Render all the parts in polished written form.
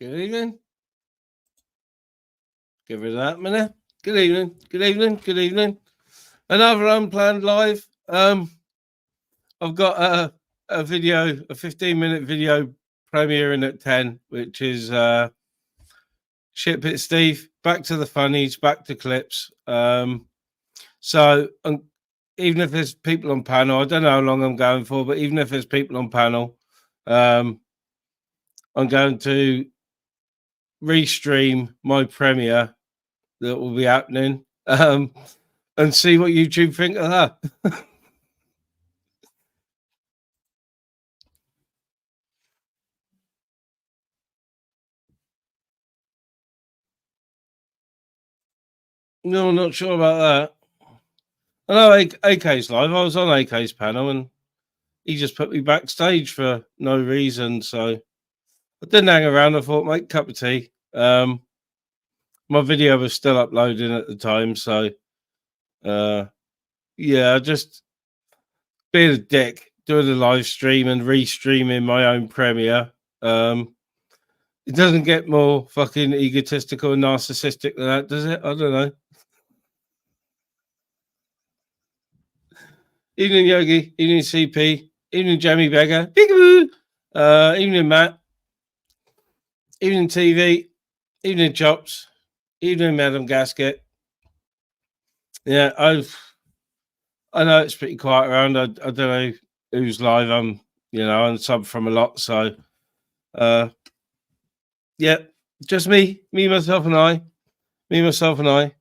Good evening. Give it that minute. Good evening. Good evening. Good evening. Another unplanned live. I've got a video, a 15-minute video premiering at 10, which is Ship It Steve. Back to the funnies, back to clips. So even if there's people on panel, I don't know how long I'm going for, but even if there's people on panel, I'm going to restream my premiere that will be happening and see what YouTube think of that. No, I'm not sure about that. I know AK's live. I was on AK's panel and he just put me backstage for no reason. So I didn't hang around. I thought, make a cup of tea. My video was still uploading at the time. So yeah, just being a dick, doing a live stream and restreaming my own premiere. It doesn't get more fucking egotistical and narcissistic than that, does it? I don't know. Evening, Yogi. Evening, CP. Evening, Jamie Beggar. Peekaboo. Evening, Matt. Evening, TV. Evening, Chops. Evening, Madam Gasket. Yeah, I know it's pretty quiet around. I don't know who's live. I'm sub from a lot. So, yeah, just me, myself, and I. Me, myself, and I.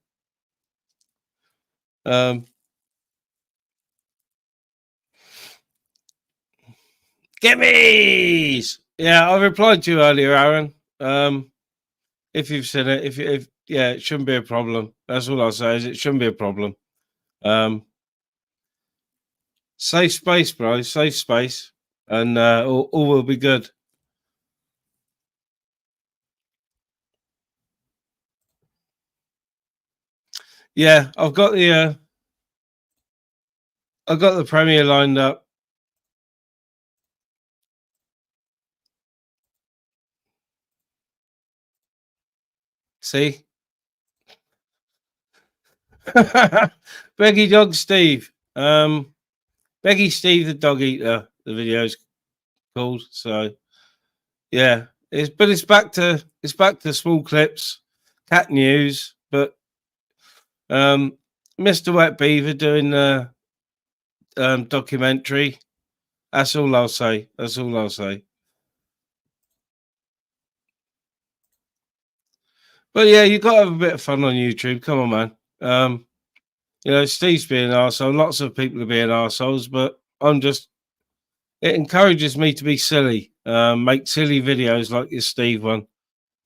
Get me! Yeah, I replied to you earlier, Aaron. If you've seen it, if yeah, it shouldn't be a problem. That's all I'll say is it shouldn't be a problem. Safe space, bro. Safe space, and all will be good. Yeah, I've got the premiere lined up. See, Beggy Dog Steve. Beggy Steve the Dog Eater. The video's called. So yeah, it's back to small clips, cat news, but Mr. Wet Beaver doing the documentary. That's all I'll say. That's all I'll say. But yeah, you got to have a bit of fun on YouTube. Come on, man. Steve's being an arsehole. Lots of people are being arseholes, but it encourages me to be silly, make silly videos like your Steve one.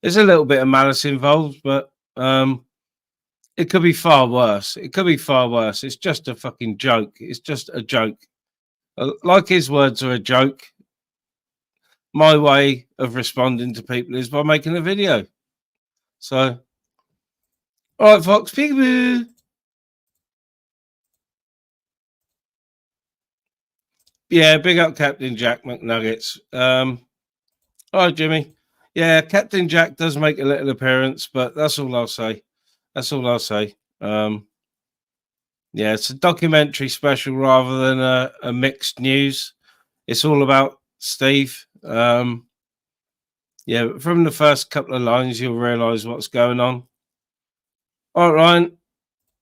There's a little bit of malice involved, but it could be far worse. It could be far worse. It's just a fucking joke. It's just a joke. Like his words are a joke. My way of responding to people is by making a video. So, all right, Fox, peekaboo. Yeah, big up Captain Jack McNuggets. All right, Jimmy. Yeah, Captain Jack does make a little appearance, but that's all I'll say. That's all I'll say. Yeah, it's a documentary special rather than a mixed news. It's all about Steve. Yeah, from the first couple of lines, you'll realise what's going on. All right,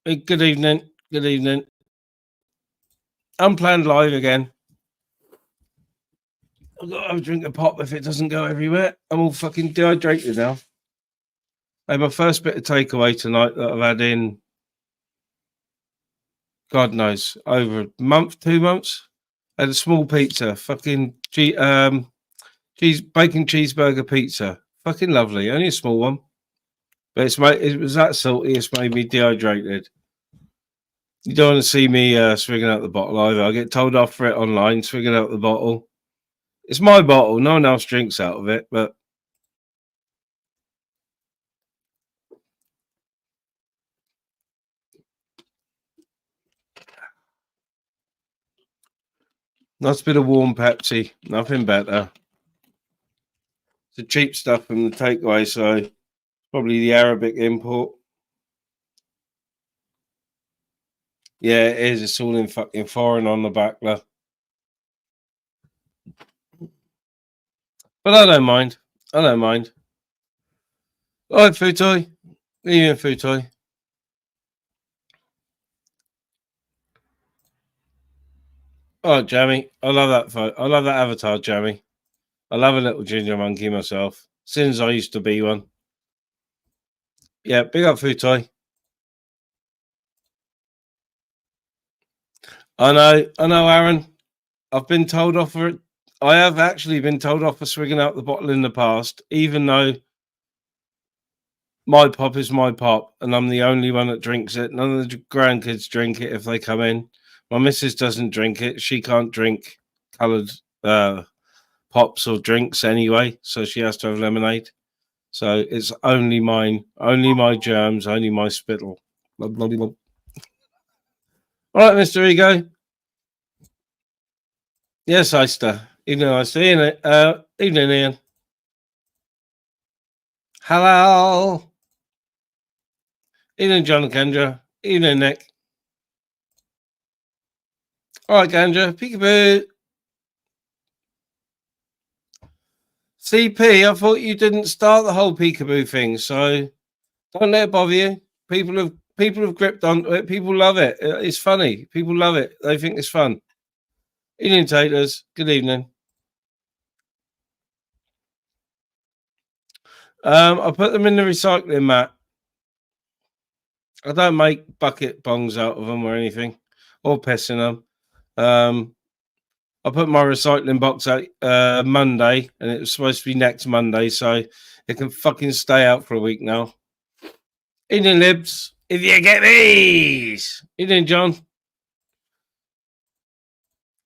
Ryan. Good evening. Good evening. Unplanned live again. I've got to have a drink of pop if it doesn't go everywhere. I'm all fucking dehydrated now. Hey, my first bit of takeaway tonight that I've had in, God knows, over a month, 2 months. I had a small pizza, fucking bacon cheeseburger pizza. Fucking lovely. Only a small one. But it was that salty, it's made me dehydrated. You don't want to see me swigging out the bottle either. I get told off for it online, swigging out the bottle. It's my bottle. No one else drinks out of it, but nice bit of warm Pepsi. Nothing better. the cheap stuff from the takeaway, so probably the Arabic import. Yeah, it is. It's all in fucking foreign on the back, love. But I don't mind. I don't mind. All right, Food Toy. You in Food Toy? Oh, Jammy. I love that photo. I love that avatar, Jammy. I love a little ginger monkey myself. Since I used to be one. Yeah, big up Food Toy. I know, Aaron. I've been told off for it. I have actually been told off for swigging out the bottle in the past, even though my pop is my pop, and I'm the only one that drinks it. None of the grandkids drink it if they come in. My missus doesn't drink it. She can't drink coloured pops or drinks anyway, so she has to have lemonade. So it's only mine, only my germs, only my spittle. All right, Mr. Ego. Yes, Oyster. Evening, Oyster. Evening, Ian. Hello. Evening, John and Kendra. Evening, Nick. All right, Kendra. Peekaboo. CP, I thought you didn't start the whole peekaboo thing, so don't let it bother you. People have gripped onto it. People love it. It's funny. People love it. They think it's fun. Evening, Taters. Good evening. I put them in the recycling mat. I don't make bucket bongs out of them or anything, or piss in them. I put my recycling box out Monday, and it was supposed to be next Monday, so it can fucking stay out for a week now. Evening, Libs. If you get these. Evening, John.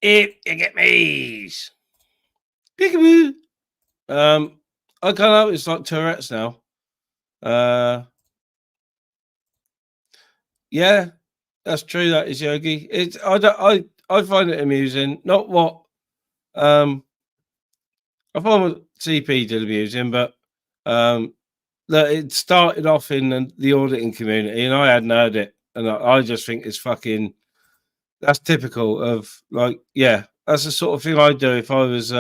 If you get these. Peekaboo. I can't know. It's like Tourette's now. Yeah, that's true. That is Yogi. I find it amusing. Not what I find what CP did amusing, but that it started off in the auditing community, and I hadn't heard it, and I just think it's fucking. That's typical of like, yeah, that's the sort of thing I'd do if I was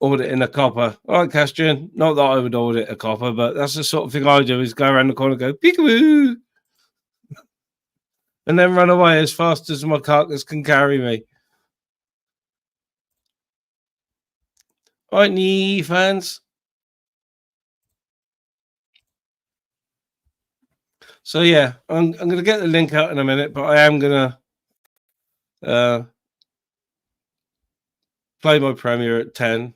auditing a copper. All right, Castrian. Not that I would audit a copper, but that's the sort of thing I do is go around the corner and go, peekaboo, and then run away as fast as my carcass can carry me. All right, knee fans. So yeah, I'm going to get the link out in a minute, but I am going to play my premiere at 10.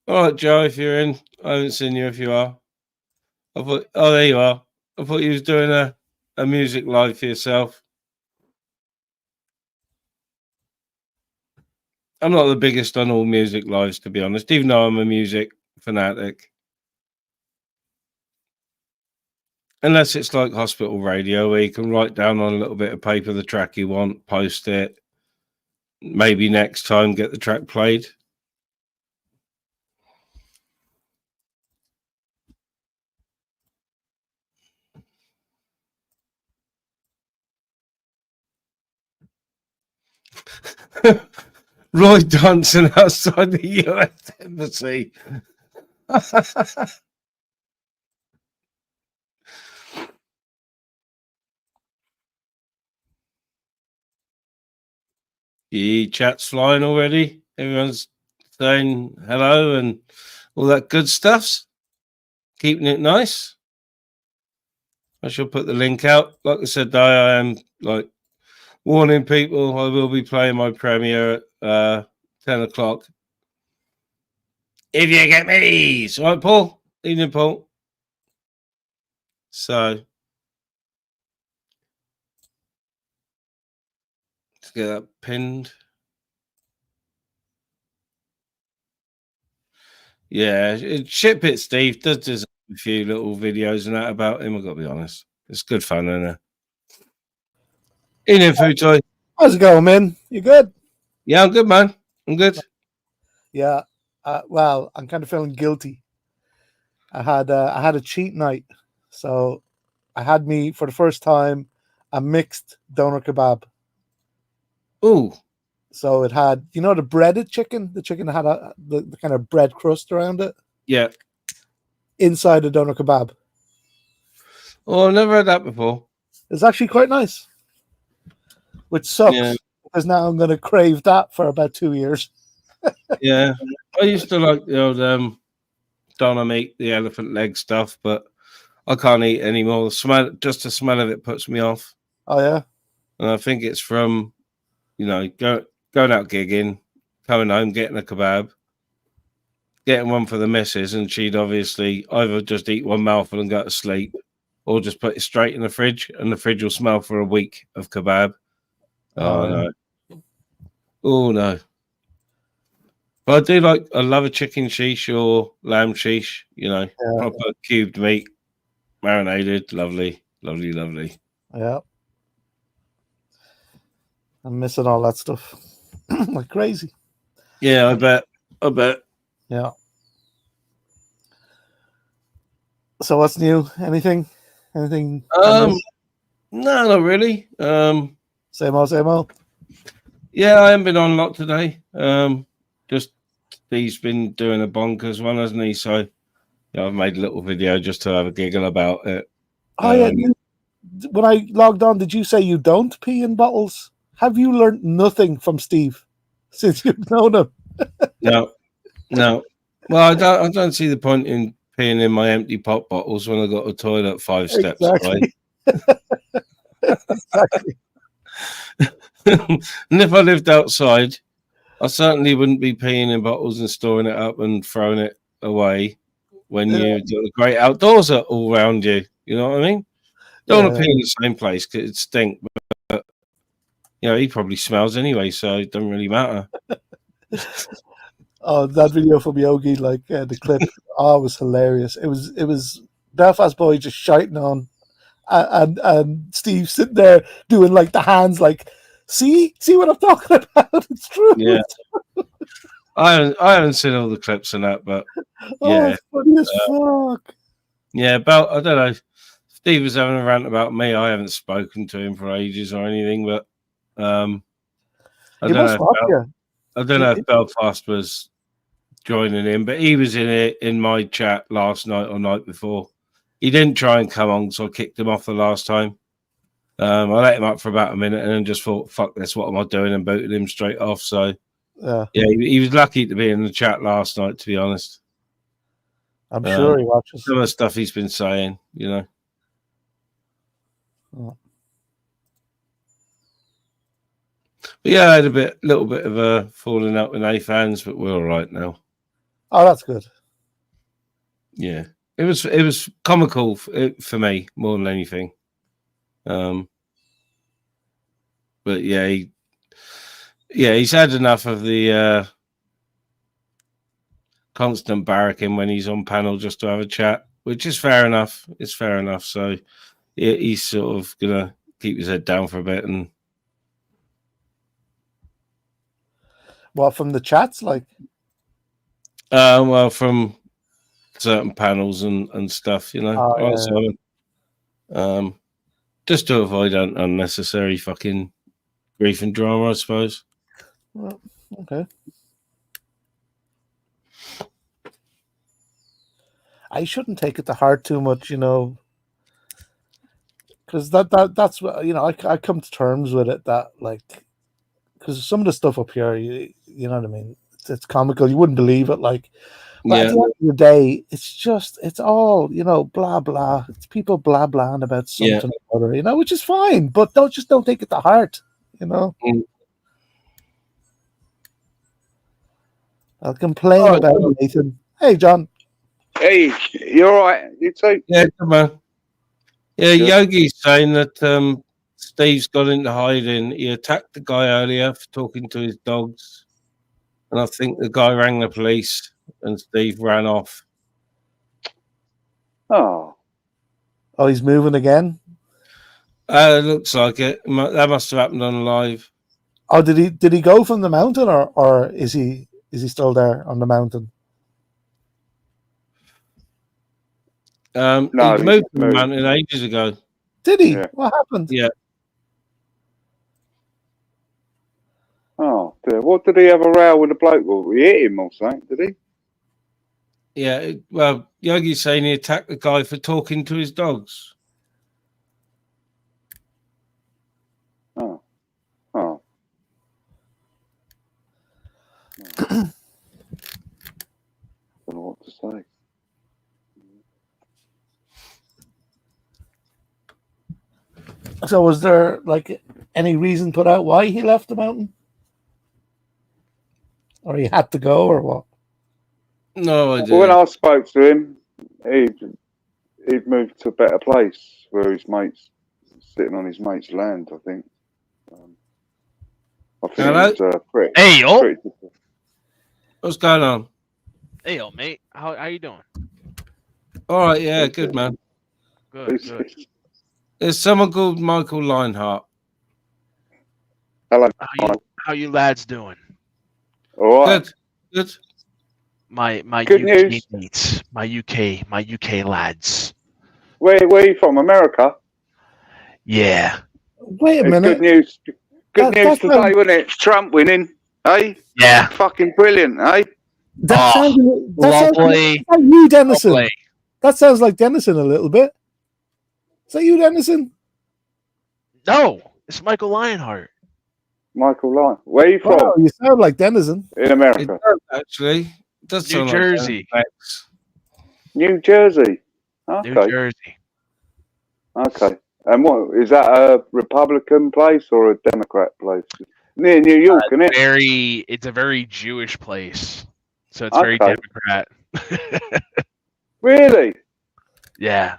All right, Joe, if you're in. I haven't seen you if you are. I thought, oh, there you are. I thought you was doing a music live for yourself. I'm not the biggest on all music lives, to be honest, even though I'm a music fanatic. Unless it's like hospital radio, where you can write down on a little bit of paper the track you want, post it. Maybe next time get the track played. Roy dancing outside the US Embassy. The chat's flying already. Everyone's saying hello and all that good stuffs. Keeping it nice. I shall put the link out. Like I said, though, I am like warning people. I will be playing my premiere at 10 o'clock. If you get me these, right, Paul? Evening, Paul. So let's get that pinned. Yeah, Ship It Steve does deserve a few little videos and that about him. I've got to be honest. It's good fun, isn't it? Evening, Food Toy. How's it going, man? You good? Yeah, I'm good, man. I'm good. Yeah. Well, I'm kind of feeling guilty. I had a cheat night, so I had me for the first time a mixed doner kebab. Ooh, So it had, you know, the breaded chicken. The chicken had the kind of bread crust around it yeah. inside the doner kebab. Oh, I've never had that before. It's actually quite nice, which sucks Yeah, because now I'm going to crave that for about 2 years. yeah. I used to like the old doner meat, the elephant leg stuff, but I can't eat anymore. Just the smell of it puts me off. Oh yeah, And I think it's from, going out gigging, coming home, getting a kebab, getting one for the missus, and she'd obviously either just eat one mouthful and go to sleep, or just put it straight in the fridge, and the fridge will smell for a week of kebab. Oh, no. Oh, no. But I love a chicken sheesh or lamb sheesh, proper cubed meat, marinated, lovely, lovely, lovely. yeah. I'm missing all that stuff like crazy. Yeah, I bet. Yeah. So what's new? Anything? No, not really. Same old. Yeah, I haven't been on a lot today. Just he's been doing a bonkers one, hasn't he? So I've made a little video just to have a giggle about it. Oh yeah. When I logged on, did you say you don't pee in bottles? Have you learned nothing from Steve since you've known him? No. Well, I don't see the point in peeing in my empty pop bottles when I got a toilet 5 steps away. Exactly. And if I lived outside, I certainly wouldn't be peeing in bottles and storing it up and throwing it away when you've got the great outdoors are all around you. You know what I mean? Don't want to pee in the same place because it stink. But he probably smells anyway, so it doesn't really matter. Oh, that video from Yogi, like the clip, it was hilarious. It was Belfast boy just shouting on, and Steve sitting there doing like the hands, like, see what I'm talking about. It's true. Yeah, I haven't seen all the clips in that, but it's funny as fuck. Yeah, I don't know. Steve was having a rant about me. I haven't spoken to him for ages or anything, but I don't know if Belfast was joining in, but he was in my chat last night or night before. He didn't try and come on, so I kicked him off the last time. I let him up for about a minute and then just thought, fuck this, what am I doing? And booted him straight off. So, he was lucky to be in the chat last night, to be honest. I'm sure he watches some of the stuff he's been saying, Oh. But yeah, I had a little bit of a falling out with A fans, but we're all right now. Oh, that's good. Yeah, it was comical for me more than anything. But he's had enough of the constant barracking when he's on panel just to have a chat, which is fair enough. It's fair enough. So he's sort of gonna keep his head down for a bit. And from the chats, like, from certain panels and stuff, just to avoid unnecessary fucking grief and drama, I suppose. Well, okay. I shouldn't take it to heart too much, because that's what I come to terms with it, that like, because some of the stuff up here, you know what I mean, it's comical, you wouldn't believe it, like, but at the end of the day, it's all blah blah, it's people blah blahing about something or other, which is fine, but don't take it to heart, I'll complain about it, Nathan. Hey, John. Hey, you all right? You too? Yeah, come on. Yeah, Yogi's saying that Steve's got into hiding. He attacked the guy earlier for talking to his dogs, and I think the guy rang the police, and Steve ran off. Oh, he's moving again? It looks like it. That must have happened on live. Oh, did he go from the mountain, or is he Is he still there on the mountain? No, he moved to the mountain ages ago. Did he? Yeah. What happened? Yeah. Oh, dear. What did he have a row with the bloke? Well, he hit him or something, did he? Yeah. Well, Yogi's saying he attacked the guy for talking to his dogs. Oh. Oh. Don't know what to say. So was there like any reason put out why he left the mountain? Or he had to go or what? No idea. Well, when I spoke to him, he'd moved to a better place where his mate's sitting on his mate's land, I think. I think Hello? it was pretty. Hey, yo. Pretty, What's going on? Hey, yo, mate. How you doing? All right. Yeah. Good, man. Good, good. There's someone called Michael Lionheart. Hello. How you lads doing? All right. Good. Good. My Good UK news. mates, my UK lads. Where are you from? America? Yeah. Wait a It's minute. good news. Good news That's today, wasn't it? Trump winning, eh? Yeah. Fucking brilliant, eh? That Oh, sounds lovely. is that you, Dennison? Lovely. That sounds like Dennison a little bit. Is that you, Dennison? No, it's Michael Lionheart. Michael Lyon. Where are you from? Wow, you sound like Dennison. In It America. does, actually. It does New sound Jersey. Like Bex. New Jersey. Okay. New Jersey. Okay. And what is that, a Republican place or a Democrat place? Near New York, isn't it? It's a very Jewish place, so it's very Okay. Democrat. Really? Yeah.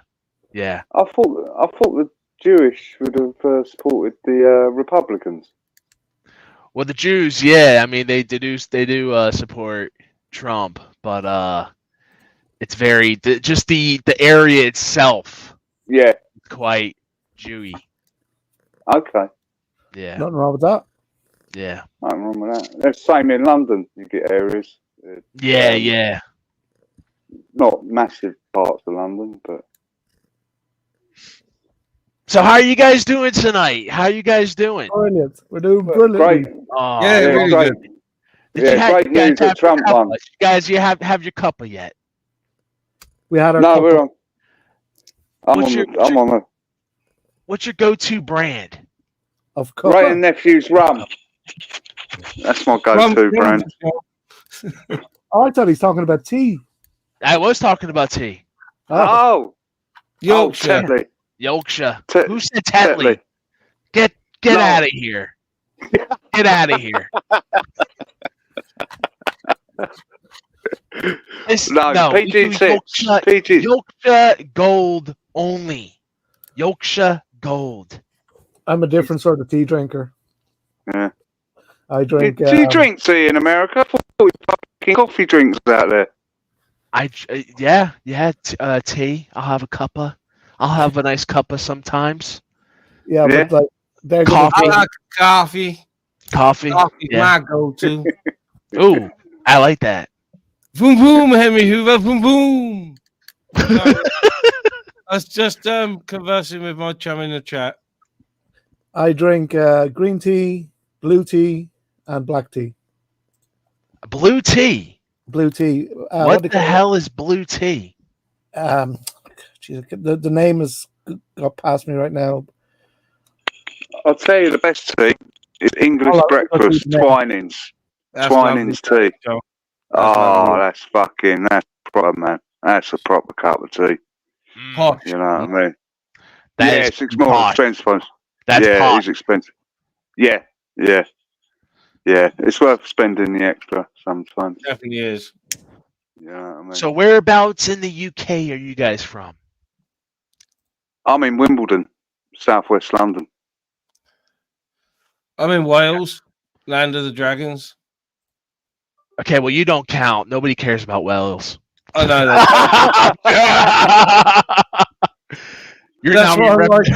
Yeah. I thought the Jewish would have supported the Republicans. Well, the Jews, yeah. I mean, they do support Trump, but it's very just the area itself Yeah. is quite Jewy. Okay. Yeah. Nothing wrong with that. Yeah. Nothing wrong with that. That's the same in London. You get areas. Yeah. Yeah. Not massive parts of London, but So how are you guys doing tonight? How are you guys doing? Brilliant. We're doing great. brilliantly. Oh, Yeah, really great. good. Great news that Trump won. You guys, you have your cuppa yet? We had our No, cup we're of- on. I'm on a What's your go-to brand? of cuppa. Ray and Nephew's rum. That's my go-to brand. Oh, I thought he's talking about tea. I was talking about tea. Oh, Oh, Yorkshire. Tetley. Yorkshire. Te- Who said Tetley? Get No. out of here. Get out of here. No, we do PG6. Yorkshire, PG. Yorkshire Gold only. Yorkshire Gold. I'm a different sort of tea drinker. Yeah. I drink. Do you drink tea in America? I thought we fucking coffee drinks out there. Tea. I'll have a cuppa. I'll have a nice cuppa sometimes. Yeah, Yeah. but like they're Coffee. I like coffee. Coffee. Coffee's Yeah. my go-to. Ooh, I like that. Boom, boom, Henry Hoover, boom, boom. I was just conversing with my chum in the chat. I drink green tea, blue tea, and black tea. Blue tea. Blue tea. What do the you call hell is blue tea? it? Geez, the name has got past me right now. I'll tell you the best tea is English Oh, breakfast, yeah. Twinings. That's Twinings lovely. tea. Joe. Oh, lovely. that's proper, man. That's a proper cup of tea. Posh. You know what I mean? That yeah, is it's more posh. expensive. That's yeah, posh. it's expensive. Yeah. It's worth spending the extra sometimes. Definitely is. You know what I mean? So whereabouts in the UK are you guys from? I'm in Wimbledon, southwest London. I'm in Wales, land of the dragons. Okay, well you don't count. Nobody cares about Wales. I know that. You're That's not being what I like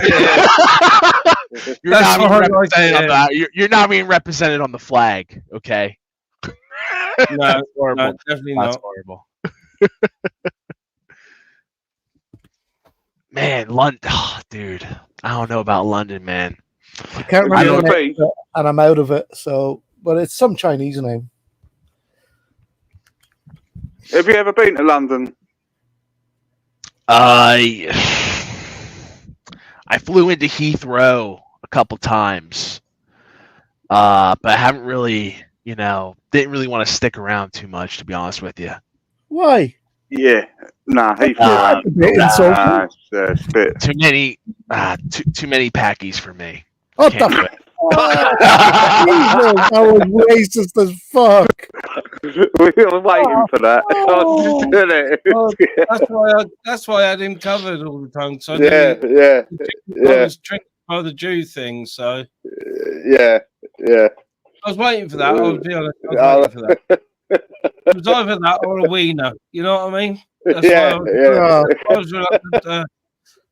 You're That's not being what I like represented to on the, you're not being represented on the flag, okay? No, horrible. no, definitely That's not. horrible. Man, London, dude. I don't know about London, man. I can't Have you remember the ever name been? of it, and I'm out of it. So, but it's some Chinese name. Have you ever been to London? I flew into Heathrow a couple times, but I haven't really, didn't really want to stick around too much, to be honest with you. Why? Yeah. Nah, he flew That's out. a bit insulting. It's a bit. Too many packies for me. What Can't the do it. Jesus, that was racist as fuck. We were waiting for that. Oh. That's why I had him covered all the time. So I Yeah, knew yeah, I yeah, was tricked by the Jew thing. So yeah, yeah. I was waiting for that. I'll be honest. I was waiting for that. It was either that or a wiener. You know what I mean? That's Yeah, why yeah. I was reluctant to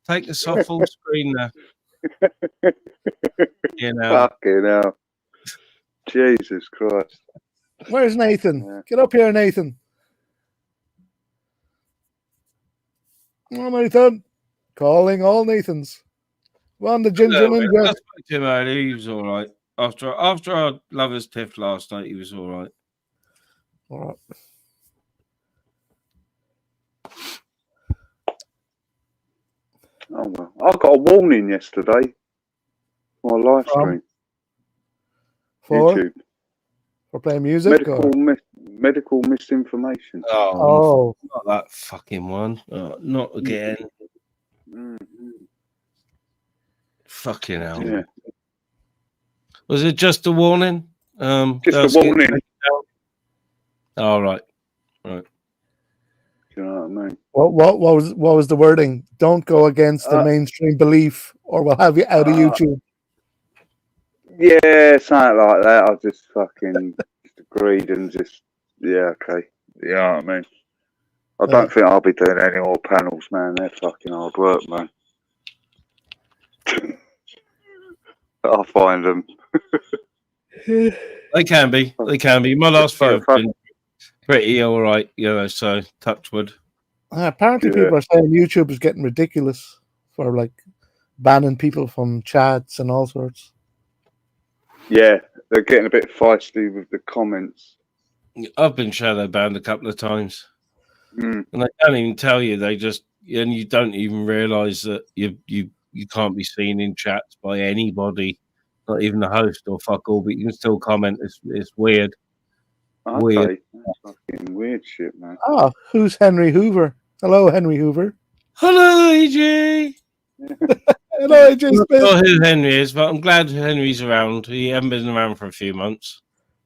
take the soft full screen there. Fucking hell. Jesus Christ. Where's Nathan? Yeah. Get up here, Nathan. Oh, Nathan. Calling all Nathans. One, the ginger No, ninja. I spoke to him earlier. He was all right. After our lovers' tiff last night, he was all right. All right. Oh well. I got a warning yesterday. My live stream. For? YouTube. For playing music? Medical misinformation. Oh. Not that fucking one. Oh, not again. Fucking hell. Yeah. Was it just a warning? Just a warning. All right. Do you know what I mean? What was the wording? Don't go against the mainstream belief, or we'll have you out of YouTube. Yeah, something like that. I just fucking agreed and just okay. You know what I mean? I don't think I'll be doing any more panels, man. They're fucking hard work, man. I'll find them. They can be. They can be. My last few have been pretty all right, so touch wood. Apparently, people are saying YouTube is getting ridiculous for like banning people from chats and all sorts. Yeah, they're getting a bit feisty with the comments. I've been shadow banned a couple of times, and they don't even tell you. They just and you don't even realise that you can't be seen in chats by anybody, not even the host or fuck all. But you can still comment. It's weird. Weird. That's fucking weird shit, man. Oh, who's Henry Hoover? Hello, Henry Hoover. Hello, AJ. Hello, AJ I'm Smith. not sure who Henry is, but I'm glad Henry's around. He hasn't been around for a few months.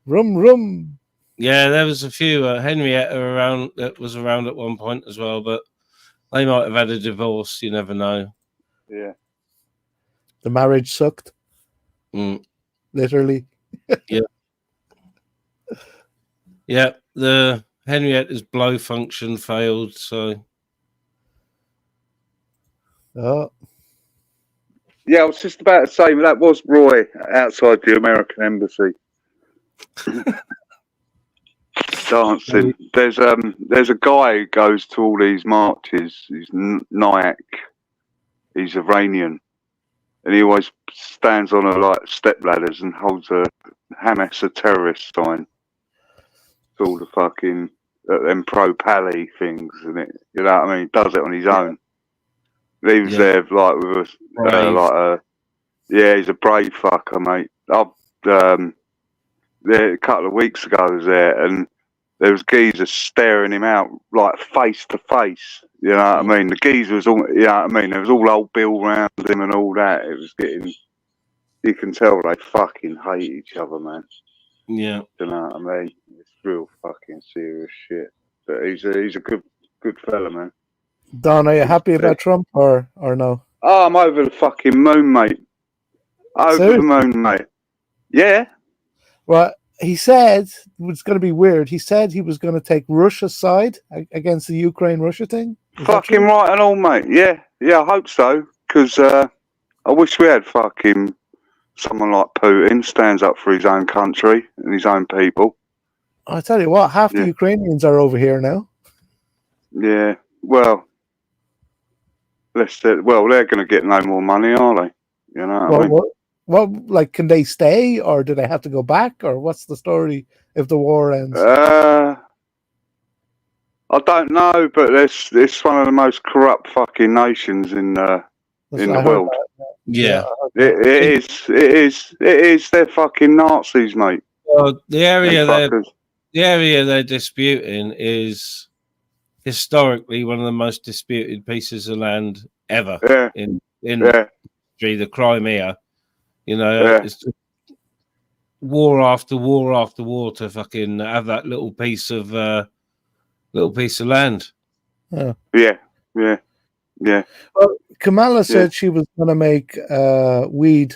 Rum. Yeah, there was a few. Henrietta around that was around at one point as well, but they might have had a divorce. You never know. Yeah. The marriage sucked. Literally. Yeah. Yeah. The Henrietta's blow function failed, so. Oh. Yeah, I was just about to say that was Roy outside the American embassy. Dancing. There's a guy who goes to all these marches. He's Nyack. He's Iranian, and he always stands on step ladders and holds a Hamas a terrorist sign. It's all the fucking them pro-Pally things, and it. You know what I mean? He does it on his own. He was there with us, he's a brave fucker, mate. There a couple of weeks ago I was there, and there was geezers staring him out face to face. You know what I mean? The geezer was all, you know what I mean? There was all old Bill around him and all that. It was getting, you can tell they fucking hate each other, man. Yeah. You know what I mean? It's real fucking serious shit. But he's a good fella, man. Don, are you happy about Trump or no? Oh, I'm over the fucking moon, mate. Over the moon, mate. Yeah. Well, he said it was going to be weird. He said he was going to take Russia's side against the Ukraine-Russia thing. Fucking right and all, mate. Yeah, I hope so. Because I wish we had fucking someone like Putin stands up for his own country and his own people. I tell you what, half the Ukrainians are over here now. Yeah. Well, they're going to get no more money, are they? You know what I mean? What, like, can they stay, or do they have to go back, or what's the story if the war ends? I don't know, but it's one of the most corrupt fucking nations in the world. Yeah. It is. They're fucking Nazis, mate. Well, the area they're disputing is historically one of the most disputed pieces of land ever in history, the Crimea. You know, it's just war after war after war to fucking have that little piece of land. Yeah. Well, Kamala said she was going to make weed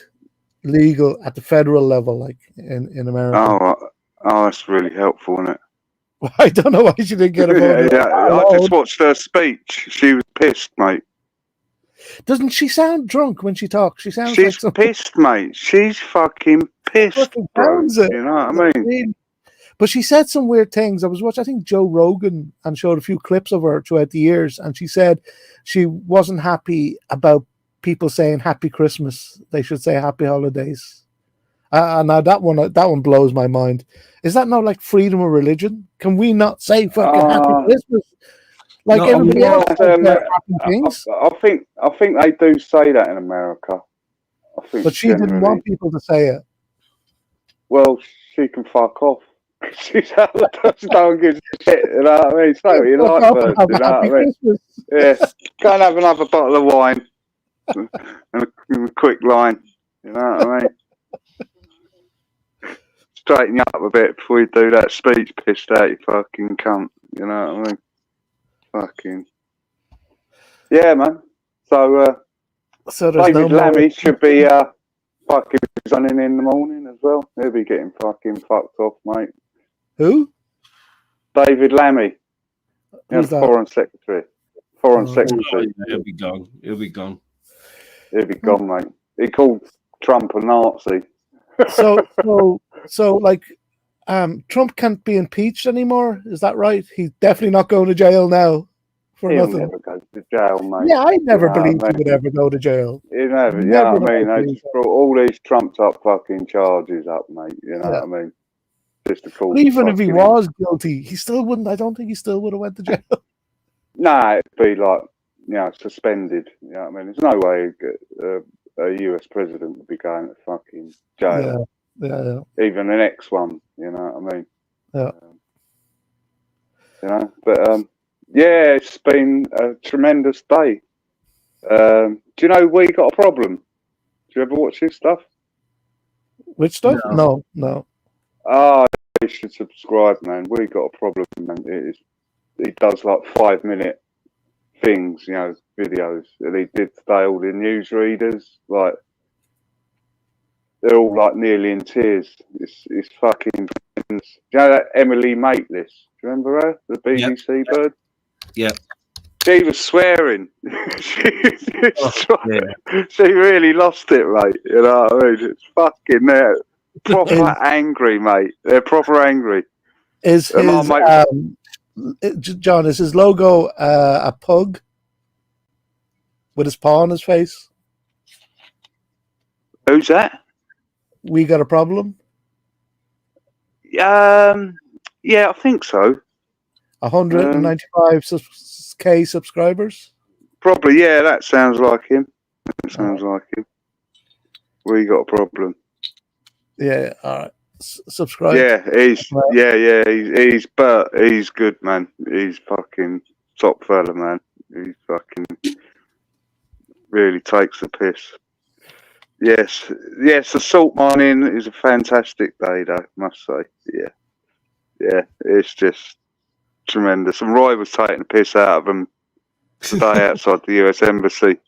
legal at the federal level, like in America. Oh, that's really helpful, isn't it? Well, I don't know why she didn't get a vote. I just watched her speech. She was pissed, mate. Doesn't she sound drunk when she talks? She's like pissed, mate. She's fucking pissed, bro. You know what I mean? But she said some weird things. I was watching, I think, Joe Rogan, and showed a few clips of her throughout the years, and she said she wasn't happy about people saying Happy Christmas. They should say Happy Holidays. Now that one blows my mind. Is that not like freedom of religion? Can we not say fucking Happy Christmas? Like everybody else says happy things. I think they do say that in America. But she didn't want people to say it. Well, she can fuck off. She's no one gives a shit, you know what I mean? It's not what you like, birds, you know what I mean? Yeah, go and have another bottle of wine and a quick line, you know what I mean? Straighten you up a bit before you do that speech, pissed out, you fucking cunt, you know what I mean? Fucking yeah, man. So David Lammy should be fucking running in the morning as well. He'll be getting fucking fucked off, mate. Who? David Lammy, Foreign Secretary. Secretary. He'll be gone. He'll be gone, mate. He called Trump a Nazi. So like, Trump can't be impeached anymore. Is that right? He's definitely not going to jail now for He'll nothing. Never go to jail, mate. Yeah, I never believed he would ever go to jail. You never. Yeah, I mean, they just brought all these trumped up fucking charges up, mate. You know what I mean? Just to call. Even if he was guilty, he still wouldn't. I don't think he still would have went to jail. Nah, it'd be like, suspended. You know what I mean? There's no way a US president would be going to fucking jail. Yeah. Even the next one, you know what I mean? Yeah. You know, but yeah, it's been a tremendous day. Do you know We Got a Problem? Do you ever watch his stuff? Which stuff? No. Oh, you should subscribe, man. We Got a Problem, man. He does like 5-minute things, videos. And he did today all the newsreaders, like they're all like nearly in tears. It's fucking. Do you know that Emily Maitlis? Do you remember her, the BBC bird? Yeah. She was swearing. She really lost it, mate. You know what I mean? It's fucking there. Proper angry, mate. They're proper angry. Is his John? Is his logo a pug with his paw on his face? Who's that? We Got a Problem? Yeah, I think so. 195K subscribers? Probably, yeah, that sounds like him. We Got a Problem. Yeah, all right. Subscribe. Yeah, he's Bert. He's good, man. He's fucking top fella, man. He's fucking really takes the piss. Yes, the salt mining is a fantastic day, though, must say. Yeah, it's just tremendous. And Roy was taking the piss out of him today outside the US Embassy.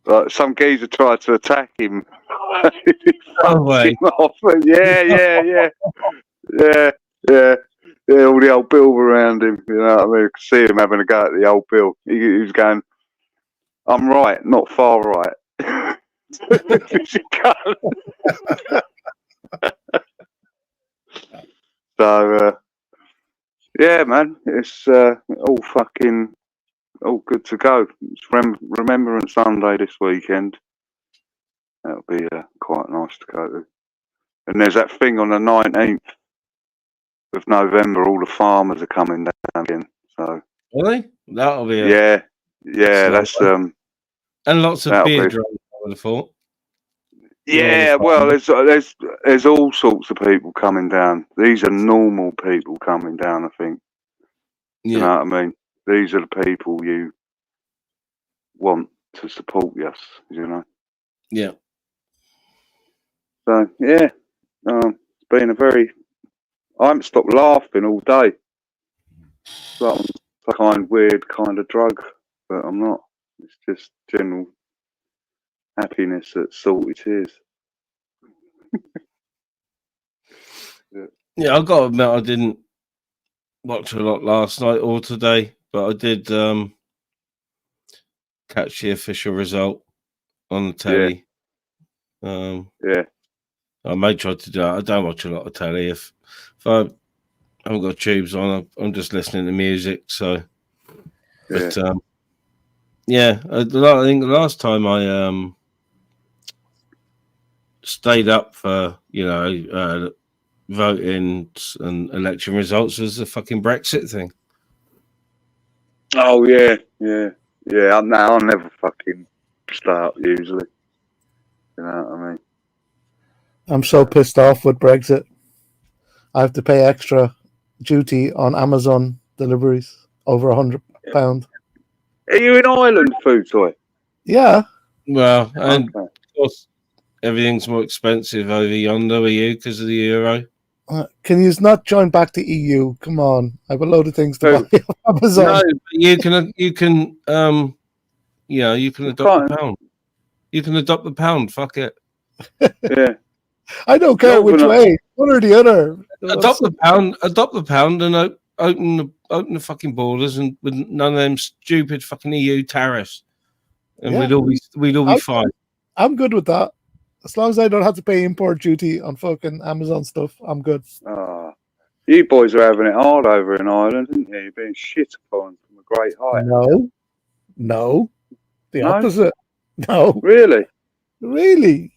Like some geezer tried to attack him. No way. Yeah. All the old Bill around him. You know what I mean? I could see him having a go at the old Bill. He was going, "I'm right, not far right." So yeah, man, it's all good to go. It's Remembrance Sunday this weekend. That'll be quite nice to go to. And there's that thing on the 19th of November. All the farmers are coming down again. So Really? That'll be yeah. That's and lots of beer drunk, I would have thought. Yeah, well, there's all sorts of people coming down. These are normal people coming down, I think. Yeah. You know what I mean? These are the people you want to support us, you know? Yeah. So, yeah, it's been I haven't stopped laughing all day. Like I'm some kind of weird kind of drug, but I'm not. It's just general happiness that's salty tears. Yeah, I've got to admit I didn't watch a lot last night or today, but I did catch the official result on the telly. Yeah. I may try to do it. I don't watch a lot of telly. If I haven't got tubes on, I'm just listening to music. So, but yeah, I think the last time I stayed up for voting and election results was the fucking Brexit thing. Oh yeah. I'll never fucking start usually. You know what I mean? I'm so pissed off with Brexit. I have to pay extra duty on Amazon deliveries over £100. Are you in Ireland, Food Toy? Yeah. Well, and Okay. of course, everything's more expensive over yonder with you because of the euro. Can you not join back to EU? Come on, I have a load of things to buy on Amazon. No, you can adopt the pound. You can adopt the pound. Fuck it. Yeah. I don't care which way, one or the other. Adopt the pound, and open the fucking borders, and with none of them stupid fucking EU tariffs, and we'd all be fine. I'm good with that. As long as I don't have to pay import duty on fucking Amazon stuff, I'm good. You boys are having it hard over in Ireland, aren't you? You're being shit upon from a great height. No. The opposite. No. Really?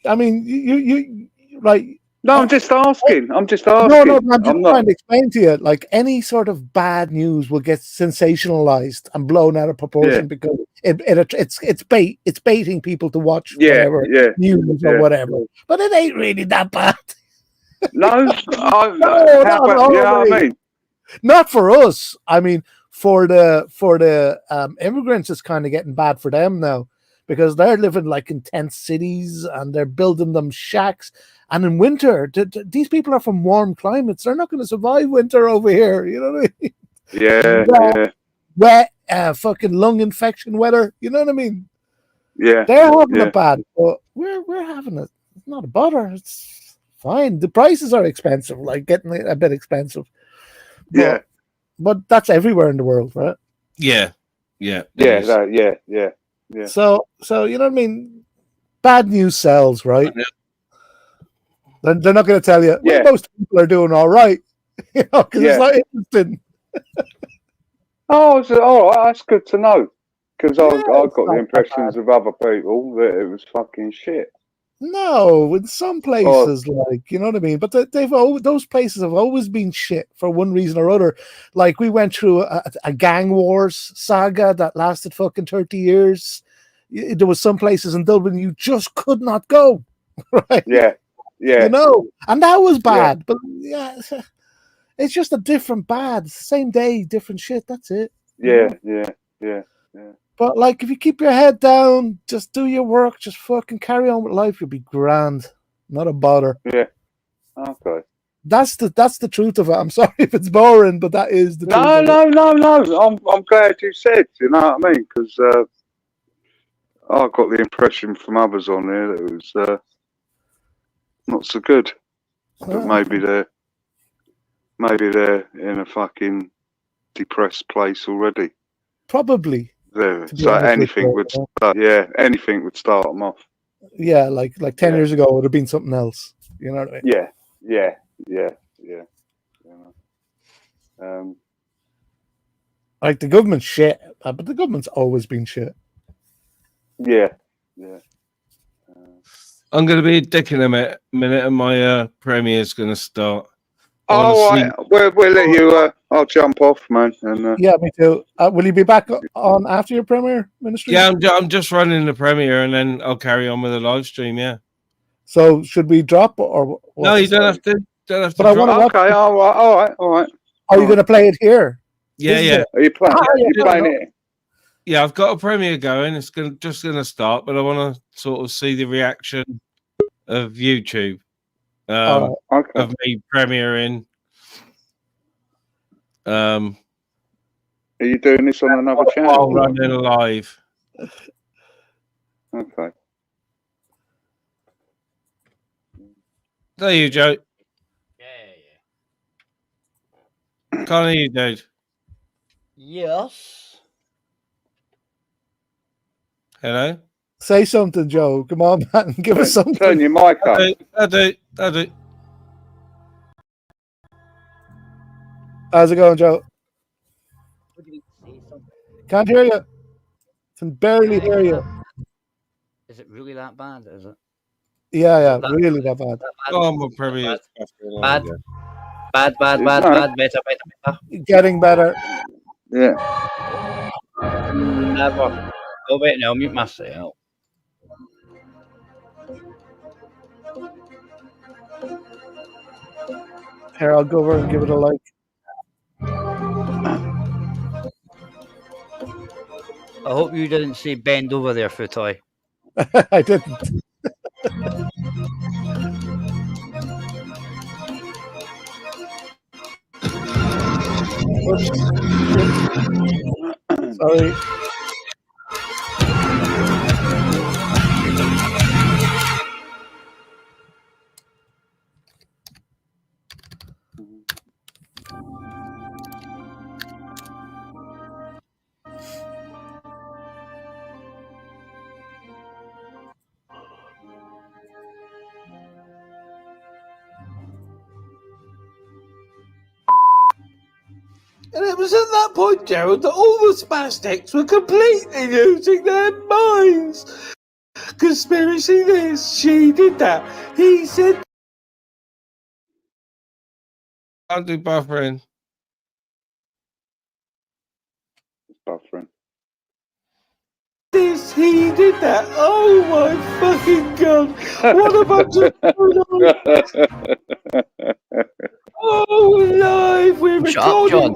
I mean, you right. No, I'm just asking. No, I'm just trying to explain to you. Like, any sort of bad news will get sensationalized and blown out of proportion because it's bait. It's baiting people to watch whatever news or whatever. But it ain't really that bad. No, I mean, not for us. I mean, for the immigrants, it's kind of getting bad for them now because they're living like in tent cities and they're building them shacks. And in winter, these people are from warm climates. They're not going to survive winter over here. You know what I mean? Yeah. Wet, fucking lung infection weather. You know what I mean? Yeah. They're having it bad, but we're having it. It's not a bother. It's fine. The prices are expensive, like getting a bit expensive. But that's everywhere in the world, right? Yeah. So you know what I mean? Bad news sells, right? They're not going to tell you. Well, most people are doing all right, because it's not interesting. All right, that's good to know. Because I got the impressions of other people that it was fucking shit. No, in some places, like, you know what I mean. But those places have always been shit for one reason or other. Like, we went through a gang wars saga that lasted fucking 30 years. There was some places in Dublin you just could not go, right? Yeah. You know, and that was bad. But it's just a different bad. Same day, different shit. That's it. Yeah. But like, if you keep your head down, just do your work, just fucking carry on with life, you'll be grand. Not a bother. Yeah. Okay. That's the truth of it. I'm sorry if it's boring, but that is the truth. No. I'm glad you said. You know what I mean? Because I got the impression from others on there that it was not so good. But maybe they're in a fucking depressed place already. Probably. There. So anything would start them off. Yeah, like 10 years ago it would have been something else. You know what I mean? Yeah. You know. Like the government's shit, but the government's always been shit. Yeah. I'm going to be a dick in a minute, and my premiere's going to start. All right, we'll let you. I'll jump off, man. And yeah, me too. Will you be back on after your premiere, Ministry? Yeah, I'm just running the premiere, and then I'll carry on with the live stream. Yeah. So should we drop or what? No, you don't have to. But I want to watch. Okay, all right. Are you going to play it here? Yeah. Are you playing? You're playing it. Yeah, I've got a premiere going. It's just going to start, but I want to sort of see the reaction of YouTube of me premiering. Are you doing this on another channel? While running live. Okay. Is that you, Joe? Yeah. Can't hear you, dude. Yes. Hello? Say something, Joe. Come on, man. Give us something. Turn your mic up. I do. How's it going, Joe? Can't hear you. Can barely hear you. Is it really that bad? Is it? Yeah, really that bad. Oh, my premiere. Bad. Better. Getting better. Yeah. Never. Oh wait, no, mute myself. Here, I'll go over and give it a like. I hope you didn't say bend over there, Footoy. I didn't. Sorry. And it was at that point, Gerald, that all the spastics were completely losing their minds. Conspiracy this, she did that. He said... I'll do buffering. Buffering. This, he did that. Oh my fucking god. What a bunch of... Oh, live! We're recording.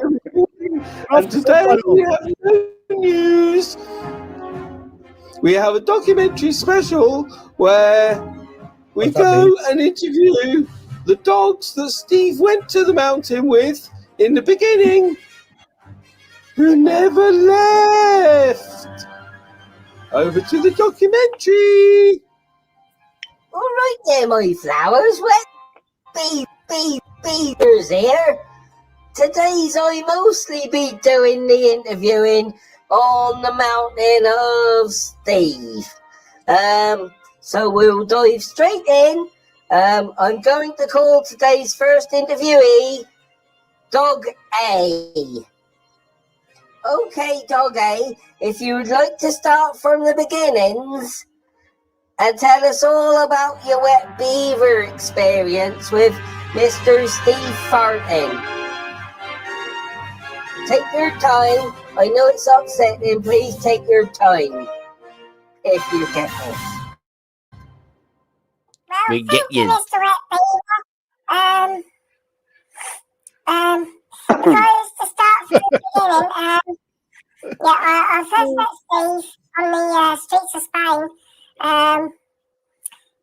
And today we have no news. We have a documentary special where we go and interview the dogs that Steve went to the mountain with in the beginning, who never left. Over to the documentary. All right there, my flowers. Well, Beavers here. Today's I mostly be doing the interviewing on the mountain of Steve. So we'll dive straight in. I'm going to call today's first interviewee Dog A. Okay, Dog A, if you would like to start from the beginnings and tell us all about your wet beaver experience with Mr. Steve Farton. Take your time. I know it's upsetting. Please take your time. If you get this. Well, We get thank you, you. Mr. Wet Beaver. Suppose to start from the beginning, I first met Steve on the streets of Spain.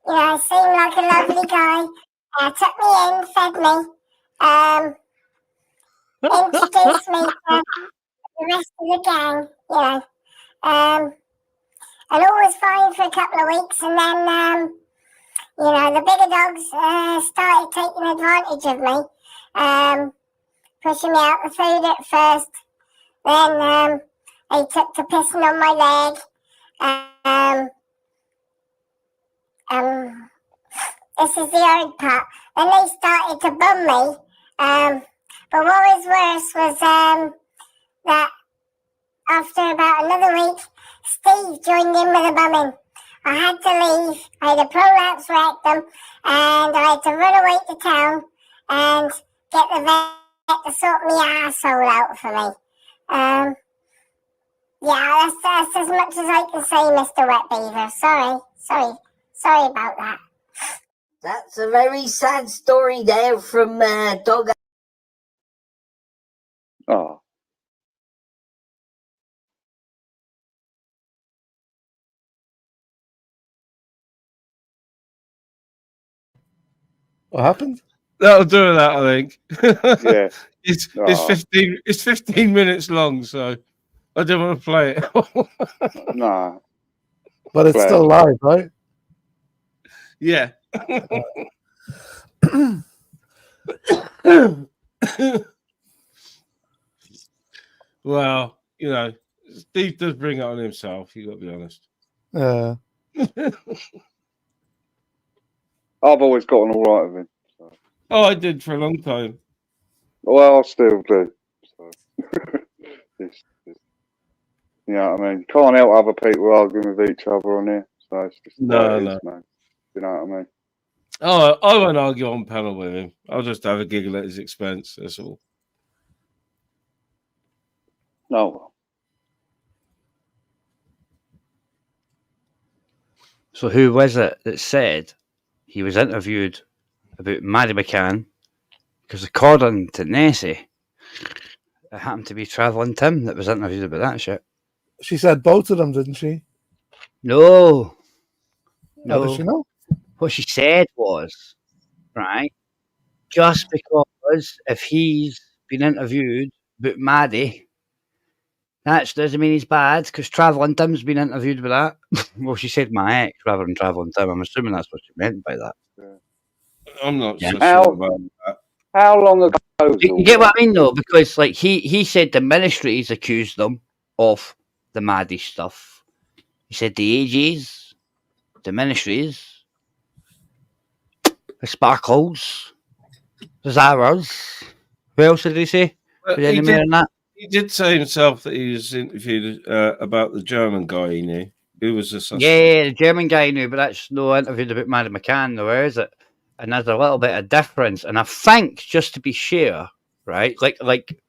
He seemed like a lovely guy. Took me in, fed me, introduced me to the rest of the gang, and all was fine for a couple of weeks, and then, the bigger dogs started taking advantage of me, pushing me out the food at first, then they took to pissing on my leg, this is the hard part. Then they started to bum me But what was worse was that after about another week, Steve joined in with the bumming. I had to leave. I had a prolapse rectum, and I had to run away to town and get the vet to sort my asshole out for me. Yeah, that's as much as I can say, Mr. Wet Beaver. Sorry about that. That's a very sad story there from Dog. Oh, What happened? That'll do that, I think. yeah. It's Oh. 15 minutes long, so I don't want to play it. Nah. But it's still live, right? Yeah. Well, you know, Steve does bring it on himself. You got to be honest. I've always gotten all right with him. So. Oh, I did for a long time. Well, I still do. So. it's, you know what I mean? Can't help other people arguing with each other on here. So it's just No. man. You know what I mean? Oh, I won't argue on panel with him. I'll just have a giggle at his expense. That's all. No. So who was it that said he was interviewed about Maddie McCann? Because according to Nessie, it happened to be Travelling Tim that was interviewed about that shit. She said both of them, didn't she? No. How does she know? What she said was, right, just because if he's been interviewed about Maddie, that doesn't mean he's bad, because Travelling Tim's been interviewed about that. Well, she said my ex rather than Travelling Tim. I'm assuming that's what she meant by that. I'm not so How- sure about that. How long ago? You get what I mean, though? Because, like, he said the ministries accused them of the Maddie stuff. He said the AGs, the ministries, the Sparkles, the Zaras. Who else did he say? Was there any more than that? He did say himself that he was interviewed about the German guy he knew. Who was the suspect? Yeah, the German guy knew, but that's no interviewed about Maddie McCann, though, is it? And there's a little bit of difference. And I think, just to be sure, right, like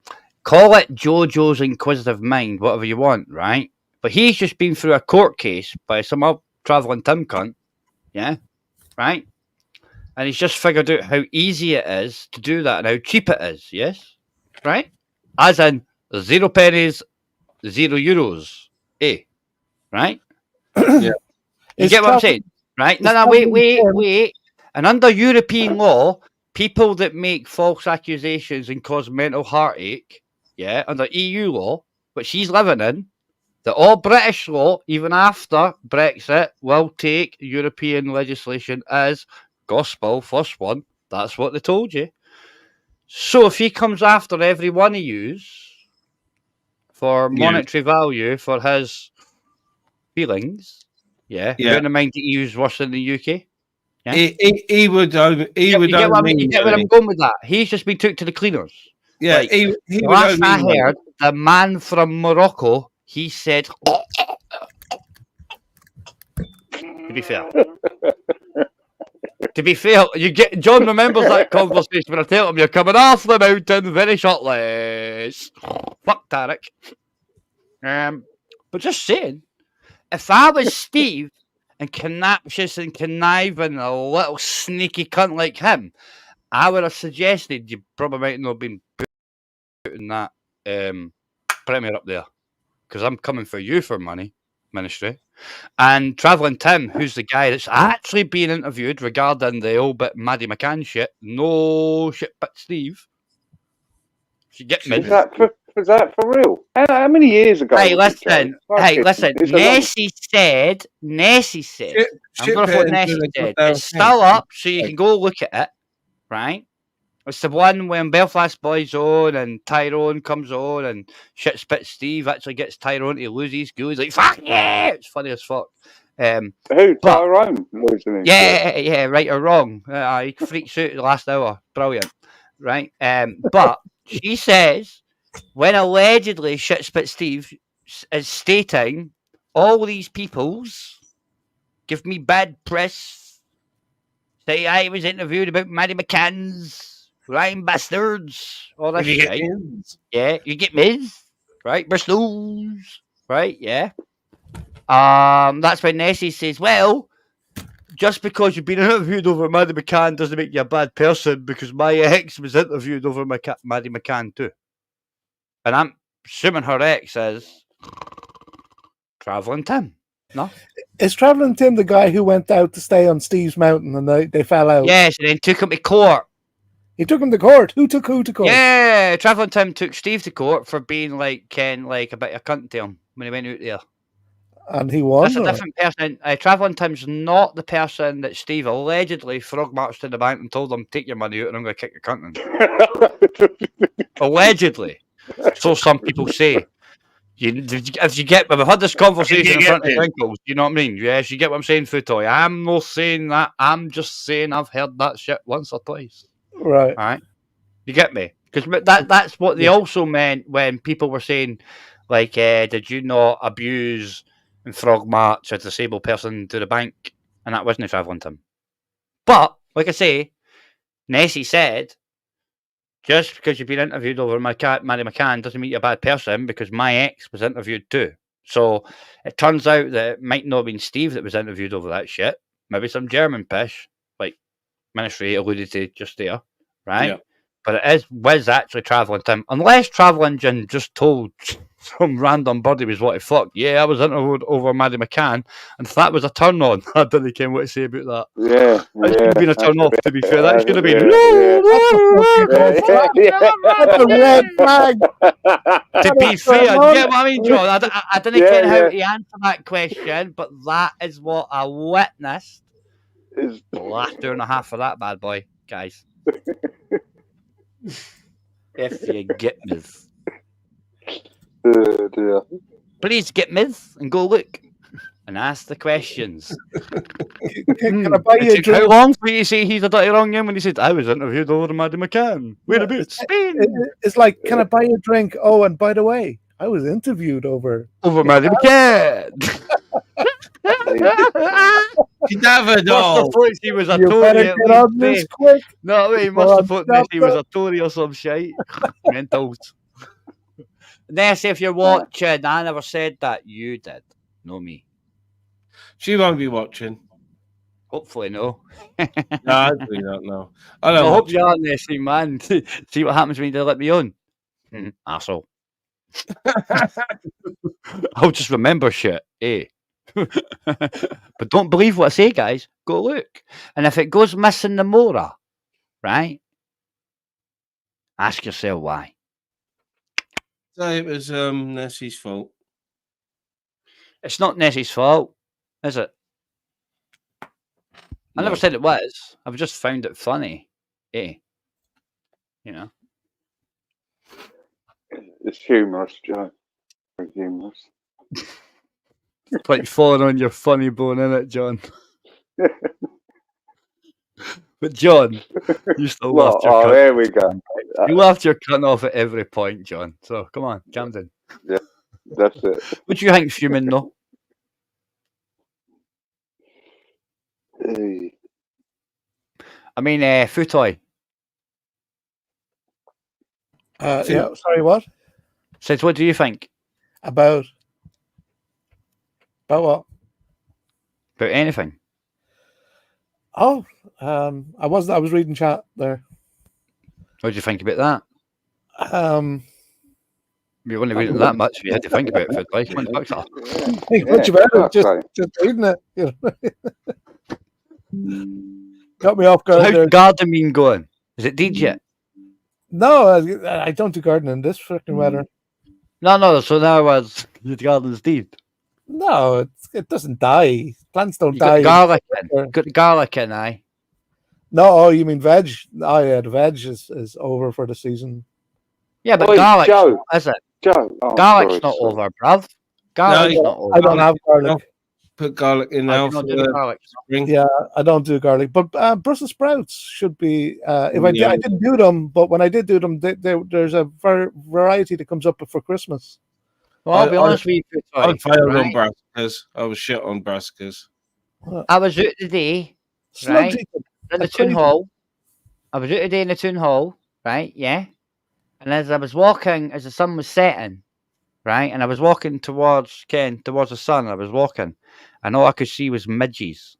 call it JoJo's inquisitive mind, whatever you want, right? But he's just been through a court case by some old Travelling Tim cunt, yeah, right? And he's just figured out how easy it is to do that and how cheap it is, yes, right? As in 0 pennies, €0, right? Yeah. You get what I'm saying, right? No, wait. And under European law, people that make false accusations and cause mental heartache, yeah, under EU law, which he's living in, that all British law, even after Brexit, will take European legislation as gospel, first one. That's what they told you. So if he comes after every one of yous for monetary value for his feelings, bearing in mind the EU's worse than the UK. Yeah? He would. You get where I'm going with that. He's just been took to the cleaners. Yeah, like, he last I heard, the man from Morocco, he said. To be fair, you get John remembers that conversation when I tell him you're coming off the mountain very shortly. Fuck Tarek. But just saying, if I was Steve and connaptious and conniving, a little sneaky cunt like him, I would have suggested you probably might not have been putting that Premier up there, because I'm coming for you for money, ministry. And Travelling Tim, who's the guy that's actually being interviewed regarding the old bit Maddie McCann shit. No shit, but Steve. You get me? Is that for real? How many years ago? Hey, listen. Nessie said. I'm going to put Nessie said. It's still up, so you can go look at it. Right? It's the one when Belfast Boys on and Tyrone comes on and shit spit Steve actually gets Tyrone to lose his goal. He's like, fuck yeah! It's funny as fuck. Who? Tyrone losing his Yeah, right or wrong. He freaks out the last hour. Brilliant. Right? But She says, when allegedly Shit Spit Steve is stating all these peoples give me bad press, say I was interviewed about Maddie McCann's rhyme bastards, all this shit. Yeah, you get Miz, right? Bristol's, right? Yeah. That's when Nessie says, well, just because you've been interviewed over Maddie McCann doesn't make you a bad person, because my ex was interviewed over Maddie McCann too. And I'm assuming her ex is Travelling Tim. No? Is Travelling Tim the guy who went out to stay on Steve's mountain and they fell out? Yes, and then took him to court. He took him to court. Who took who to court? Yeah, Travelling Tim took Steve to court for being like Ken, like a bit of a cunt to him when he went out there. And he won. That's a different person. Travelling Tim's not the person that Steve allegedly frog marched to the bank and told him, take your money out and I'm going to kick your cunt in. Allegedly. So some people say. If you get, we've had this conversation in front of Kinkle, you know what I mean? Yes, you get what I'm saying, Footoy. I'm not saying that. I'm just saying I've heard that shit once or twice. Right. All right. You get me? Because that's what they also meant when people were saying, like, did you not abuse and frog march a disabled person to the bank? And that wasn't Travelling Tim. But, like I say, Nessie said, just because you've been interviewed over Maddie McCann doesn't make you a bad person, because my ex was interviewed too. So it turns out that it might not have been Steve that was interviewed over that shit. Maybe some German pish, like Ministry alluded to just there, right? Yeah. But it was actually Travelling Tim. Unless Travelling Jim just told some random buddy was what he fucked. Yeah, I was interviewed over Maddie McCann, and if that was a turn on, I didn't care what to say about that. Yeah. That should have been a turn off, to be fair. That should have been That's a red flag. To be fair, you get what I mean, John? I didn't care how to answer that question, but that is what I witnessed the last 2.5 for that bad boy, guys. If you get me. Please get me and go look and ask the questions. Can I buy you a drink? How long for you to say he's a dirty wrong when he said, I was interviewed over Maddie McCann? Whereabouts? Spain. It's like, can I buy you a drink? Oh, and by the way, I was interviewed over Maddie McCann. Never know. He was a Tory. No, he must have thought that he was a Tory or some shite. Mentals. Ness, if you're watching, I never said that. You did. No, me. She won't be watching. Hopefully, no. No, I really don't know. I hope you are, Nessie, man. See what happens when you let me on. Arsehole. I'll just remember shit, eh? But don't believe what I say, guys. Go look. And if it goes missing the Mora, right? Ask yourself why. So it was Nessie's fault. It's not Nessie's fault, is it? I never said it was. I've just found it funny. Eh? You know? It's humorous, Joe. Very humorous. It's like falling on your funny bone, innit, John? But John, you still laughed your cunt. There we go. You laughed your cunt off at every point, John. So come on, calm down. Yeah, that's it. What do you think, Fuming, though? Hey. I mean, Footoy. Yeah, sorry, what? Says, what do you think? About what? About anything. Oh, I was reading chat there. What do you think about that? You wouldn't read it that much if you had to think about it for like $20. Much about it, just reading it. You know. Got me off guard. So how's there. gardening going? Is it DJ? No, I don't do gardening this freaking weather. No. So now the garden's dead. No, it doesn't die. Plants don't You die. got garlic in, aye. No, oh, you mean veg? Oh, yeah, the veg is over for the season. Yeah, but Oi, garlic, Joe. is it? Joe. Garlic's not over, bruv. Garlic's not over. I don't have garlic. put garlic in I now do not for do the the garlic. spring. Yeah, I don't do garlic, but Brussels sprouts should be. If I Yeah. I didn't do them, but when I did do them, there's a variety that comes up for Christmas. Well, I'll be honest with you, I failed on right? brassicas. I was shit on brassicas. I was out today Slug Right. chicken. in the That's town crazy. hall. I was out today in the town hall, right? Yeah. And as I was walking, as the sun was setting, right, and I was walking towards the sun, I was walking, and all I could see was midges.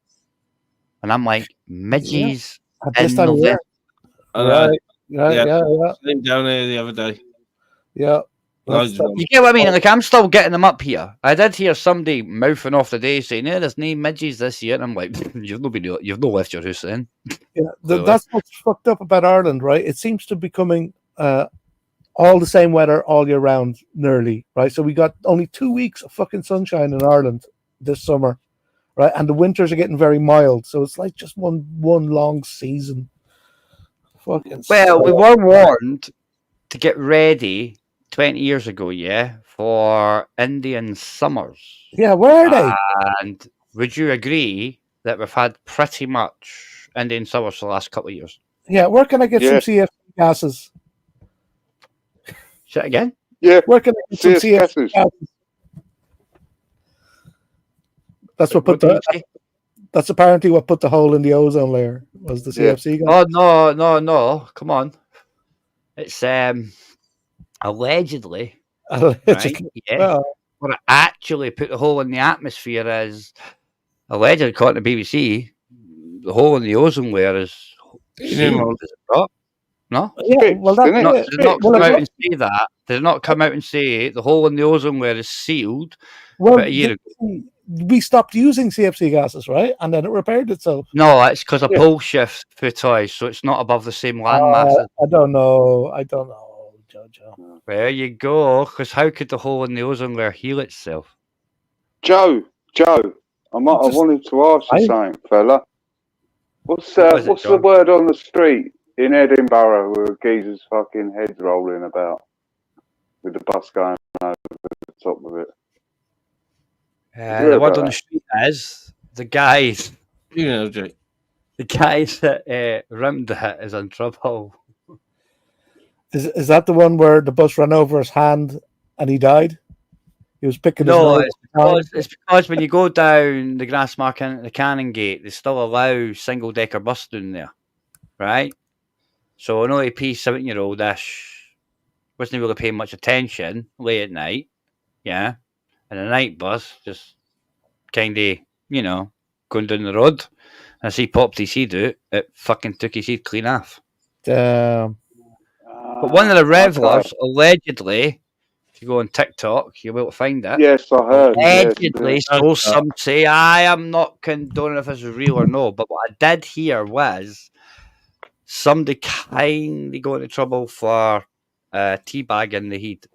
And I'm like, midges At this in time of year. November. Right. Yeah. Yeah. Sitting down there the other day. Yeah. Loads of them. You get what I mean? Like, I'm still getting them up here. I did hear somebody mouthing off today saying, "Yeah, there's no midges this year." And I'm like, you've no left your house then. Yeah, Clearly. that's what's fucked up about Ireland, right? It seems to be becoming all the same weather all year round, nearly, right? So we got only 2 weeks of fucking sunshine in Ireland this summer, right? And the winters are getting very mild, so it's like just one long season. Fucking. Well, we were warned to get ready 20 years ago, yeah, for Indian summers. Yeah, where are they? And would you agree that we've had pretty much Indian summers for the last couple of years? Yeah, where can I get some CFC gases? Say it again? Yeah, Where can I get some CFC gases. gases? That's what What put did the. you say? That's apparently what put the hole in the ozone layer was the CFC gas. Oh no! Come on, it's allegedly, right? Yeah. Well, What it actually put the hole in the atmosphere is allegedly, according to BBC, the hole in the ozone layer is sealed. Is it not? No. yeah, well, that's Isn't it? Not, it. they did not Well, come I- out and say that. They did not come out and say the hole in the ozone layer is sealed Well, about a year ago. we stopped using CFC gases, right? And then it repaired itself. No, it's because of Yeah. pole shift for toys, so it's not above the same land masses. I don't know, Jojo. There you go. Because how could the hole in the ozone layer heal itself? Joe, I wanted to ask you something, fella. What's What was it, the John? word on the street in Edinbaro where geezer's fucking head's rolling about with the bus going over the top of it? The word on the street is the guys. You know, Jake. The guys that rimmed it is in trouble. Is that the one where the bus ran over his hand and he died? He was picking No, his nose. it's because when you go down the Grassmark into the Cannon Gate, they still allow single decker bus down there, right? So an OAP 7-year-old-ish wasn't really paying much attention late at night, yeah, and a night bus just kind of, going down the road. And as he popped his head out, it fucking took his head clean off. Damn. But one of the revelers, allegedly, if you go on TikTok, you'll be able to find it. Yes, I heard. Allegedly, Yes. so some say, I am not condoning if this is real or no, but what I did hear was somebody kind of got into trouble for teabagging the heat.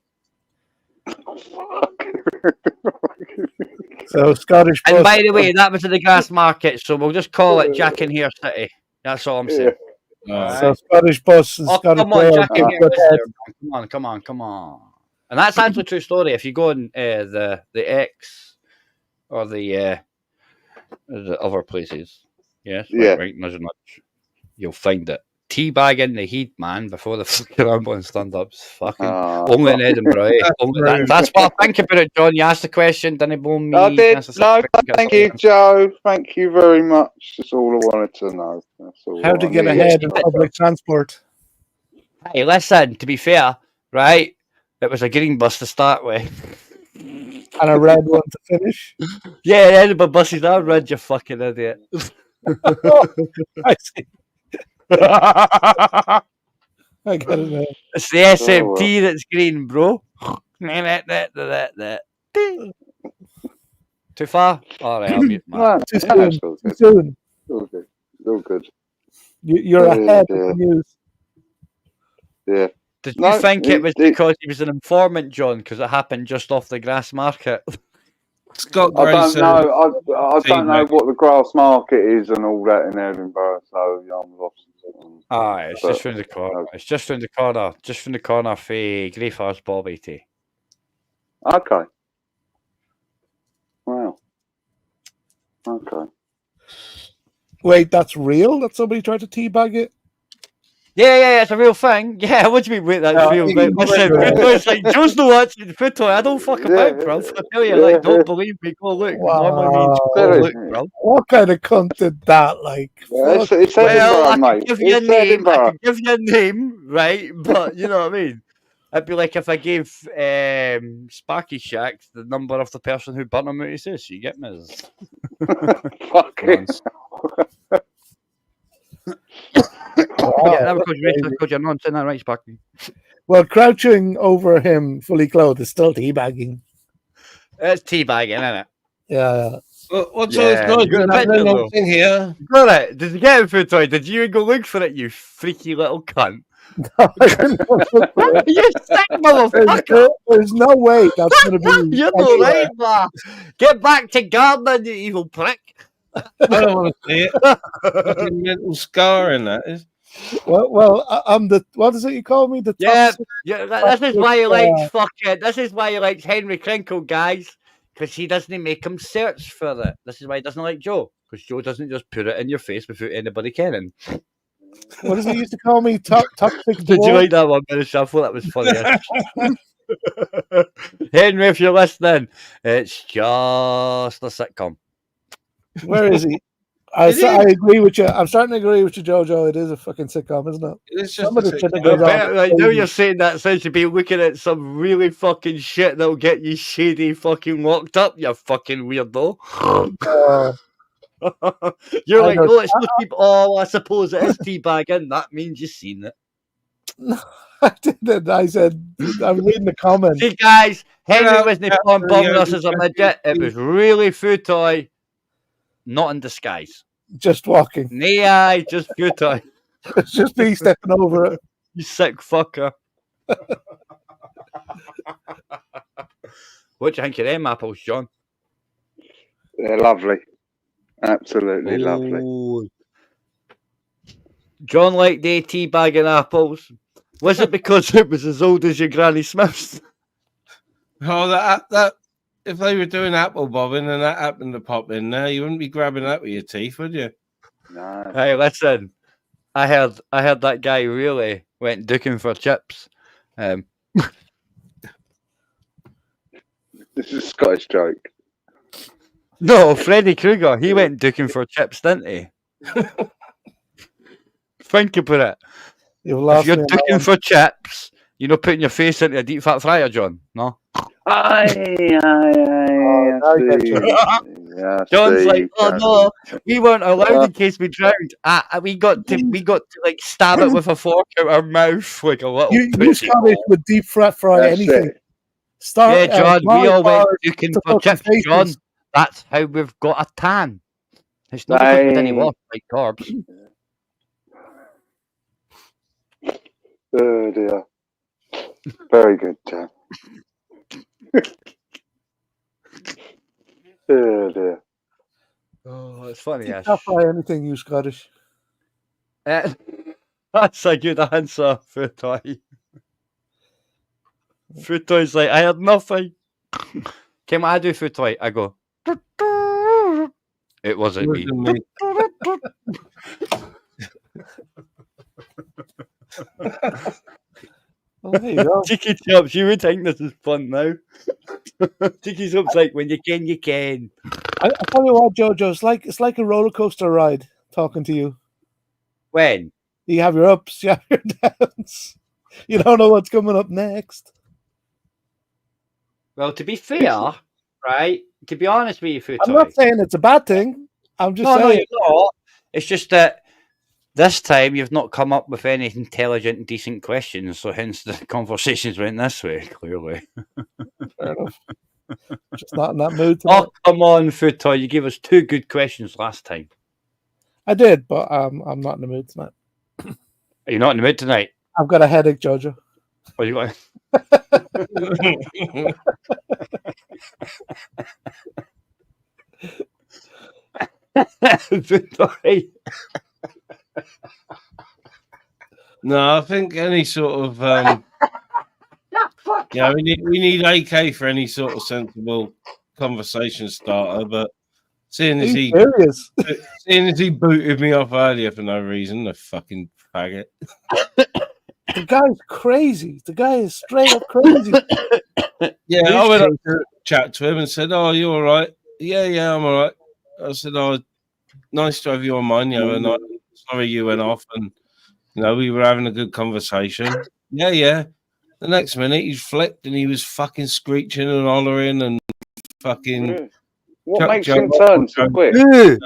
So Scottish And bus. by the way, that was in the Grass Market, so we'll just call it Jack in Here City. That's all I'm saying. So Scottish bus and Oh, Scottish come on, rail. Jack in Here was there. Come on. And that's actually a true story. If you go on the X or the other places, yes, right, nudge, you'll find it. Teabagging the heat, man, before the fucking ambulance stand up. Fucking only in Edinburgh. That's what I think about it, John. You asked the question, didn't blame me. I did. That's No, thank you, Joe. Thank you very much. That's all I wanted to know. That's all How to I get needed. ahead in public transport. Hey, listen, to be fair, right? It was a green bus to start with. And a red one to finish. Yeah, the Edinburgh buses are red, you fucking idiot. I see. I get it now. It's the SMT that's green, bro. Too far? Alright, I'll mute man. No, Too no, soon. it's all Too good. soon. All good. All good. You're ahead of the news. Yeah. Did you No, think it was because he was an informant, John? Because it happened just off the Grass Market. Scott I don't Grayson. know. I don't know Teammate. what the grass market is and all that in Edinburgh, so I'm lost. Aye, it's just round the corner. It's just round the corner. Just round the corner for Greyfar's Bobby T. Okay. Wow. Okay. Wait, that's real? That somebody tried to teabag it? Yeah, it's a real thing. Yeah, what do you mean, wait, that's real? Like, listen, Foodtoy's like, Joe's no watching Foodtoy. I don't fuck about, bro. I tell you, like, don't believe me, go look. Normally means go Wow. look, bro. What kind of cunt did that? Like, It's fuck. Well, I Edinbaro, could mate. give you a It's name. I Edinbaro. could give you a name, right? But you know what I mean. It'd be like if I gave Sparky Shack the number of the person who burnt him out his house. You get me? Fucking. Yeah, that was your nonsense, that right, Sparky? Well, crouching over him fully clothed is still teabagging. It's teabagging, isn't it? Yeah. Well, what's all this noise? good There's picture, no though. thing here. Got it. Did you get it, Foodtoy? Did you go look for it, you freaky little cunt? You sick motherfucker! There's no way that's going to be. You're no right, ma. Get back to gardening, you evil prick. I don't want to see it. Fucking mental scarring, that is. Well, I'm the. What is it you call me? The toxic. Yeah. This is why he likes fucking. This is why he likes Henry Kinkle, guys, because he doesn't make him search for it. This is why he doesn't like Joe, because Joe doesn't just put it in your face without anybody caring. What does he used to call me? Toxic. Did you like that one, Billy Shuffle? That was funny. Henry, if you're listening, it's just a sitcom. Where is he? I agree with you. I'm starting to agree with you, Jojo. It is a fucking sitcom, isn't it? It's just Some of the a shit that sitcom. goes on. Like, now you're saying that since you've been looking at some really fucking shit that'll get you shady fucking locked up, you fucking weirdo. You're like, no, it's not keep. Oh, I suppose it is teabagging. That means you've seen it. No, I didn't. I said, I'm reading the comments. See, guys, Henry wasn't bombing us as a midget. It was really Foodtoy, not in disguise. Just walking. Nay, just Foodtoy. It's just me stepping over it. You sick fucker. What do you think of them apples, John? They're lovely. Absolutely lovely. John liked the teabagging apples. Was it because it was as old as your Granny Smith's? Oh, that if they were doing apple bobbing and that happened to pop in there, you wouldn't be grabbing that with your teeth, would you? No. Hey, listen. I heard that guy really went ducking for chips. This is a Scottish joke. No, Freddy Krueger. He went ducking for chips, didn't he? Think about it. If you're ducking for chips, you're not putting your face into a deep fat fryer, John. No. John's like, oh no, we weren't allowed in case we drowned. We got to like stab it with a fork out our mouth like a little. You Scottish would deep fry anything. Yeah, John, we all went duking for chips, John. That's how we've got a tan. It's not because we didn't wash like carbs. Oh dear. Very good, John. Oh dear. Oh, it's funny. Deep fry anything, you Scottish. That's a good answer, Foodtoy. Foodtoy's like, I had nothing. Can what I do, Foodtoy? I go. It wasn't me. Oh, there you go. Tiki Chops, you would think this is fun now. Tiki Chops like, when you can, you can. I tell you what, Jojo, it's like a roller coaster ride talking to you. When? You have your ups, you have your downs. You don't know what's coming up next. Well, to be fair, right? To be honest with you, Foodtoy. I'm not saying it's a bad thing. I'm just saying. No, you're not. It's just that this time you've not come up with any intelligent and decent questions, so hence the conversations went this way, clearly. Fair enough. Just not in that mood tonight. Oh, come on, Foodtoy. You gave us 2 good questions last time. I did, but I'm not in the mood tonight. Are you not in the mood tonight? I've got a headache, Jojo. What you got? Foodtoy. No, I think any sort of we need AK for any sort of sensible conversation starter, but Seeing as he serious? seeing as he booted me off earlier for no reason, the fucking faggot. The guy's crazy. The guy is straight up crazy. Yeah, I went up to chat to him and said, "Oh, you all right? Yeah, I'm all right." I said, "Oh, nice to have you on mine the other night. Sorry you went off, and we were having a good conversation." Yeah. The next minute, he flipped and he was fucking screeching and hollering and fucking. What makes him turn so quick? Who?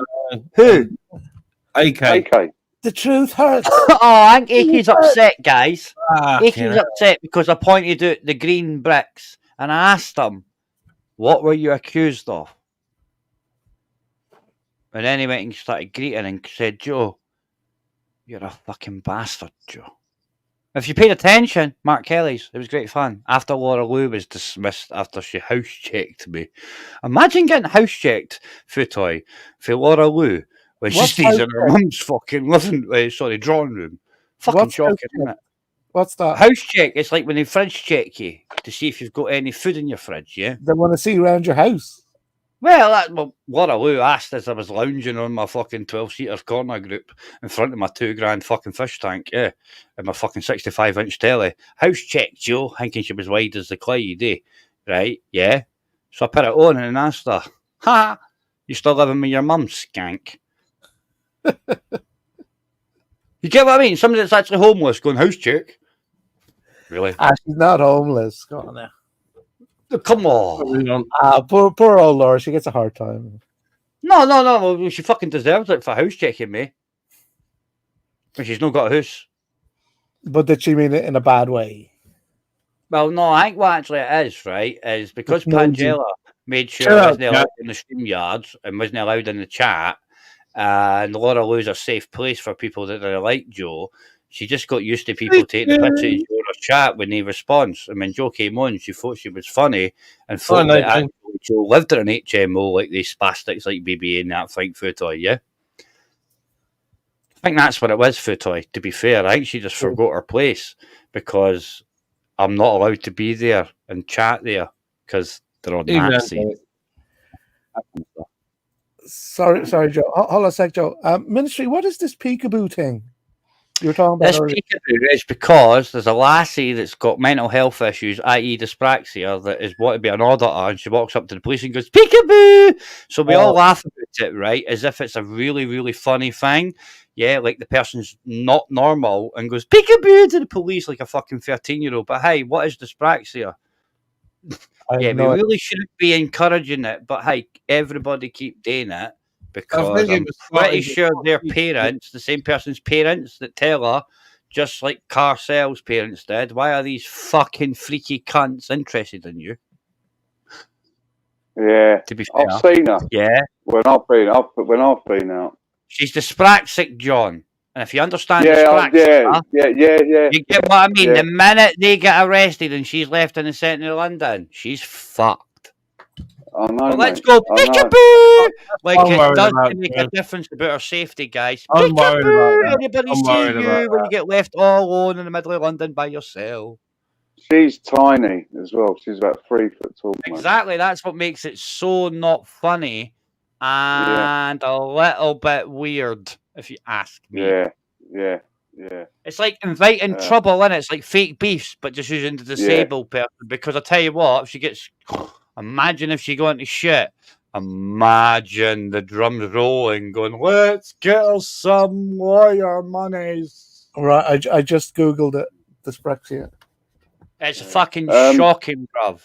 AK. The truth hurts. Oh, I think AK's upset, guys. AK's Ah, upset because I pointed out the green bricks and I asked him, what were you accused of? And then he went and started greeting and said, Joe, you're a fucking bastard, Joe. If you paid attention, Mark Kelly's, it was great fun. After Laura Lou was dismissed after she house checked me. Imagine getting house checked, Footoy, for Laura Lou when she stays in her mum's fucking drawing room. Fucking shocking, isn't it? What's that? House check. It's like when they fridge check you to see if you've got any food in your fridge, yeah? They want to see around your house. Well, Laura Lou asked as I was lounging on my fucking 12-seater corner group in front of my $2,000 fucking fish tank, yeah, and my fucking 65-inch telly. House check, Joe, thinking she was wide as the Clyde, eh? Right, yeah. So I put it on and asked her, ha, you still living with your mum, skank? You get what I mean? Somebody that's actually homeless going, house check? Really? She's not homeless. Go on now. Come on. Poor old Laura. She gets a hard time. No. She fucking deserves it for house checking me. When she's not got a house. But did she mean it in a bad way? Well, no, I think what actually it is, right, is because Pangela made sure I wasn't allowed in the stream yards and wasn't allowed in the chat, and Laura Lou's a safe place for people that are like Joe. She just got used to people taking the piss in Joe's chat when they respond. And when Joe came on, she thought she was funny and thought that actually Joe lived in an HMO like these spastics like BB and that thing, Footoy, yeah? I think that's what it was, Footoy, to be fair. I think she just forgot her place because I'm not allowed to be there and chat there because they're on that scene. Sorry, Joe. Hold on a sec, Joe. Ministry, what is this peekaboo thing you were talking about? This peekaboo is because there's a lassie that's got mental health issues, i.e. dyspraxia, that is wanting to be an auditor, and she walks up to the police and goes, peekaboo! So we all laugh about it, right? As if it's a really, really funny thing. Yeah, like the person's not normal and goes, peekaboo to the police like a fucking 13-year-old. But hey, what is dyspraxia? We really shouldn't be encouraging it, but hey, everybody keep doing it because I'm pretty sure their parents, the same person's parents that tell her, just like Carcel's parents did, why are these fucking freaky cunts interested in you? Yeah, to be fair, I've seen her. Yeah, when I've been out, she's dyspraxic, John. And if you understand dyspraxia, you get what I mean. The minute they get arrested and she's left in the centre of London, she's fucked. I know, let's go, peekaboo! Like it does make a difference about her safety, guys. Peekaboo! Anybody see you when you get left all alone in the middle of London by yourself? She's tiny as well. She's about 3 foot tall. Exactly. That's what makes it so not funny and a little bit weird, if you ask me. Yeah. It's like inviting trouble in it. It's like fake beefs, but just using the disabled person. Because I tell you what, if she gets, imagine if she got into shit. Imagine the drums rolling, going, "Let's get her some lawyer monies." Right, I just googled it. Dyspraxia. It's fucking shocking, bruv.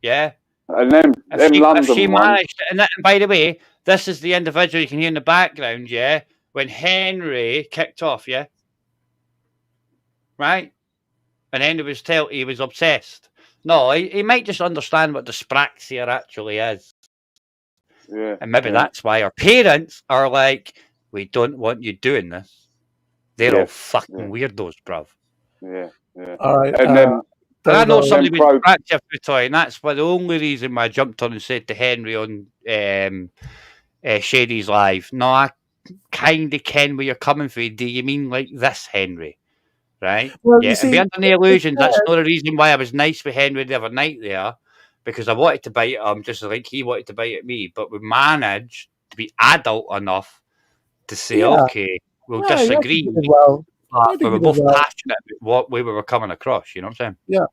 Yeah. And then if she managed, and by the way, this is the individual you can hear in the background. Yeah. When Henry kicked off, yeah? Right? And Henry was he was obsessed. No, he might just understand what dyspraxia actually is. Yeah. And maybe that's why our parents are like, we don't want you doing this. They're all fucking weirdos, bruv. Yeah. All right. And then I know somebody with dyspraxia, Footoy, and that's why the only reason why I jumped on and said to Henry on Shady's Live, no, I kind of ken where you're coming from. Do you mean like this, Henry? Right? Well, and be under the illusion that's not the reason why I was nice with Henry the other night there, because I wanted to bite at him just like he wanted to bite at me, but we managed to be adult enough to say, Yeah. okay, we'll Yeah, disagree. you did well. I But think we're you did both well. passionate about what way we were coming across. You know what I'm saying? Yeah.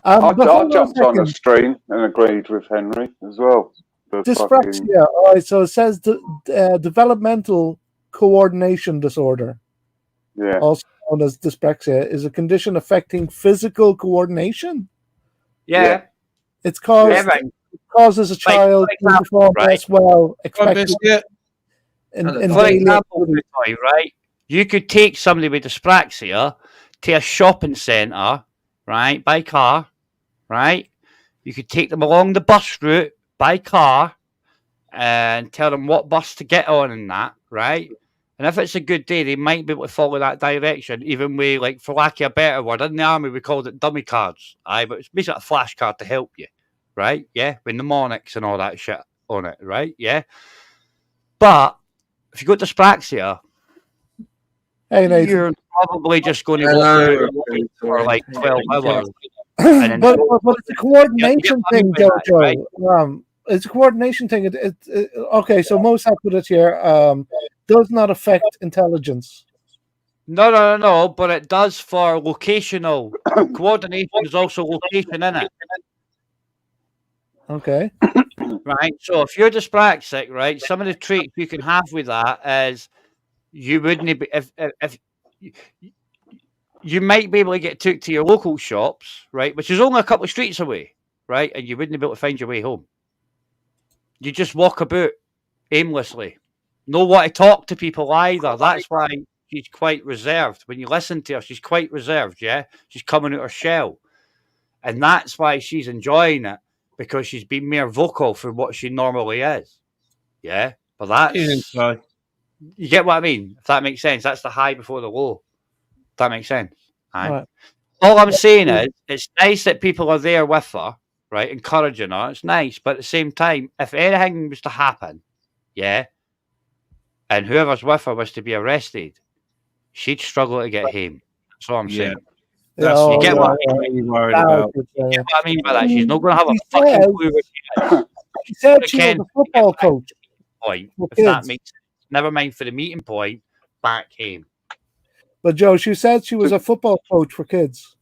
I but hold on a jumped on the second. stream and agreed with Henry as well. The fucking, Dyspraxia. All right. So it says developmental coordination disorder, yeah. also known as dyspraxia, is a condition affecting physical coordination. Yeah. It's caused. Everything. It causes a child to perform right? less well expected. Yeah. In For daily example, activity. right? You could take somebody with dyspraxia to a shopping centre, right, by car, right? You could take them along the bus route by car and tell them what bus to get on and that, right? And if it's a good day, they might be able to follow that direction, even with, like, for lack of a better word, in the army we called it dummy cards, but it's basically a flashcard to help you, right? Yeah, with mnemonics and all that shit on it, right? Yeah. But if you got dyspraxia, Hey, Nathan. you're probably just going to walk about for like 12 hours. but it's a coordination thing, Jojo. Right? It's a coordination thing. Okay, so Mosat put it here. Does not affect intelligence. No, but it does for locational. Coordination is also location in it. Okay. Right? So if you're dyspraxic, right, some of the traits you can have with that is you wouldn't be, if you might be able to get took to your local shops, right, which is only a couple of streets away, right, and you wouldn't be able to find your way home. You just walk about aimlessly. Know what to talk to people either. That's why she's quite reserved. When you listen to her, she's quite reserved, yeah? She's coming out her shell. And that's why she's enjoying it, because she's been more vocal for what she normally is. Yeah? But that's... You get what I mean? If that makes sense. That's the high before the low. If that makes sense. Right. All I'm saying is, it's nice that people are there with her, right, encouraging her. It's nice, but at the same time, if anything was to happen, yeah, and whoever's with her was to be arrested, she'd struggle to get home. That's all I'm saying. That's you get what I mean? Worried about. You get what I mean by that? She's not going to have a fucking clue what she is. She said she was a football coach. Point, if that makes sense. Never mind for the meeting point, back home. But Joe, she said she was a football coach for kids.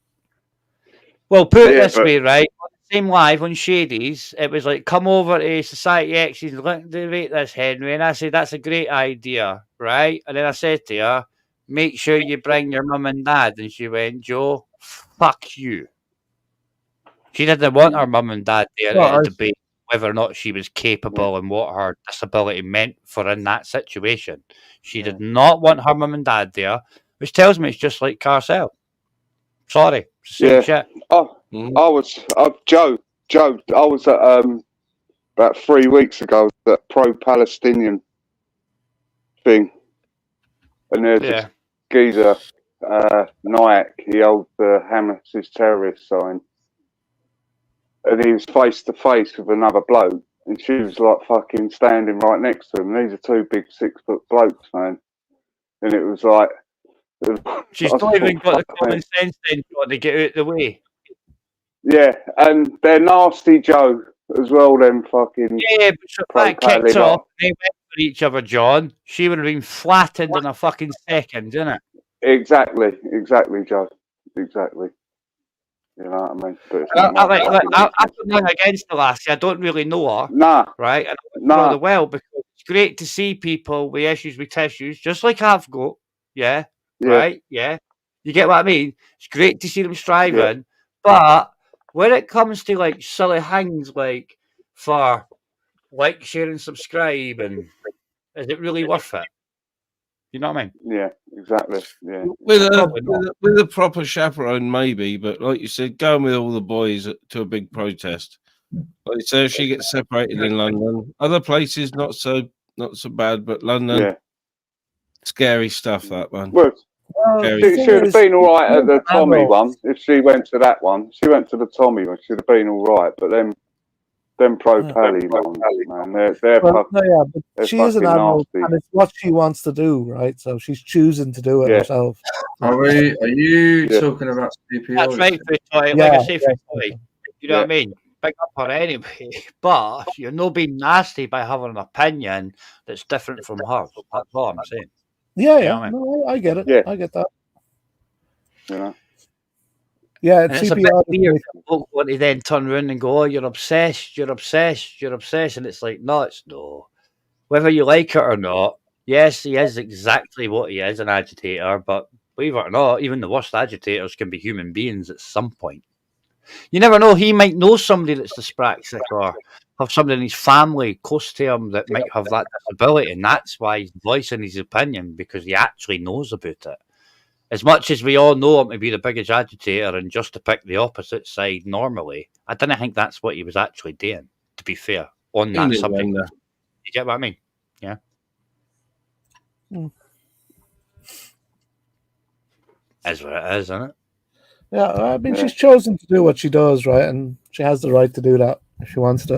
Well, put it this way, right? On the same live on Shady's, it was like, come over to Society X and activate this, Henry. And I said, that's a great idea, right? And then I said to her, make sure you bring your mum and dad. And she went, Joe, fuck you. She didn't want her mum and dad there to debate whether or not she was capable and what her disability meant for her in that situation. She did not want her mum and dad there, which tells me it's just like Carcel. Sorry, same shit. Oh, I was Joe. I was at about 3 weeks ago that pro-Palestinian thing, and there's a geezer, Nyack. He holds the Hamas's terrorist sign, and he was face to face with another bloke, and she was like fucking standing right next to him. These are two big 6 foot blokes, man, and it was like. She's not even got the common sense then to get out of the way. Yeah, and they're nasty, Joe, as well, them fucking... Yeah, but if that kicked off, they went for each other, John, she would have been flattened in a fucking second, isn't it? Exactly, Joe. Exactly. You know what I mean? I put nothing against the lassie. I don't really know her. Nah. Right? And I know her well, because it's great to see people with issues with tissues, just like I've got. Yeah. Right? Yeah. You get what I mean? It's great to see them striving, but when it comes to like silly things like for like, share and subscribe, and is it really worth it? You know what I mean? Yeah, exactly. Yeah. With a proper chaperone, maybe, but like you said, going with all the boys to a big protest. Like you said, if she gets separated in London, other places not so bad, but London, scary stuff. That one. Well, she should have been all right at the Tommy one. If she went to that one, she went to the Tommy one. She'd have been all right. But them pro-Pally ones, man, they're but she is an adult, and it's what she wants to do, right? So she's choosing to do it herself. Are you talking about CPO? That's right, for like I say, for you know what I mean? big up her anyway, but you're not being nasty by having an opinion that's different from hers. That's all I'm saying. Yeah, You yeah. know what I mean? No, I get it. Yeah. I get that. You know? Yeah, And it's a bit CPR. weird for folk want to then turn around and go, oh, you're obsessed, you're obsessed, you're obsessed. And it's like, no, it's no. Whether you like it or not, yes, he is exactly what he is, an agitator, but believe it or not, even the worst agitators can be human beings at some point. You never know, he might know somebody that's dyspraxic or have somebody in his family close to him that might have that disability, and that's why he's voicing his opinion, because he actually knows about it. As much as we all know him to be the biggest agitator and just to pick the opposite side normally, I didn't think that's what he was actually doing, to be fair, on that subject. You get what I mean? Yeah. Is what it is, isn't it? Yeah, I mean, she's chosen to do what she does, right? And she has the right to do that if she wants to.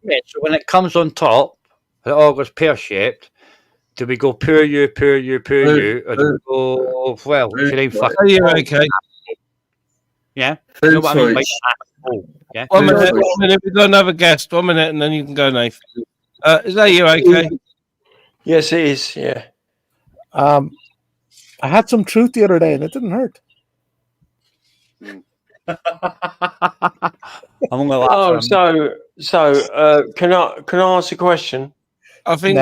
Yeah, so when it comes on top, it all goes pear-shaped. Do we go poor you, poor you, poor you? Or do we go, well, if you ain't fucking... Are you okay? Yeah? You know what I mean? Like, yeah? 1 minute, 1 minute. We've got another guest. 1 minute, and then you can go, Nath. Is that you okay? Yes, it is. Yeah. I had some truth the other day, and it didn't hurt. I'm only laughing. Can I ask a question? I think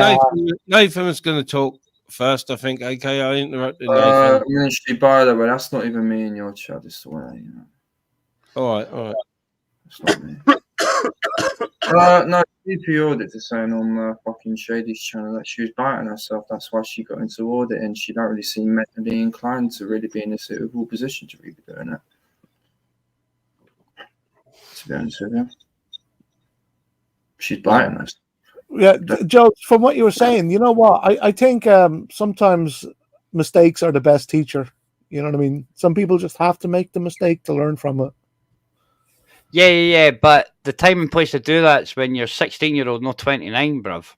Nathan was going to talk first. I think. Okay, I interrupted Nathan. Literally, by the way, that's not even me in your chat. It's the way, you know. All right. That's not me. No, GP audit is saying on fucking Shady's channel that she was biting herself. That's why she got into audit, and she don't really seem mentally inclined to really be in a suitable position to really be doing it. To be honest with you, she's biting us. Yeah, Joe, from what you were saying, you know what? I think sometimes mistakes are the best teacher. You know what I mean? Some people just have to make the mistake to learn from it. Yeah, but the time and place to do that's when you're 16-year-old, not 29, bruv.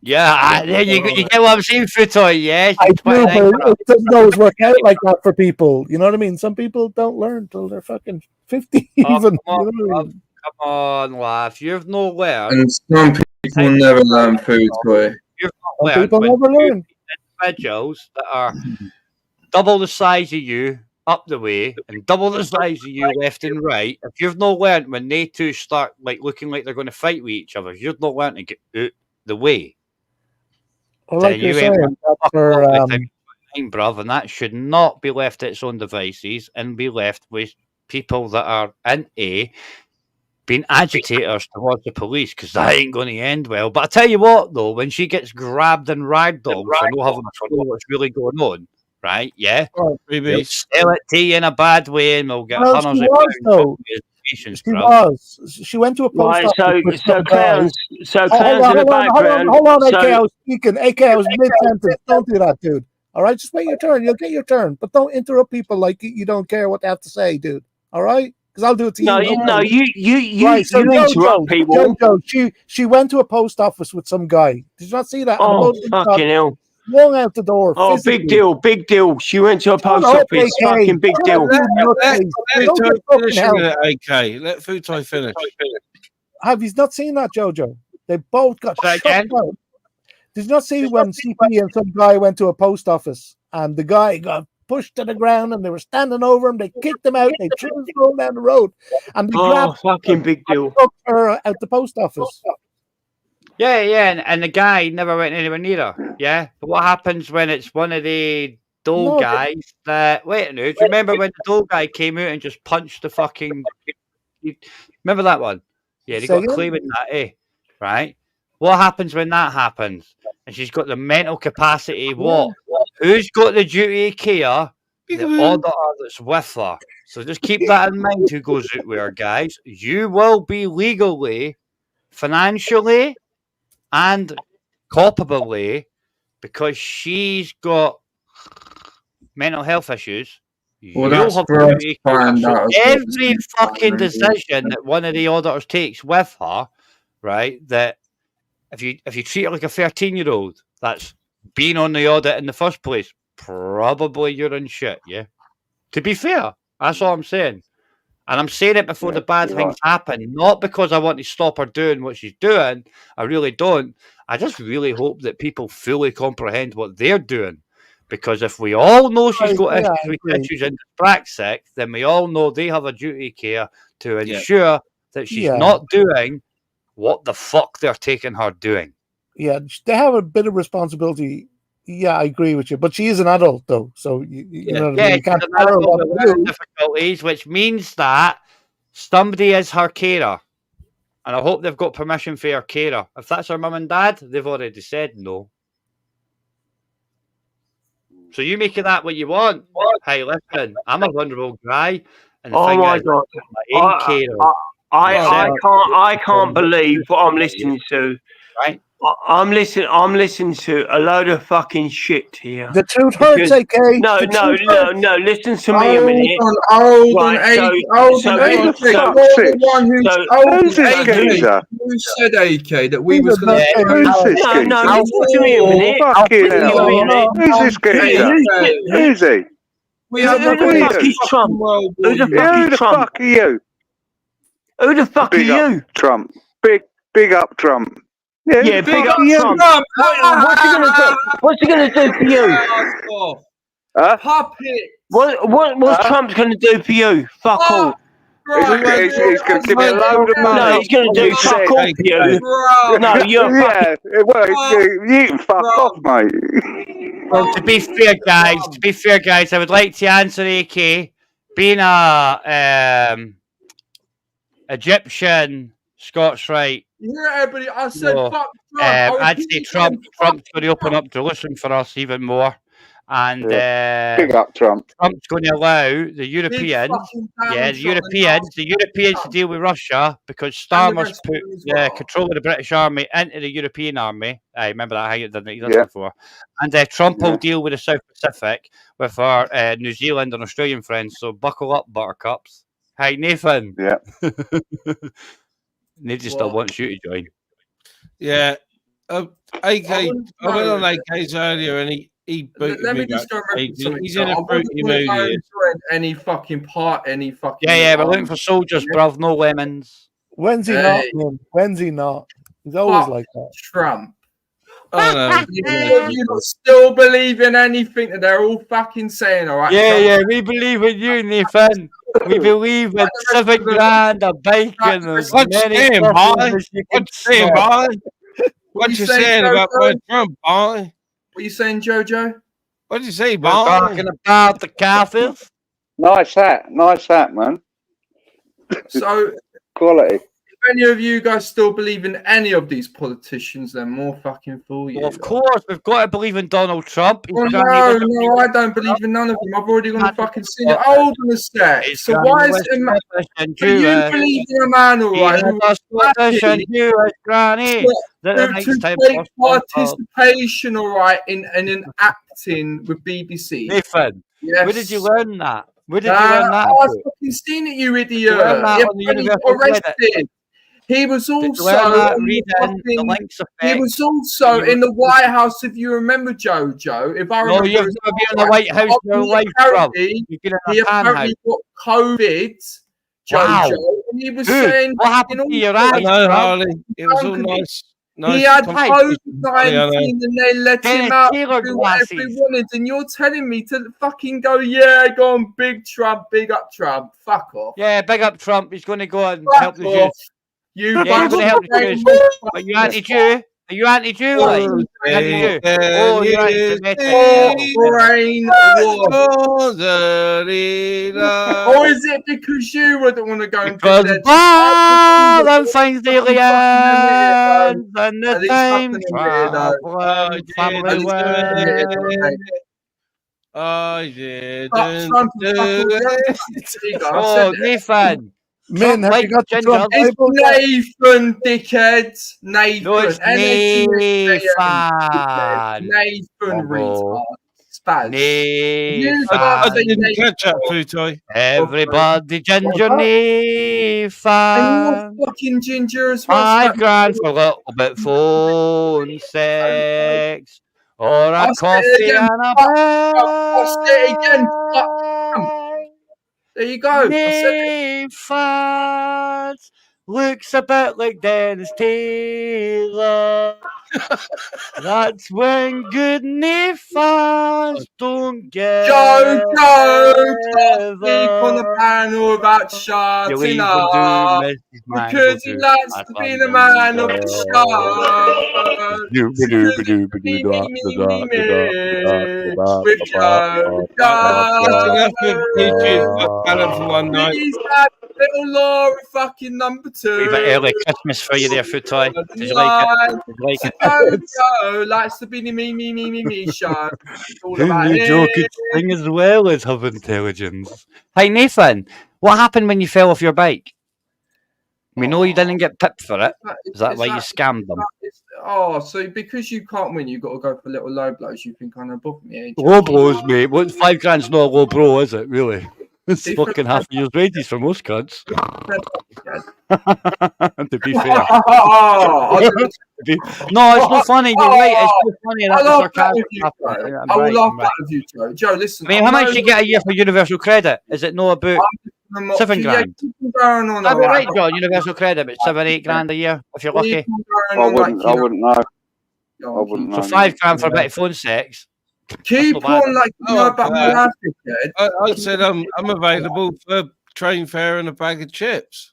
Yeah, you get what I'm saying, Fruitoy, yeah? I do, but it doesn't always work out like that for people. You know what I mean? Some people don't learn till they're fucking 50 even. Come on, laugh. You've no learned. And some people never learn food, boy. You've not learned. People never learn. Individuals that are double the size of you up the way and double the size of you left and right. If you've not learned when they two start like looking like they're going to fight with each other, if you've not learned to get out the way. Well, like you're saying, bruv, and that should not be left at its own devices and be left with people that are into being agitators towards the police, because that ain't going to end well. But I tell you what, though, when she gets grabbed and ragdolled for not having a clue what's really going on, right? Yeah, they'll sell it to you in a bad way, and we'll get hundreds of pounds. She went to a post office. So Clowns in the background. Hold on, AK, I was speaking. AK, I was mid-sentence. Don't do that, dude. All right, just wait your turn. You'll get your turn, but don't interrupt people like you don't care what they have to say, dude. All right, because I'll do it to you. You interrupt people. Jojo, she went to a post office with some guy. Did you not see that? Oh, fucking hell. Swung out the door. Oh, physically. big deal. She went to a post office. Fucking big deal. Let Fruitoy finish. Have you not seen that, Jojo? They both got shut down. Did you not see when CP and some guy went to a post office and the guy got pushed to the ground and they were standing over him? They kicked him out. They threw him down the road and they grabbed fucking big deal. her at the post office. Yeah, and the guy never went anywhere near her. Yeah, but what happens when it's one of the dole guys that? Wait a minute, do you remember when the dole guy came out and just punched the fucking? Remember that one? Yeah, they got claiming that, right? What happens when that happens? And she's got the mental capacity. What? Who's got the duty of care? The auditor that's with her. So just keep that in mind. Who goes out with her, guys? You will be legally, financially, and culpably, because she's got mental health issues. Well, that's for us to find out. Every fucking decision that one of the auditors takes with her, right? That if you treat her like a 13-year-old, that's being on the audit in the first place. Probably you're in shit, yeah. To be fair, that's all I'm saying. And I'm saying it before the bad you're things happen, not because I want to stop her doing what she's doing. I really don't. I just really hope that people fully comprehend what they're doing. Because if we all know she's got issues in Brexit, then we all know they have a duty of care to ensure that she's not doing what the fuck they're taking her doing. Yeah, they have a bit of responsibility. Yeah, I agree with you. But she is an adult, though. So, you know what I mean? You can't tell her what to do. Difficulties, which means that somebody is her carer. And I hope they've got permission for her carer. If that's her mum and dad, they've already said no. So you make of that what you want. Hey, listen, I'm a vulnerable guy. And the thing my is, God. my carer. I can't believe what I'm listening to. Right? I'm listening to a load of fucking shit here. The truth hurts, AK. No. Listen to me a minute. Who's this geezer? Who said, AK, that we was going to... Who's this geezer? Listen to me a minute. Fucking hell. Who's this geezer? Who's he? Who the fuck is Trump? Who the fuck is Trump? Who the fuck are you? Who the fuck are you? Trump. Big up Trump. Yeah, big up Trump. What's he gonna do for you? Puppet. What's Trump's gonna do for you? Fuck all. He's gonna give me a load of money. No, he's gonna do fuck all for you. No, you're you can fuck off, mate. Well, to be fair, guys, I would like to answer AK being a Egyptian Scots right. Yeah, everybody. I said fuck Trump. I'd say Trump's going to open up Jerusalem for us even more, and big up Trump. Trump's going to allow the Europeans, the Europeans to deal with Russia because Starmer's put control of the British Army into the European Army. I remember that how he done it before, and Trump will deal with the South Pacific with our New Zealand and Australian friends. So buckle up, buttercups. Hey, Nathan. Yeah. Nathan still wants you to join. Yeah. AK, I went on AK's earlier and he booted Let me me just go back. something. He's in a fruity mood here. Any fucking part, any fucking. Yeah, we're looking for soldiers, bruv, no lemons. When's he not, man? When's he not? He's always like that. Trump. Oh, no. You still believe in anything that they're all fucking saying, all right? Yeah, we believe in you, Nathan. We believe in $7 a bike and What you saying, boy? What you saying about Trump, boy? What you saying, Jojo? What did you say, boy? Talking about the Kafirs. Nice hat, man. So, quality. if any of you guys still believe in any of these politicians, they're more fucking fool you. Well, of course, we've got to believe in Donald Trump. Well, no, I don't believe in none of them. I've already gone to fucking seen it. Hold on a sec. So why is it man? Do you believe in a man, all right? To take participation, all right, in an acting with BBC. Nathan, yes. Where did you learn that? Where did you learn that? I've fucking seen it, you idiot. Arrested. He was also in the White House, if you remember, Jojo. If I remember, you've never been in the White House in your life, bro. He apparently got COVID, Jojo, and he was saying, "What happened to your eyes?" No, Harley. It was all nice. He had COVID-19 and they let him out do whatever he wanted. And you're telling me to fucking go, go on, big Trump, big up Trump. Fuck off. Yeah, big up Trump. He's going to go and help the Jews. You're going to help the Jews. Are you anti-Jew? Are you anti-Jew? Oh, you're anti-Semitic. Or is it because you wouldn't want to go and do that? Them things aliens and the time family I didn't do it. Oh, Nathan. Man, have you got the Trump It's Nathan, dickhead. Nathan. No, it's Nathan. Nathan, retard. Spaz. I didn't catch that, Futoy. Everybody ginger Nathan. And you're fucking ginger as well. $5 for a little bit phone sex. Or a coffee and a I'll say it again. There you go. I said it. Ness looks a bit like Dennis Taylor. That's when good Ness don't get. Joe, keep on the panel about shouting up because he likes to be the man of the show. With Joe. He's got little Laura fucking number 2. We've got early Christmas for you there, Foot Toy. Did you like it? Did you like it? Joe likes to be the me show. Who knew Joe could sing as well as have intelligence? Hey Nathan, what happened when you fell off your bike? We know you didn't get pipped for it. Is that why you scammed them? So because you can't win, you've got to go for little low blows. You can kind of book me. Low blows, mate. What, $5 not a low blow, is it? Really? It's fucking half a year's wages for most cunts. To be fair. No, it's not funny. You're right. It's not funny. That's sarcastic. I will laugh out of you, Joe. Joe, listen. I mean, how much you get a year for universal credit? Is it not about $7 grand? That'd be right, John. Universal credit, but $7-8 grand a year if you're lucky. I wouldn't know. So $5 grand for a bit of phone sex. Keep on like you know about my life, I said I'm available for train fare and a bag of chips.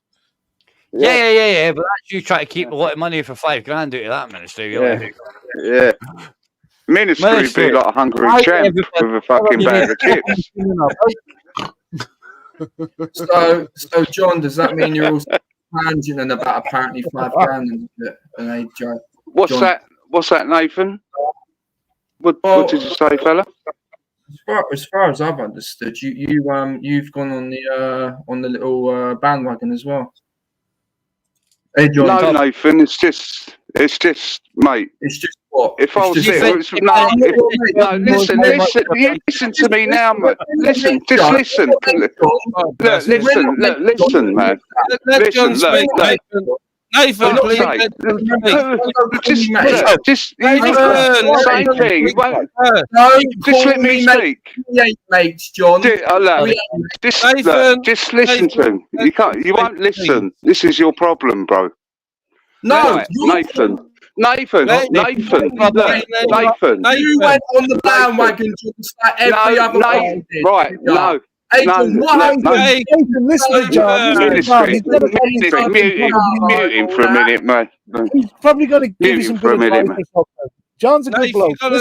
Yeah. But that's you trying to keep a lot of money for $5 grand out of that ministry, really. Yeah. Ministry be like a hungry champ with a fucking bag of chips. So John, does that mean you're also tangent about apparently $5 grand and a Joe? What's that, Nathan? What did you say, fella? As far as I've understood, you've gone on the little bandwagon as well. Hey, John. No, Nathan. It's just, mate. It's just what? If I was listen to me now, mate. Listen, listen, man. Listen, Nathan, please. Just same thing. Just let me speak. Mates, John. Just listen to him. You won't listen. This is your problem, bro. No, Nathan. You went on the bandwagon just like every other one. Right, no. Nathan, listen, John. Mute him for a minute, mate. He's probably going to give you some good advice or something. John's a good bloke. You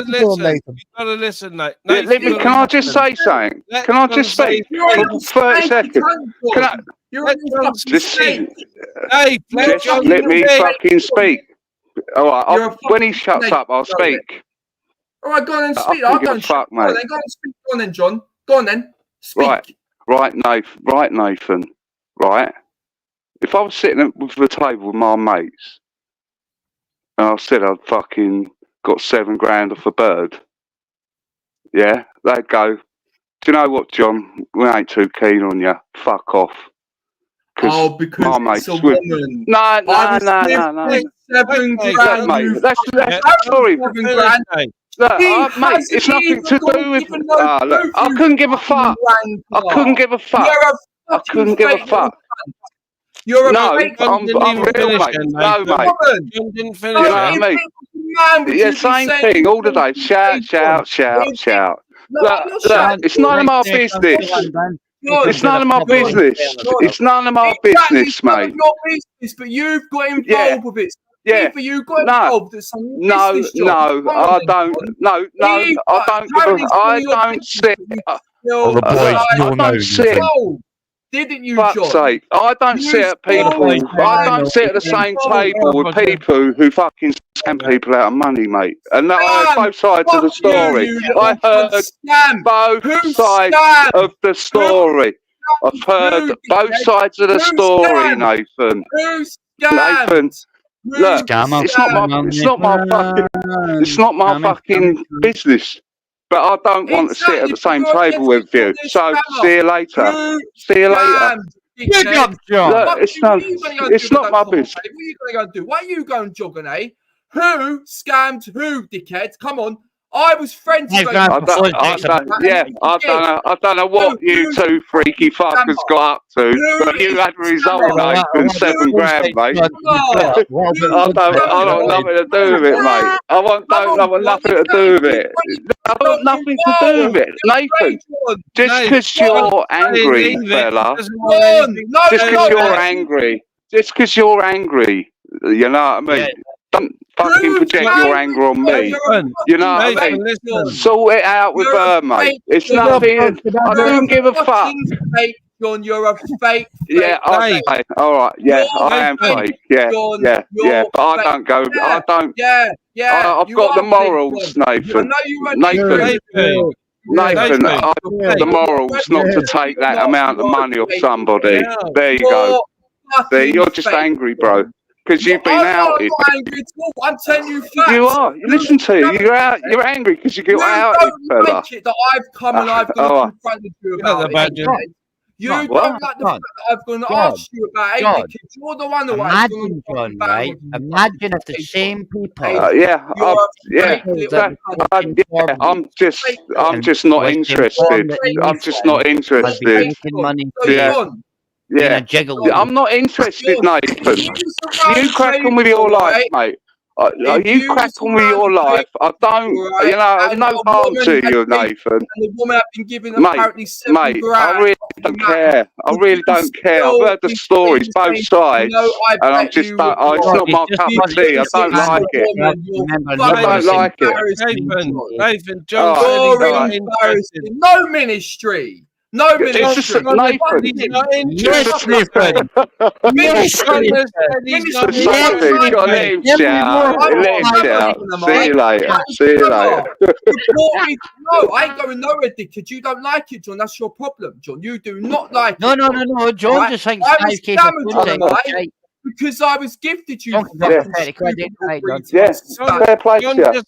gotta listen, Nate. Can I just say something? Can I just speak for 30 seconds? Let me fucking speak. All right, when he shuts up, I'll speak. All right, go on and speak. I don't fuck, mate. Go on and speak. Go on then, John. Go on then. Speak. Right, Nathan. Right. If I was sitting at the table with my mates, and I said I'd fucking got $7 grand off a bird, yeah, they'd go, do you know what, John? We ain't too keen on you. Fuck off. Because my mates it's a woman. No. $7 grand. Mate, that's sorry. $7 grand. Look, mate, it's nothing to do with. Look, I couldn't give a fuck. I couldn't give a fuck. You're a I'm real, mate. No, mate. John didn't finish. You know what I mean? Yeah, same thing all the day. Shout. Look, it's none of my business. It's none of my business. It's none of my business, mate. Your business, but you've got involved with it. Yeah. You got involved at some No, I don't. No, I don't sit. I don't sit. Didn't you, John? Fuck's sake. I don't sit at people. I don't sit at the same table with people who fucking scam people out of money, mate. And I heard both sides of the story. I heard both sides of the story. I've heard both sides of the story, Nathan. Nathan. Look, it's not my fucking business. But I don't want to sit at the same table with you. So see you later. Look, it's not my business. What are you going to do? What are you going jogging, eh? Who scammed who, dickhead? Come on. I was friends with those. I don't know what you two freaky fuckers got up to, but you had a result, Nathan, $7 grand, mate. I don't nothing to do with it, mate. I want nothing to do with it. I want nothing to do with it, Nathan. Just because you're angry, fella. Just because you're angry. Just because you're angry. You know what I mean? Don't fucking project your anger on me. You know what I mean? Sort it out with her, mate. It's nothing. I don't give a fuck. John, you're a fake. Yeah, okay. All right. Yeah, I am fake. Yeah. But I don't go. I don't. Yeah. I've got the morals, Nathan. Nathan, I've got the morals not to take that amount of money off somebody. There you go. There, you're just angry, bro. Because you've been outed. I'm telling you facts. You are. Listen to you. You're angry because you get outed, fella. That I've come and I've gone confronted you about it. You don't like the fact that I've gone to ask you about it because you're the one who imagine, John, right? Imagine if the same people. I'm just not interested. I'm just not interested. Yeah, I'm not interested, Nathan. You crack on with your life, mate. You crack on with your life. I don't, no harm to you, Nathan. And the woman I've been given apparently $7 grand. I really don't care. I really don't care. I've heard the stories, both sides, and I'm just, it's not my cup of tea. I don't like it. I don't like it. Nathan, John, no ministry. No ministry. It's just Nathan. He's not interested. Ministry. See you later. No, I ain't going nowhere, dickhead. You don't like it, John. That's your problem, John. You do not like it. No. John just thinks I was damaged because I was gifted you. Fair play to you.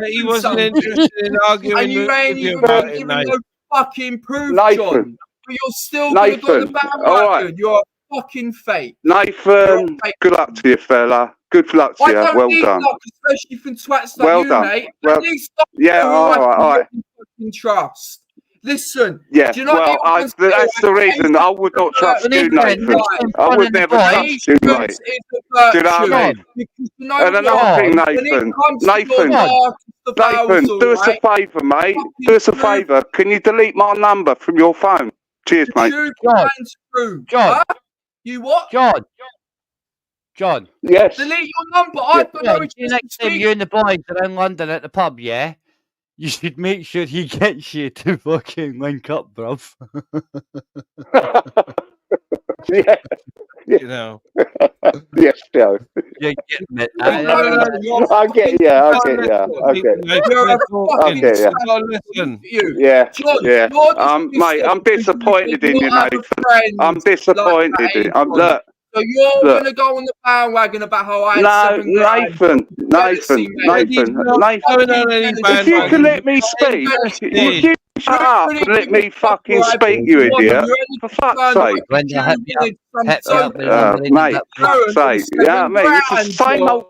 He wasn't interested in arguing and you ain't even given no fucking proof, John. But you're still going to go the bandwagon. You're a fucking fake. Nathan, good luck to you, fella. Good luck to you. Well done. Luck, especially from twats like you, mate. Well, all right. Fucking trust. Listen. Yeah. Do you know that's the reason I would not trust you, Nathan. I would never trust you, mate. Do you know what I mean? And another thing, Nathan. Nathan, do us a favour, mate. Do us a favour. Can you delete my number from your phone? Cheers, mate. John. You what? John. Yes. Delete your number. I've got no next time you and the boys are in London at the pub, yeah? You should make sure he gets you to fucking link up, bruv. Yeah. You know. Yes, Joe. You're getting it. I get you. Yeah. Mate, I'm disappointed in you, Nathan. I'm disappointed in you. Look. So you're going to go on the bandwagon about how I had Nathan. If you can let me speak, would you shut up and let me fucking speak, you idiot? For fuck's sake. Mate, for fuck's sake. Yeah, mate, it's the same old,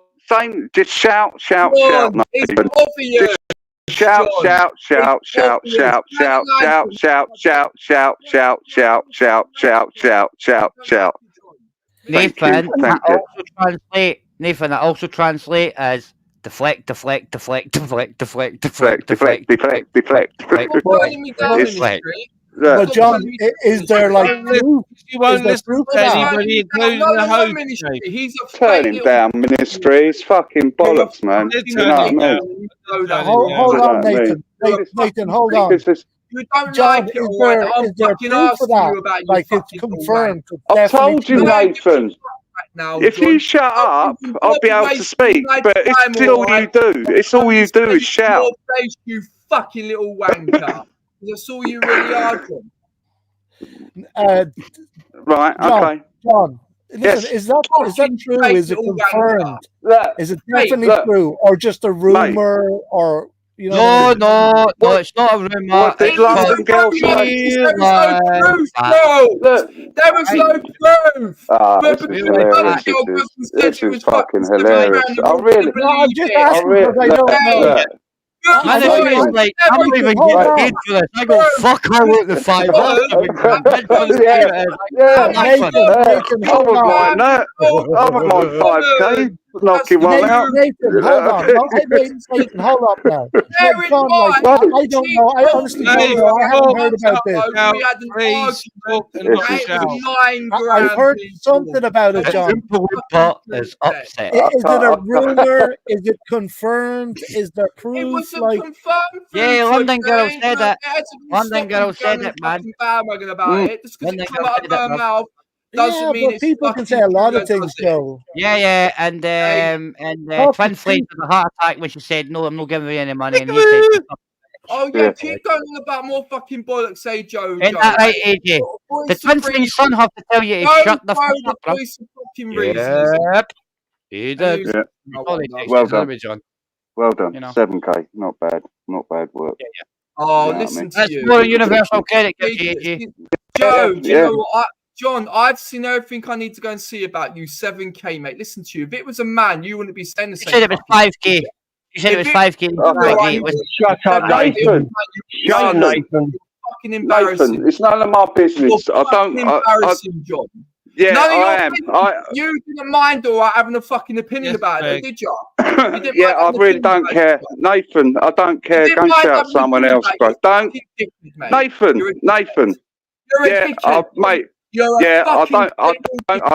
just shout, Nathan. Shout. Nathan, that also translate as deflect. Deflect. But John, is there like proof? You won't listen to anybody, including the host. He's a turning down ministry. It's fucking bollocks, man. You know what I mean? Hold on, Nathan. Nathan, hold on. You don't John, like it, is there proof for that? Like it's confirmed. I've told you, Nathan. If you shut up, I'll be able to speak. But it's all you do. It's all you do is shout. Your face, you fucking little wanker. That's all you really are, John. Right. Okay. John. Listen, is that true? Is it confirmed? Is it definitely true, or just a rumor, or? You know, no, it's not a rumor. There was no proof. This is fucking hilarious. I really, I'm just asking because I don't know. Man, if he was like, I'm not even getting paid for this. I go, fuck her with the $5. Nathan, hold on. I wouldn't mind 5k. Knocking one out. Nathan, hold on. No, hey, Nathan, hold up now. Like, John, like, I don't know. I honestly don't know. I haven't heard about this. We had an Please talk and not shout. I've heard something about it, John. Pot is upset. Is it a rumor? Is it confirmed? Is there proof? It wasn't Like, confirmed. Yeah, London girl said it. London girl said it, man. Bandwagon about it. Just because it come out of her mouth doesn't mean but it's people can say a lot of things, Joe. Yeah, and Twin Flame had a heart attack when she said, "No, I'm not giving you any money." And he said, "Oh yeah, keep going on about more fucking bollocks, say Joe." "Ain't that right, AJ? The Twin Flame son have to tell you to shut the fuck up, bro." Yep, he did. Yeah. Well done, John. Well done. You know. 7k. Not bad. Not bad work. Yeah. Oh, You know listen what I to you. That's more universal credit, AJ. Joe, do you Yeah. know what? John, I've seen everything I need to go and see about you. 7k, mate. Listen to you. If it was a man, you wouldn't be saying the You same. said it was 5k. You said it was 5k. Shut up, Nathan. Shut up, Nathan. Fucking embarrassing. Nathan, it's none of my business. I don't. Embarrassing, John. Yeah, None of your I am. business. You didn't mind all right having a fucking opinion about it, did you? Yeah, I really don't care. Nathan, I don't care. Go and shout someone else, bro. Don't. Nathan. Yeah, mate. Yeah, I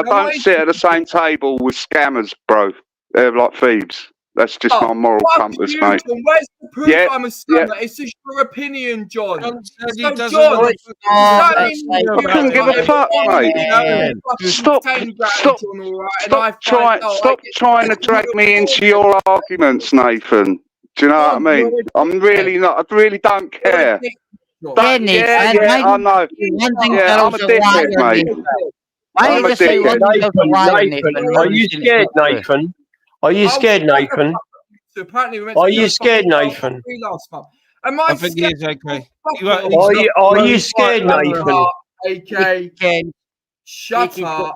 don't sit at the same table with scammers, bro. They're like thieves. That's just my moral compass, mate. John. Where's the proof Yeah, I'm a scammer? It's just your opinion, John. John said he So, doesn't John, want does that mean I couldn't give a fuck, mate. Stop trying to drag me into your arguments, Nathan. Do you know what I mean? I'm really not. I really don't care. I know. Yeah, I'm a dickhead, mate. I'm a dickhead. Are you scared, Nathan? Are you scared, Nathan? Are you scared, Nathan? I think he is okay. Are you scared, Nathan? AK, shut up.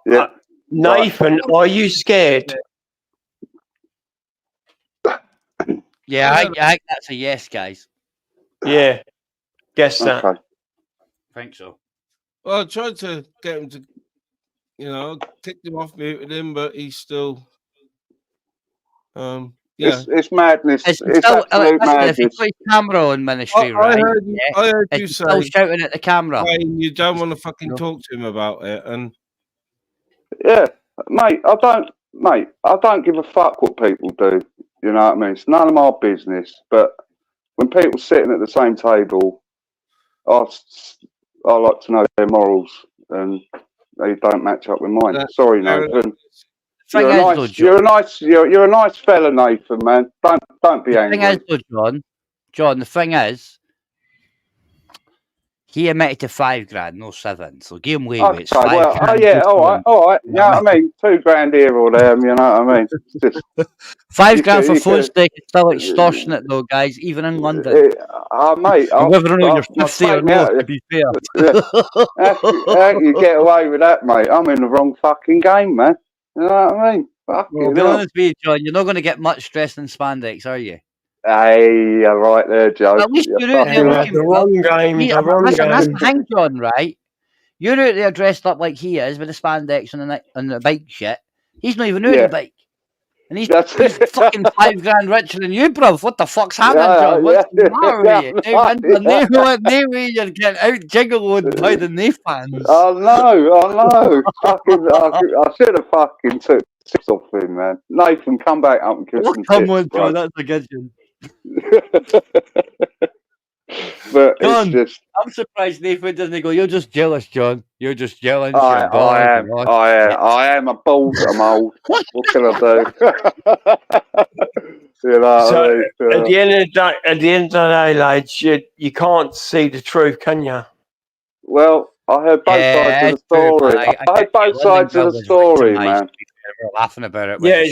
Yeah. Nathan, are you scared? Yeah, I think that's a yes, guys. Yeah, guess that. Okay. I think so. Well, I tried to get him to, kicked him off, muted him, but he's still. Yeah, it's madness. It's still, absolute madness. If you put his camera on ministry, right? I heard you it's say still shouting at the camera. You don't want to fucking talk to him about it, and yeah, mate, I don't give a fuck what people do. You know what I mean? It's none of my business. But when people sitting at the same table, I like to know their morals, and they don't match up with mine. Sorry, Nathan. You're a nice fella, Nathan, man. Don't be angry. The thing is, John, the thing is, he admitted to $5,000, no 7. So give him away with it. Okay, well, all right. You know what I mean? $2,000 here or there. You know what I mean? Just, $5,000 for phone stake is still extortionate, though, guys. Even in London. Mate, whether or not you're 50 or not, to be fair. How you get away with that, mate? I'm in the wrong fucking game, man. You know what I mean? Well, be honest with you, John, you're not going to get much stress in spandex, are you? Hey, you're right there, Joe. At least you're out there looking the wrong game. That's the thing, John, right? You're out there dressed up like he is with the spandex and the bike shit. He's not even out the bike. And he's fucking $5,000 richer than you, bruv. What the fuck's happening, John? What's the matter with you? No way you're getting out jiggled by the knee fans. I know. I should have fucking took 6 off him, man. Nathan, come back up and give some come on, tips, bro. That's a good one. But John, it's just... I'm surprised Nathan doesn't go, you're just jealous, John. You're just jealous. I am. I'm bold. I'm old. What can I do? You know, so at the end of the day, lads, you can't see the truth, can you? Well, I heard both sides of the story. I heard both sides of the story, man. We're laughing about it. Yeah.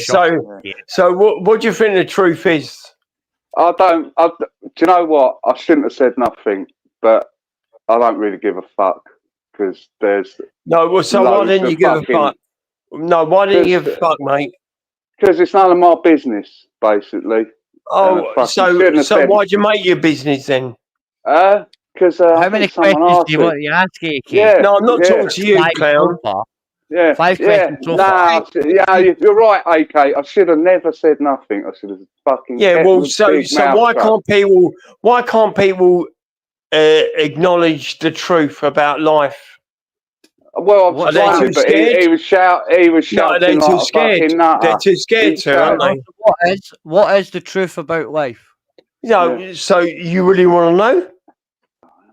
So what do you think the truth is? Do you know what? I shouldn't have said nothing, but I don't really give a fuck because there's Well, so why didn't you give a fuck? No, why didn't you give a fuck, mate? Because it's none of my business, basically. Oh, so why'd you make your business then? Because How many questions do you want to ask, AK? Yeah, No, I'm not talking to you, clown. Yeah, 5 questions so far. You're right, AK. I should have never said nothing. I should have fucking. Yeah, kept well, my so big mouth why shut. can't people acknowledge the truth about life? Well, I'm trying to, but he was shouting No, they're like too a scared. fucking nutter. They're too scared to, aren't they? What is the truth about life? No, so you really want to know?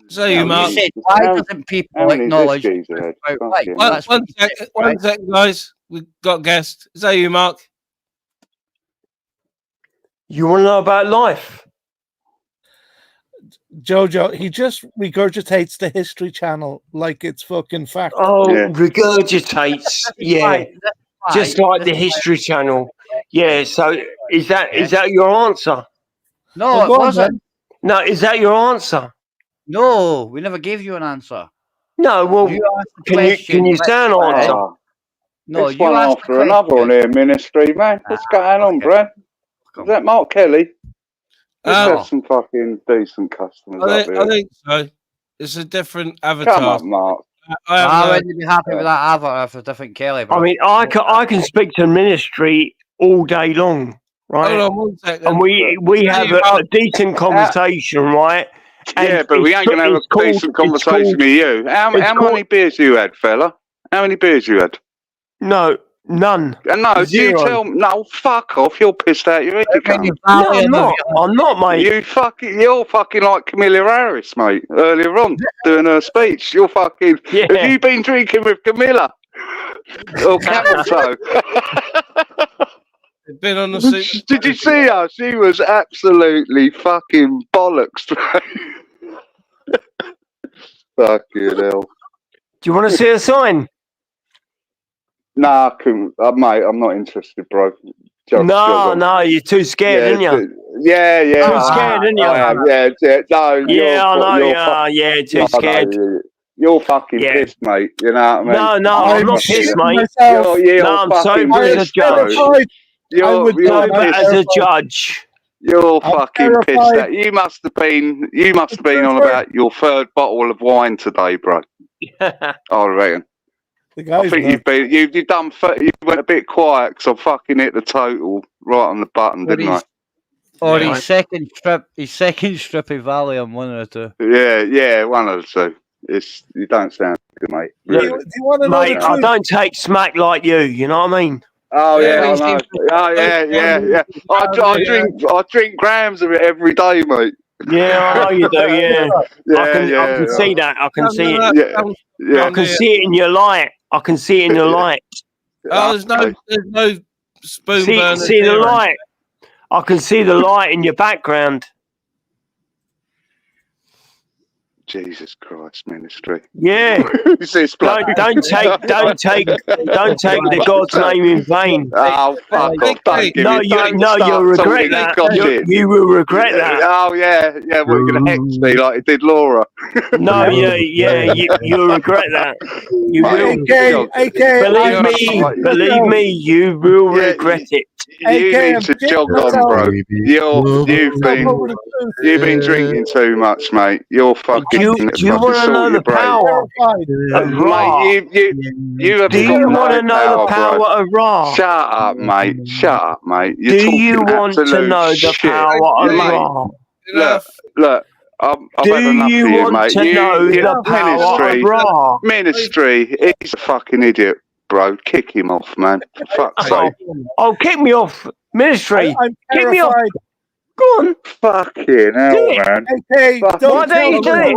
So you, Mark. You said, why doesn't people acknowledge the truth about life? One second, guys. We've got a guest. Is that you, Mark? You want to know about life? Jojo, he just regurgitates the History Channel like it's fucking fact. Oh, regurgitates. Yeah, just like the History Channel. Yeah. So is that your answer? No, it wasn't. No, is that your answer? No, we never gave you an answer. No, well, can you say an answer? No, it's one after another on here, Ministry, man. What's going on, Brad? Is that Mark Kelly? Let's have some fucking decent customers up here. I think so. It's a different avatar. Come on, Mark. I wouldn't be happy with that avatar for a different Kelly. Bro. I mean, I can speak to Ministry all day long, right? Hold on 1 second. And we have a decent conversation, right? And yeah, but we ain't going to have a decent conversation with you. How many beers you had, fella? How many beers you had? No, none. No, Zero. you tell me. No, fuck off. You're pissed out. You're No, I'm not. I'm not, mate. You're fucking like Camilla Harris, mate, earlier on, doing her speech. You're fucking... Yeah. Have you been drinking with Camilla? Or Camel Toe? Been on the suit. Did you see her? She was absolutely fucking bollocks. Fucking hell. Do you want to see a sign? Nah, I couldn't. Mate, I'm not interested, bro. No, you're too scared, aren't you? Yeah. Too scared, aren't you? No, I know you are. Yeah, too scared. You're fucking pissed, mate. You know what I mean? No, I'm not pissed, mate. You're I'm fucking sober as a judge. You're sober as a judge. You're fucking pissed out. You must have been on about your third bottle of wine today, bro. I reckon. I think you went a bit quiet because I fucking hit the total right on the button, didn't I? Or his second strip of Valium, one of the two. Yeah, one of the two. You don't sound good, mate. Really. Do you want to know mate, I don't take smack like you. You know what I mean? Oh yeah, I know. Oh yeah. I drink grams of it every day, mate. Yeah, I know you do. Yeah, I can see that. I can see it. Yeah. I can see it in your light. I can see it in your light. Oh, there's no spoon burner. See the light. I can see the light in your background. Jesus Christ, Ministry. Yeah. Don't take the God's name in vain. Oh fuck off! You'll regret that. You will regret that. Oh yeah. Well, you're gonna hex me like it did Laura. No, you'll regret that. You will. Believe me, you will regret it. You need to jog on, bro. You've been drinking too much, mate. You're fucking. Do you want to know the power of Ra? Mate, do you want to know the power of Ra? Shut up, mate. Do you want to know the power of Ra? Look. I've had enough you of you, want mate. to know the power of Ra? Ministry, he's a fucking idiot, bro. Kick him off, man. For fuck's sake. Oh, kick me off, Ministry. Kick me off. Go on. Fucking hell, man. Why don't you do it?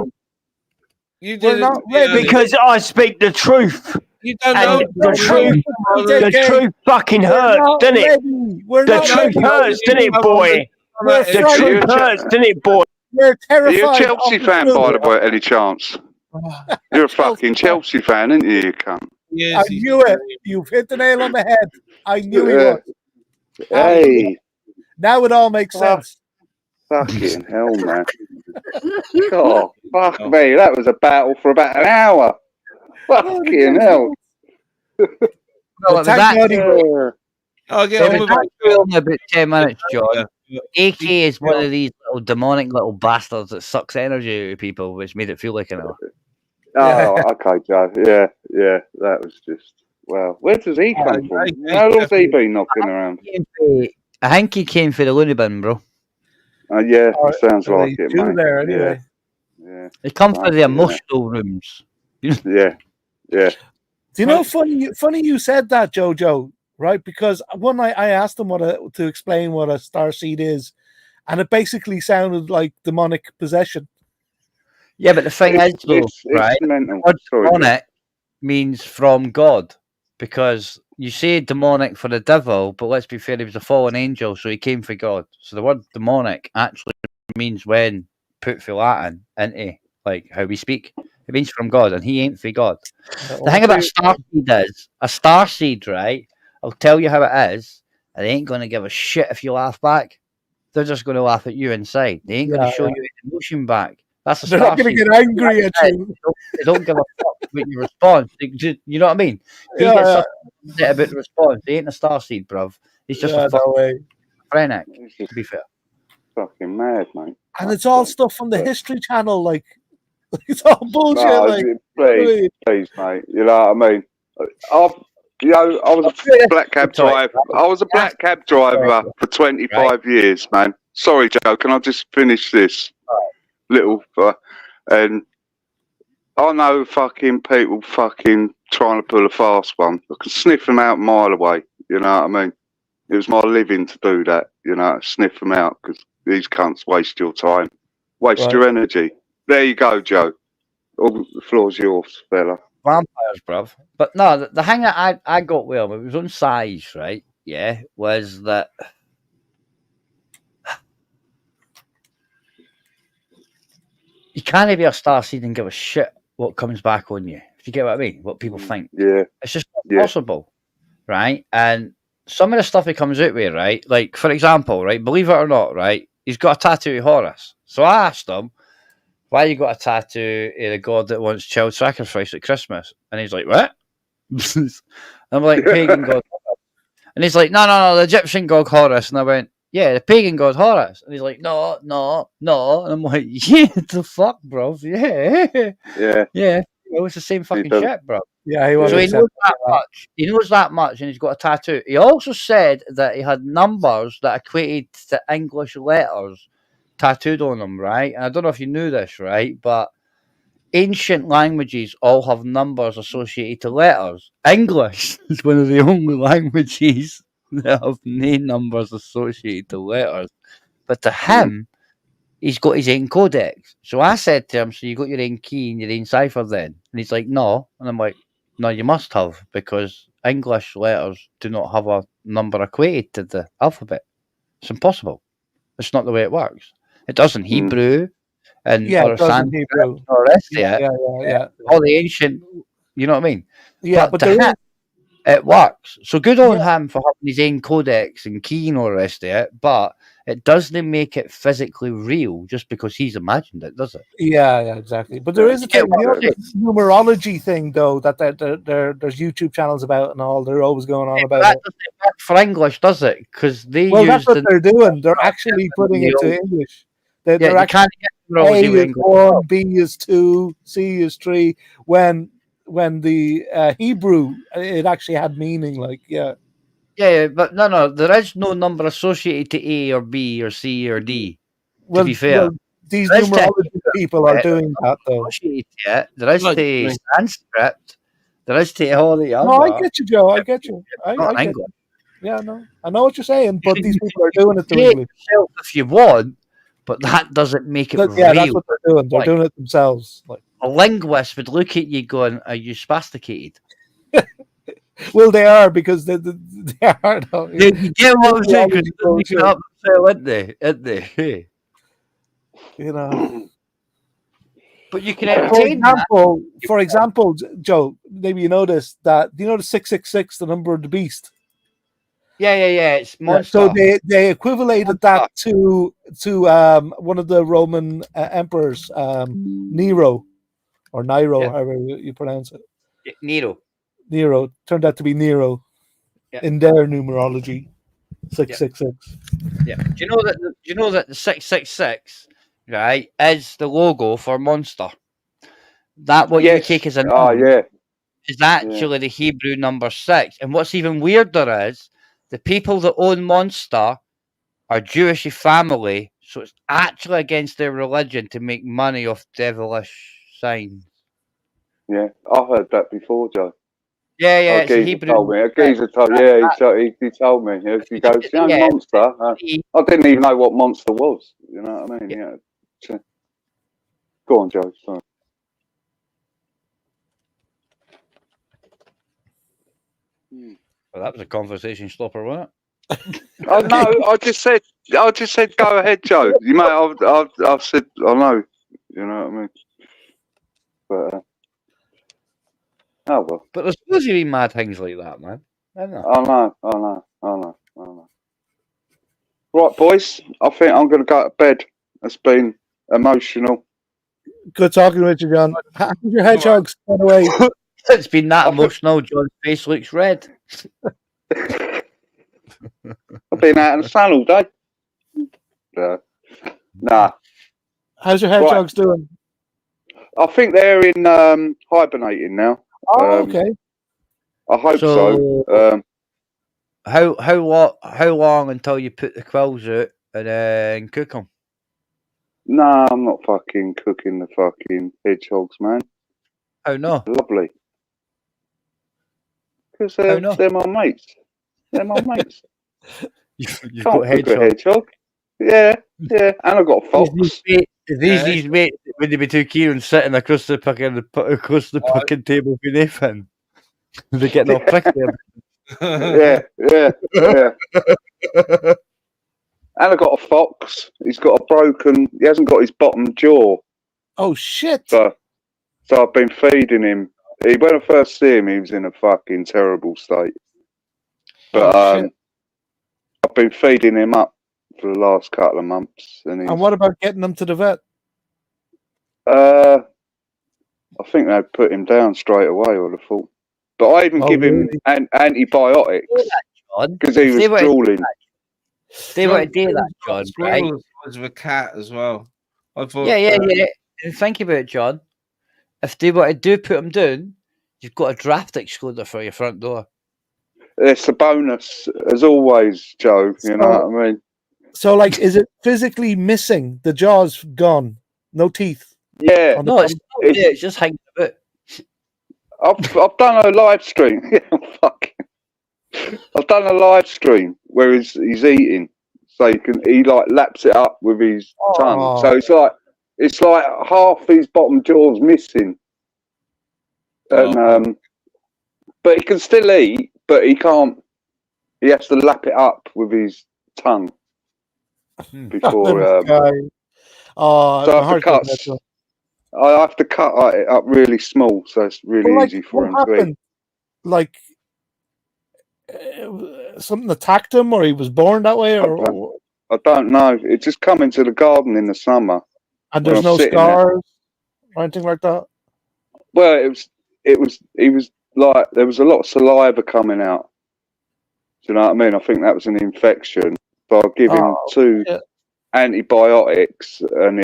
You did it because I speak the truth. You don't know the truth fucking hurts, doesn't it? The truth hurts, doesn't it, boy? The truth hurts, doesn't it, boy? Are you a Chelsea fan, by the way, any chance? You're a fucking Chelsea fan, aren't you, you cunt? Yes, I knew it. You've hit the nail on the head. I knew he was. Hey. Now it all makes sense. Fucking hell, man. God, fuck me. That was a battle for about an hour. Fucking hell. I'll get So on the with back it. wheel in about 10 minutes, John. Yeah. AK is one of these little demonic little bastards that sucks energy out of people, which made it feel like an hour. Oh, okay, Joe. Yeah, that was just wow. Where does he come from? How long's he been knocking around? I think he came for the loony bin, bro. Yeah, sounds like it, two mate. there anyway. Yeah. He come for the emotional rooms. Yeah. Do you know, funny you said that, Jojo, right? Because one night I asked him to explain what a starseed is, and it basically sounded like demonic possession. Yeah, but the thing is, though, right? Mental. The word demonic means from God, because you say demonic for the devil, but let's be fair, he was a fallen angel, so he came for God. So the word demonic actually means, when put for Latin into like how we speak, it means from God, and he ain't for God. The thing about a starseed is, a starseed, right? I'll tell you how it is. And they ain't going to give a shit if you laugh back. They're just going to laugh at you inside. They ain't going to show you any emotion back. That's a They're not going to get angry at you. They don't give a fuck about your response. You know what I mean? He gets upset about the response. He ain't a starseed, bruv. He's just a fucking frenetic, to be fair. Fucking mad, mate. And it's all stuff from the History Channel, like it's all bullshit. No, please, mate. You know what I mean? I was a black cab driver. I was a black cab driver for 25 years, man. Sorry, Joe. Can I just finish this little? And I know fucking people fucking trying to pull a fast one. I can sniff them out a mile away. You know what I mean? It was my living to do that. You know, sniff them out, because these cunts waste your time, waste your energy. There you go, Joe. All the floor's yours, fella. Vampires, bruv. But no, the thing that I got with him, it was on size, right? Yeah, was that you can't be a starseed and give a shit what comes back on you. If you get what I mean, what people think. Yeah. It's just not possible, right? And some of the stuff he comes out with, right? Like, for example, right, believe it or not, right, he's got a tattoo of Horus. So I asked him, why you got a tattoo of the god that wants child sacrifice at Christmas? And he's like, what? I'm like, pagan god. And he's like, no, the Egyptian god Horus. And I went, yeah, the pagan god Horus. And he's like, no. And I'm like, yeah, the fuck, bro? Yeah. It was the same fucking shit, bro. Yeah, he was. So he knows that much. He knows that much, and he's got a tattoo. He also said that he had numbers that equated to English letters tattooed on him, right? And I don't know if you knew this, right? But ancient languages all have numbers associated to letters. English is one of the only languages that have no numbers associated to letters. But to him, he's got his own codex. So I said to him, so you got your own key and your own cipher then? And he's like, no. And I'm like, no, you must have, because English letters do not have a number equated to the alphabet. It's impossible. It's not the way it works. It does in Hebrew and or Sanskrit or the rest of it. All the ancient, you know what I mean? Yeah, but to him, it works. So good on him for having his own codex and key and all the rest of it, but it doesn't make it physically real just because he's imagined it, does it? Yeah, exactly. But there is a thing, this numerology thing, though, that there's YouTube channels about and all. They're always going on about that it. doesn't work for English, does it? Because they that's what they're doing. They're actually putting it to English. They're actually A is 1, B is 2, C is 3. When the Hebrew, it actually had meaning, like, Yeah, but no, there is no number associated to A or B or C or D. To be fair, these numerology people are doing that, though. There is to Sanskrit. There is to all the other. No, I get you, Joe. I get you. I get you. Yeah, no, I know what you're saying, but these people are doing it to English. If you want, but that doesn't make it real. Yeah, that's what they're doing. They're doing it themselves. Like, a linguist would look at you going, "Are you spasticated?" Well, they are, because they are. Though. You get what I'm saying? Because they're making up themselves, aren't they? You know. But you can entertain for example, Joe, maybe you know this, that, do you know the 666, the number of the beast? Yeah. It's monster. So they equivalated that to one of the Roman emperors, Nero, or Nero, however you pronounce it. Nero turned out to be Nero. in their numerology. 666. Yeah. Do you know that the 666, right, is the logo for Monster? That what you take as a number is actually the Hebrew number 6. And what's even weirder is the people that own Monster are Jewish family, so it's actually against their religion to make money off devilish signs. Yeah, I heard that before, Joe. Yeah, yeah. A geezer told me. A geezer told me. He told me. He goes, you know, Monster. I didn't even know what Monster was. You know what I mean? Yeah. Go on, Joe. Sorry. Well, that was a conversation stopper, wasn't it? Oh no! I just said, go ahead, Joe. You may. I've said, I know. You know what I mean? But oh well. But there's supposed to be mad things like that, man. I know. Right, boys. I think I'm going to go to bed. It's been emotional. Good talking with you, John. How's your hedgehogs, by the way? It's been that emotional. John's face looks red. I've been out in the sun all day. Nah. How's your hedgehogs doing? I think they're in hibernating now. Oh, okay. I hope so. How long until you put the quills out and then cook them? Nah, I'm not fucking cooking the fucking hedgehogs, man. Oh no. Lovely. Because they're my mates. They're my mates. You've got a hedgehog. Yeah. And I've got a fox. These mates, would they be two Kieran sitting across the fucking table for Nathan? They're getting all prickly. Yeah. And I've got a fox. He's got he hasn't got his bottom jaw. Oh shit. So I've been feeding him. When I first see him, he was in a fucking terrible state. But I've been feeding him up for the last couple of months. And what about getting him to the vet? I think they'd put him down straight away, I would have thought. But I even give him antibiotics because he was drooling. They were to do that, John, right? Was with a cat as well. I thought. Yeah. And think about it, John. If they were to put him down, you've got a draft excluder for your front door. It's a bonus, as always, Joe. You know what I mean? So, like, is it physically missing? The jaw's gone, no teeth. Yeah. No, it's just hanging about. I've done a live stream. I've done a live stream where he's eating, so he like laps it up with his tongue. So it's like half his bottom jaw's missing, and but he can still eat, but he can't. He has to lap it up with his tongue before. I have to cut it up really small, so it's really easy for him to eat. Like something attacked him, or he was born that way, or I don't know. It just come into the garden in the summer, and there's no scars or anything like that. Well, he was like there was a lot of saliva coming out. Do you know what I mean? I think that was an infection. So I'll give him 2 antibiotics, and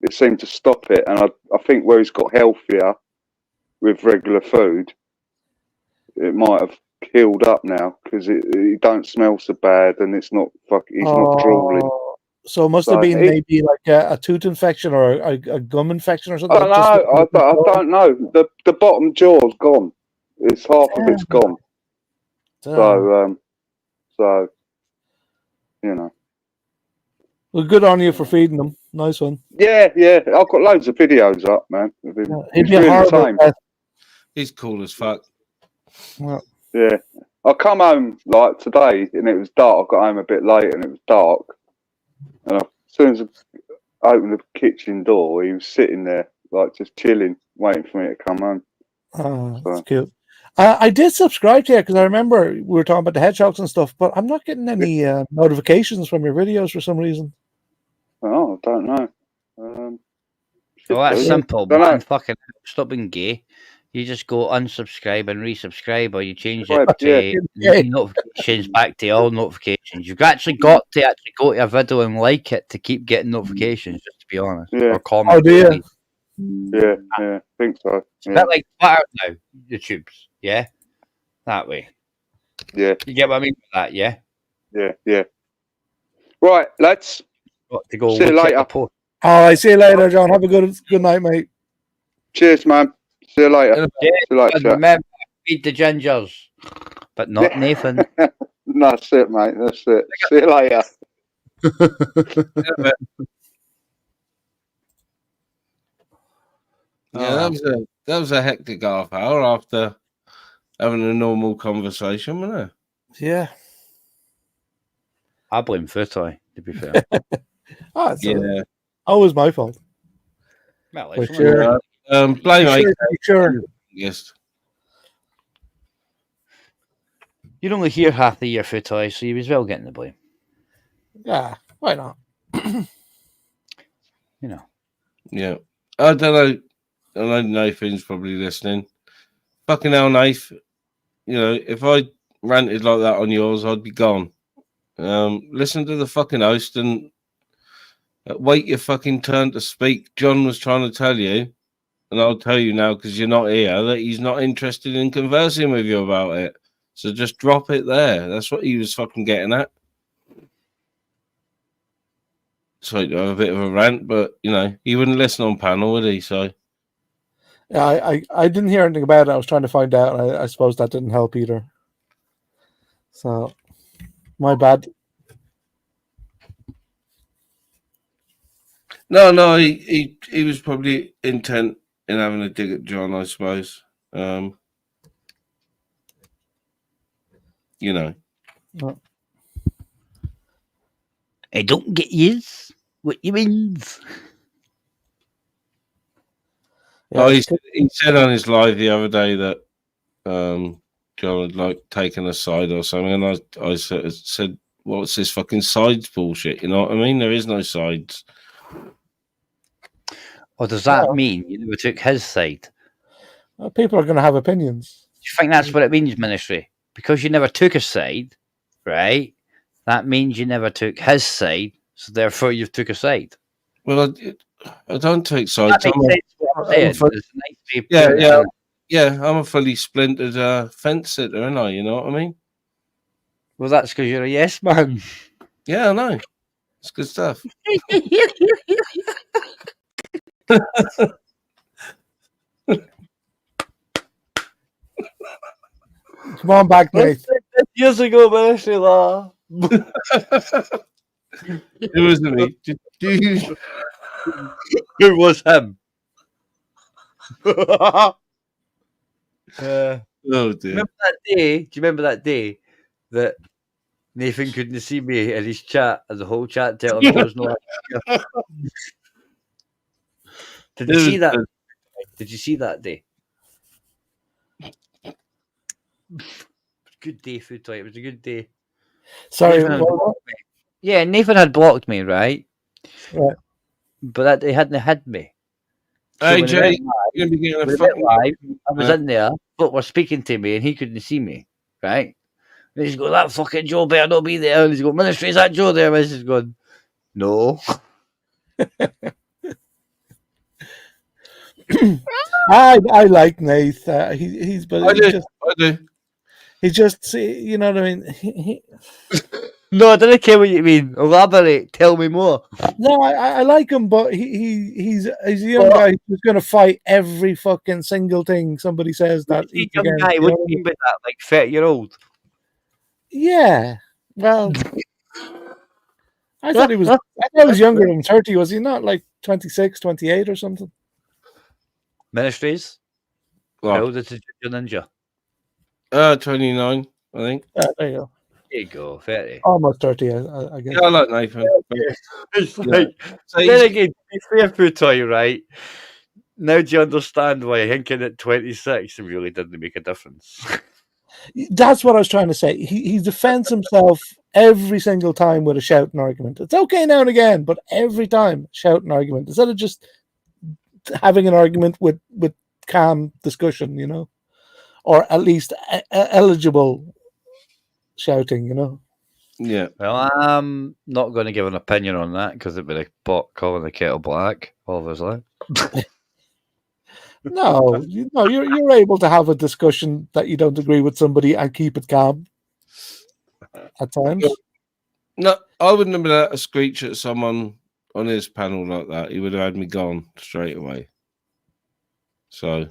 it seemed to stop it. And I think where he's got healthier with regular food, it might have healed up now because he don't smell so bad, and it's not he's not drooling. So it must have been maybe like a tooth infection or a gum infection or something. I don't know. The bottom jaw's gone. It's half of it's gone. So you know. Well, good on you for feeding them. Nice one. Yeah. I've got loads of videos up, man. He'd be a horrible pet. He's cool as fuck. Well, yeah. I come home like today and it was dark. I got home a bit late and it was dark. And as soon as I opened the kitchen door, he was sitting there like just chilling, waiting for me to come home. Oh, that's cute. I did subscribe to you because I remember we were talking about the hedgehogs and stuff, but I'm not getting any notifications from your videos for some reason. Oh, I don't know. Well, that's simple, man. Fucking stop being gay. you just go unsubscribe and resubscribe, or you change Right, it to notifications back to all notifications. You've actually got to go to a video and like it to keep getting notifications, just to be honest. Yeah. Or comment. Oh, do you? Yeah, I think so. It's a bit like Twitter now, YouTube's, yeah? That way. Yeah. You get what I mean by that, yeah? Yeah. Right, lads. Got to go See you look at later. the post. All right, see you later, John. Have a good night, mate. Cheers, man. See you later. Yeah, See you later, and chat. remember, feed the gingers, but not Nathan. That's it, mate. That's it. See you later. Yeah, that was a hectic half hour after having a normal conversation, wasn't it? Yeah. I blame Footoy, to be fair. Yeah. Always my fault. Well, For it's sure. Blame Sure. Yes. You're only here half the year, Footoy, so you as well getting the blame. Yeah, why not? You know. Yeah. I don't know. I know Nathan's probably listening. Fucking hell, Nath. You know, if I ranted like that on yours, I'd be gone. Listen to the fucking host and wait your fucking turn to speak. John was trying to tell you, and I'll tell you now because you're not here, that he's not interested in conversing with you about it. So just drop it there. That's what he was fucking getting at. Sorry to have a bit of a rant, but, you know, he wouldn't listen on panel, would he? So... Yeah, I didn't hear anything about it. I was trying to find out, and I suppose that didn't help either. So, my bad. No, he was probably intent in having a dig at John, I suppose. You know. I don't get yous. What you means? Yeah, he said on his live the other day that John had like taken a side or something, and I said, "What's this fucking sides bullshit?" You know what I mean? There is no sides. Or does that mean you never took his side? People are going to have opinions. Do you think that's what it means, ministry? Because you never took a side, right? That means you never took his side, so therefore you took a side. Well, I don't take sides. That makes sense what I'm saying. There's a nice way of putting it. Yeah. I'm a fully splintered fence sitter, aren't I? You know what I mean? Well, that's because you're a yes man. Yeah, I know. It's good stuff. Come on back, mate. Years ago, ministry law. It wasn't me. Who was him? Oh dear. Remember that day? Do you remember that day that Nathan couldn't see me in his chat, and the whole chat telling him there was no idea? Did you see that? Did you see that day? Good day, food toy. It was a good day. Sorry. Yeah, Nathan had blocked me, right? Right. But they hadn't had me. So Hey, when Jay, you're going to be getting a live, fucking... I was in there, but were speaking to me, and he couldn't see me, right? And he's going, that fucking Joe better not be there. And he's going, ministry, is that Joe there? And he's going, no. I like Nath. He's but I do. He just, you know what I mean. No, I don't care what you mean. Elaborate. Tell me more. No, I like him, but he's a young guy who's going to fight every fucking single thing somebody says that. He's a young guy. What do you mean by that? Like 30-year-old? Yeah. Well, I thought he was. I thought he was younger than 30. Was he not like 26, 28 or something? Ministries. What? How old is Ginger Ninja? 29, I think. There you go. There you go, 30. Almost 30, I guess. Yeah, I like Nathan. It's like, then again, to be fair, Footoy, right? Now do you understand why hinking at 26 really didn't make a difference? That's what I was trying to say. He defends himself every single time with a shouting argument. It's okay now and again, but every time shouting argument instead of just having an argument with calm discussion, you know, or at least eligible shouting, you know. Yeah. Well, I'm not going to give an opinion on that because it'd be like pot calling the kettle black, obviously. No, you're able to have a discussion that you don't agree with somebody and keep it calm at times. No, I wouldn't have been able to screech at someone on his panel like that. He would have had me gone straight away. So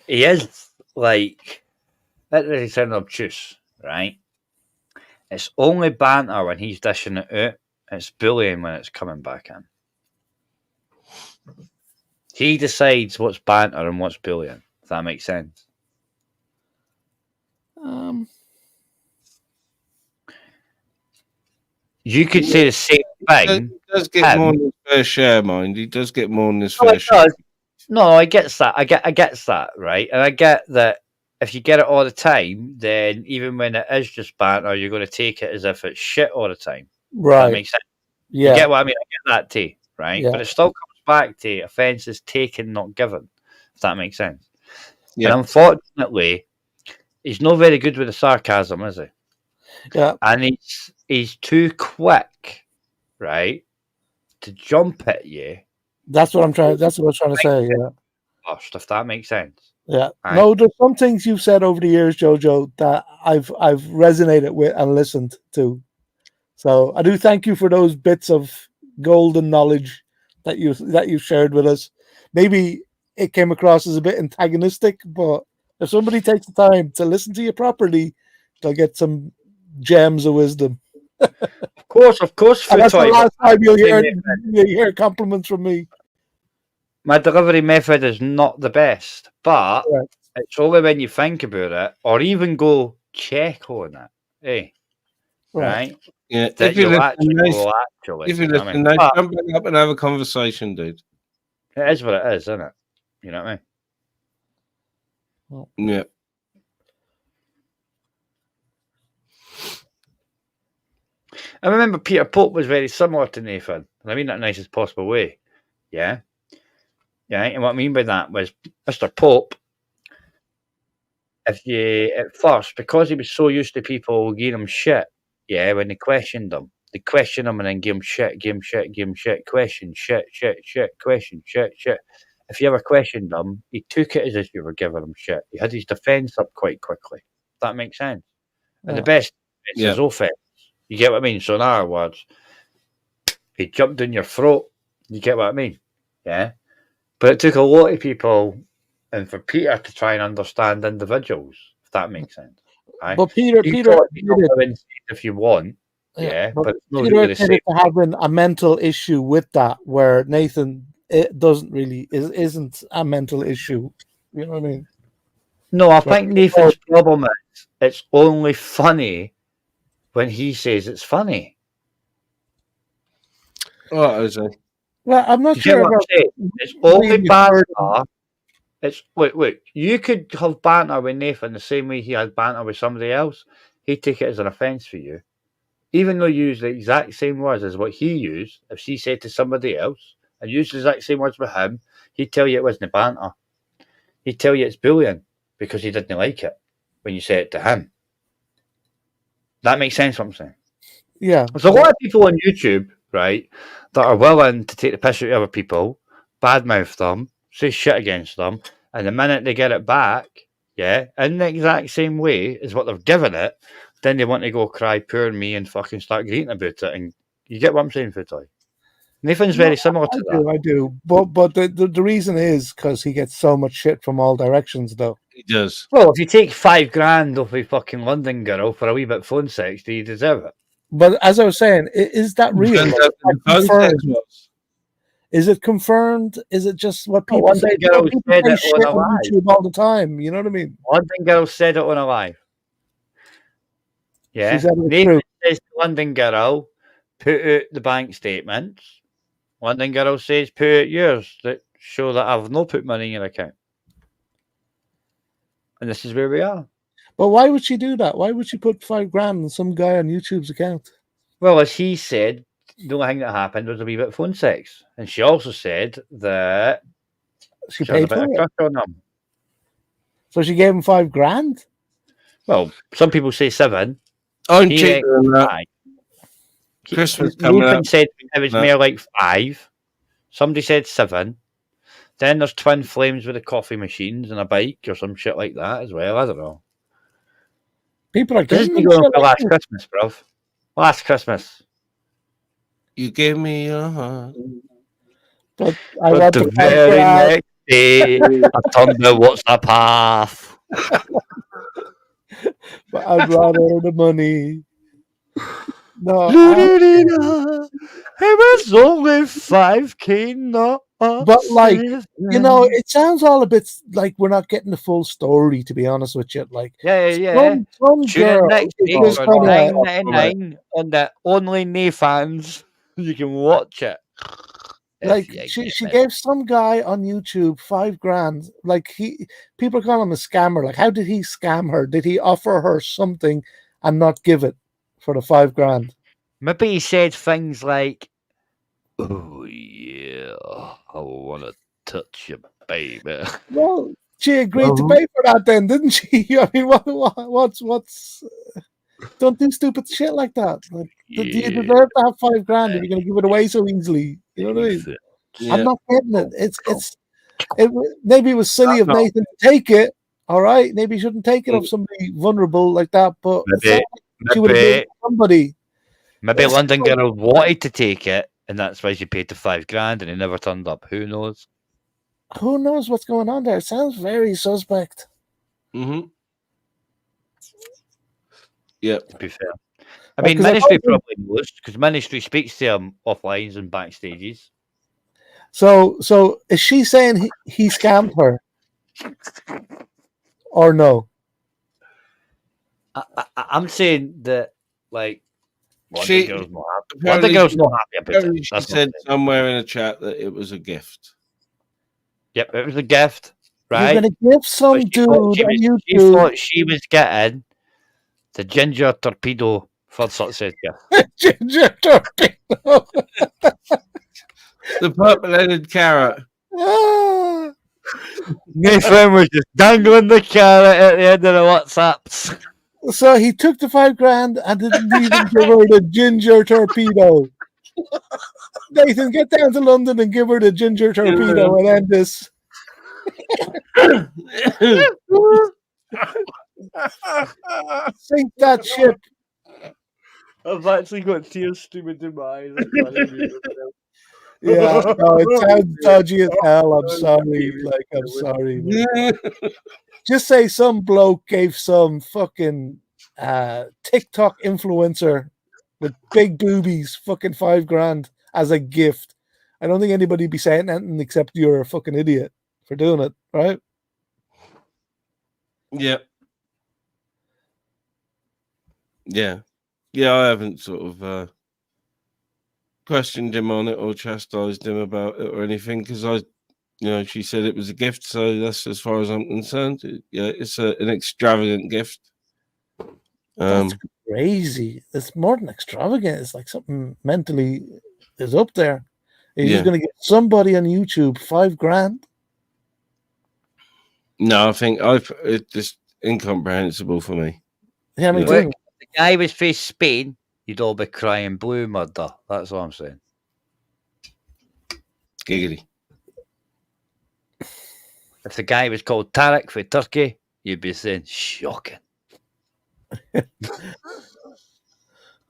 he is like, that really sound obtuse, right? It's only banter when he's dishing it out. It's bullying when it's coming back in. He decides what's banter and what's bullying. If that makes sense. You could say the same thing. He does get more than his fair share, mind. He does get more than his fair share. No, I get that. I get that, right? And I get that if you get it all the time, then even when it is just banter, you're going to take it as if it's shit all the time. Right. That makes sense. Yeah. You get what I mean? I get that too, right? Yeah. But it still comes back to offences taken, not given. If that makes sense. Yeah. And unfortunately, he's not very good with the sarcasm, is he? Yeah. And he's too quick, right, to jump at you. That's what I'm trying to say. Yeah. First, if that makes sense. Yeah. Right. No, there's some things you've said over the years, Jojo, that I've resonated with and listened to. So I do thank you for those bits of golden knowledge that you shared with us. Maybe it came across as a bit antagonistic, but if somebody takes the time to listen to you properly, they'll get some gems of wisdom. Of course. And that's the last time you'll hear compliments from me. My delivery method is not the best, but it's only when you think about it, or even go check on it, right? Yeah. That If you you'll listen, actually, if you you know what I listen, mean? nice, But come back up and have a conversation, dude. it is what it is, isn't it? You know what I mean? Yeah. I remember Peter Pope was very similar to Nathan, and I mean that in the nicest possible way. Yeah. And what I mean by that was Mr. Pope, if you at first, because he was so used to people giving him shit, when they questioned him, they questioned him and then give him shit, question, shit. If you ever questioned him, he took it as if you were giving him shit. He had his defence up quite quickly. If that makes sense. And the best is offense. You get what I mean? So in other words, he jumped in your throat. You get what I mean? Yeah. But it took a lot of people, and for Peter to try and understand individuals, if that makes sense. Right? But Peter, if you want, but it's not Peter really the same. admitted to having a mental issue with that, where Nathan isn't a mental issue. You know what I mean? No, I think Nathan's problem is it's only funny when he says it's funny. Oh, is it? Well, I'm not sure about it's only banter. It's wait. You could have banter with Nathan the same way he had banter with somebody else. He'd take it as an offence for you, even though you use the exact same words as what he used. If she said to somebody else and used the exact same words with him, he'd tell you it wasn't banter. He'd tell you it's bullying because he didn't like it when you say it to him. That makes sense. What I'm saying. Yeah. There's a lot of people on YouTube, right, that are willing to take the piss out of other people, badmouth them, say shit against them, and the minute they get it back, in the exact same way as what they've given it, then they want to go cry poor me and fucking start greeting about it. And you get what I'm saying, Footoy? Nathan's very similar to that. I do. But the reason is because he gets so much shit from all directions, though. He does. Well, if you take $5,000 off a fucking London girl for a wee bit of phone sex, do you deserve it? But as I was saying, is that real? Is it confirmed? Is it just what people say? People say shit on YouTube all the time. You know what I mean? London girl said it on a live. Yeah. Nathan says to London girl, put out the bank statements. London girl says, put out yours that show that I've not put money in your account. And this is where we are. But why would she do that? Why would she put $5,000 in some guy on YouTube's account? Well, as he said, the only thing that happened was a wee bit of phone sex. And she also said that She She has a paid bit for of it. crush on him. So she gave him $5,000. Well, some people say 7. I'm He cheaper than that. 5. Christmas coming Nathan up. said it was No. more like 5. Somebody said 7. Then there's twin flames with the coffee machines and a bike or some shit like that as well. I don't know. People are This is getting me going shit for like last this. Christmas, bruv. Last Christmas. You give me your heart. But I But want the the very $5,000. next day, I turned the WhatsApp off. But I'd rather the money. No, It was only 5K, no. but like, you know, it sounds all a bit like we're not getting the full story, to be honest with you. Like, Yeah. some Tune in girl next is week just for kinda- $9.99 on the Only Nathans. You can watch it. like she gave some guy on YouTube $5,000. Like people are calling him a scammer. Like, how did he scam her? Did he offer her something and not give it for the $5,000? Maybe he said things like, "Oh yeah, I want to touch you, baby." Well, she agreed to pay for that, then, didn't she? I mean, what's? Don't do stupid shit like that. Like, do you deserve to have $5,000 if you're going to give it away so easily? You know what I mean? Yeah. I'm not getting it. Maybe it was silly of Nathan to take it. All right, maybe he shouldn't take it off somebody vulnerable like that. But it's not like she would have given it to somebody. Maybe London Girl wanted to take it, and that's why she paid the $5,000, and he never turned up. Who knows? Who knows what's going on there? It sounds very suspect. Mm-hmm. Yep. To be fair, I mean, 'cause I Ministry told him- probably knows because Ministry speaks to him offlines and backstages. So is she saying he scammed her, or no? I'm saying that, like, She- London Girl's not happy. Apparently London Girl's not happy about Apparently it. she That's what said I'm saying. somewhere in the chat that it was a gift. Yep, it was a gift, right? You're going to give some But dude on she YouTube thought she was getting the ginger torpedo for success gift. ginger torpedo. The purple-headed carrot. Ah. Nathan was just dangling the carrot at the end of the WhatsApps. So he took the $5,000 and didn't even give her the ginger torpedo. Nathan, get down to London and give her the ginger torpedo and end this. Sink that ship. I've actually got tears streaming to my eyes. Yeah, no, it sounds dodgy as hell. I'm sorry. Like, I'm sorry. Man. Just say some bloke gave some fucking TikTok influencer with big boobies fucking $5,000 as a gift. I don't think anybody be saying anything except you're a fucking idiot for doing it, right? Yeah. Yeah. Yeah, I haven't sort of questioned him on it or chastised him about it or anything because she said it was a gift, so that's as far as I'm concerned. It's an extravagant gift. That's crazy. It's more than extravagant. It's like something mentally is up there. You're just going to get somebody on YouTube $5,000. No, I think it's just incomprehensible for me. Yeah, me Look, too. if the guy was face Spain, you'd all be crying blue murder. That's all I'm saying. Giggity. If the guy was called Tarek for Turkey, you'd be saying shocking.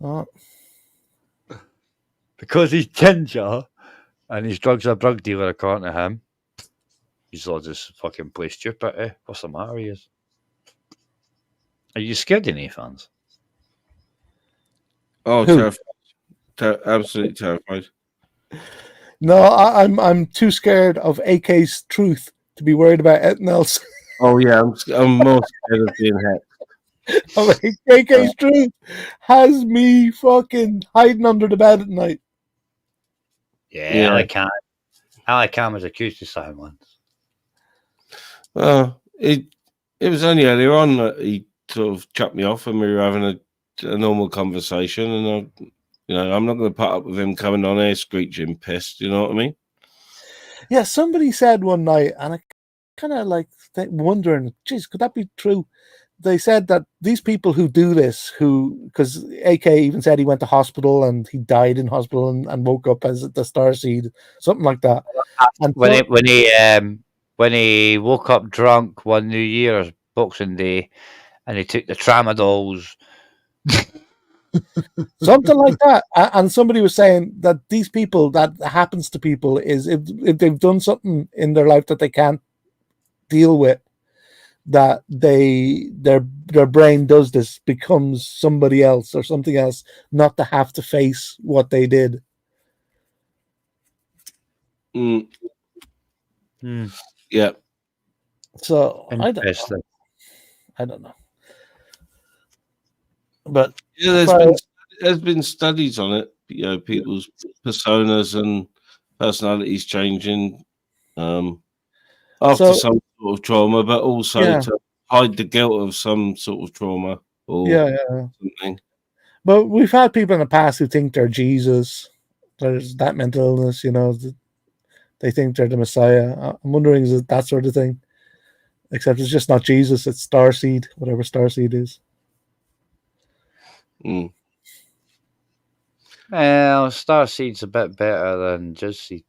Oh. Because he's ginger and his drugs a drug dealer, according to him. He's all just fucking play stupid. Eh? What's the matter with you? Are you scared of any fans? Oh, terrified. Absolutely terrified. No, I'm too scared of AK's truth to be worried about anything else. Oh yeah, I'm more scared of being hacked. AK's truth has me fucking hiding under the bed at night. Yeah. I can't was accused of something once. Well, it was only earlier on that he sort of chucked me off when we were having a normal conversation, and I'm not going to put up with him coming on here screeching pissed. You know what I mean? Yeah, somebody said one night, and I kind of like wondering, geez, could that be true? They said that these people who do this, because AK even said he went to hospital and he died in hospital and woke up as the Starseed, something like that. And when he woke up drunk one New Year's Boxing Day, and he took the tramadols, something like that. And somebody was saying that these people, that happens to people, is if they've done something in their life that they can't deal with, that their brain does this, becomes somebody else or something else, not to have to face what they did. Yeah. So I don't know. But yeah, there's been studies on it. You know, people's personas and personalities changing after some sort of trauma, but also to hide the guilt of some sort of trauma or something. But we've had people in the past who think they're Jesus. There's that mental illness, you know. They think they're the Messiah. I'm wondering, is it that sort of thing? Except it's just not Jesus, it's Starseed, whatever Starseed is. Well, Starseed's a bit better than Jizzseed.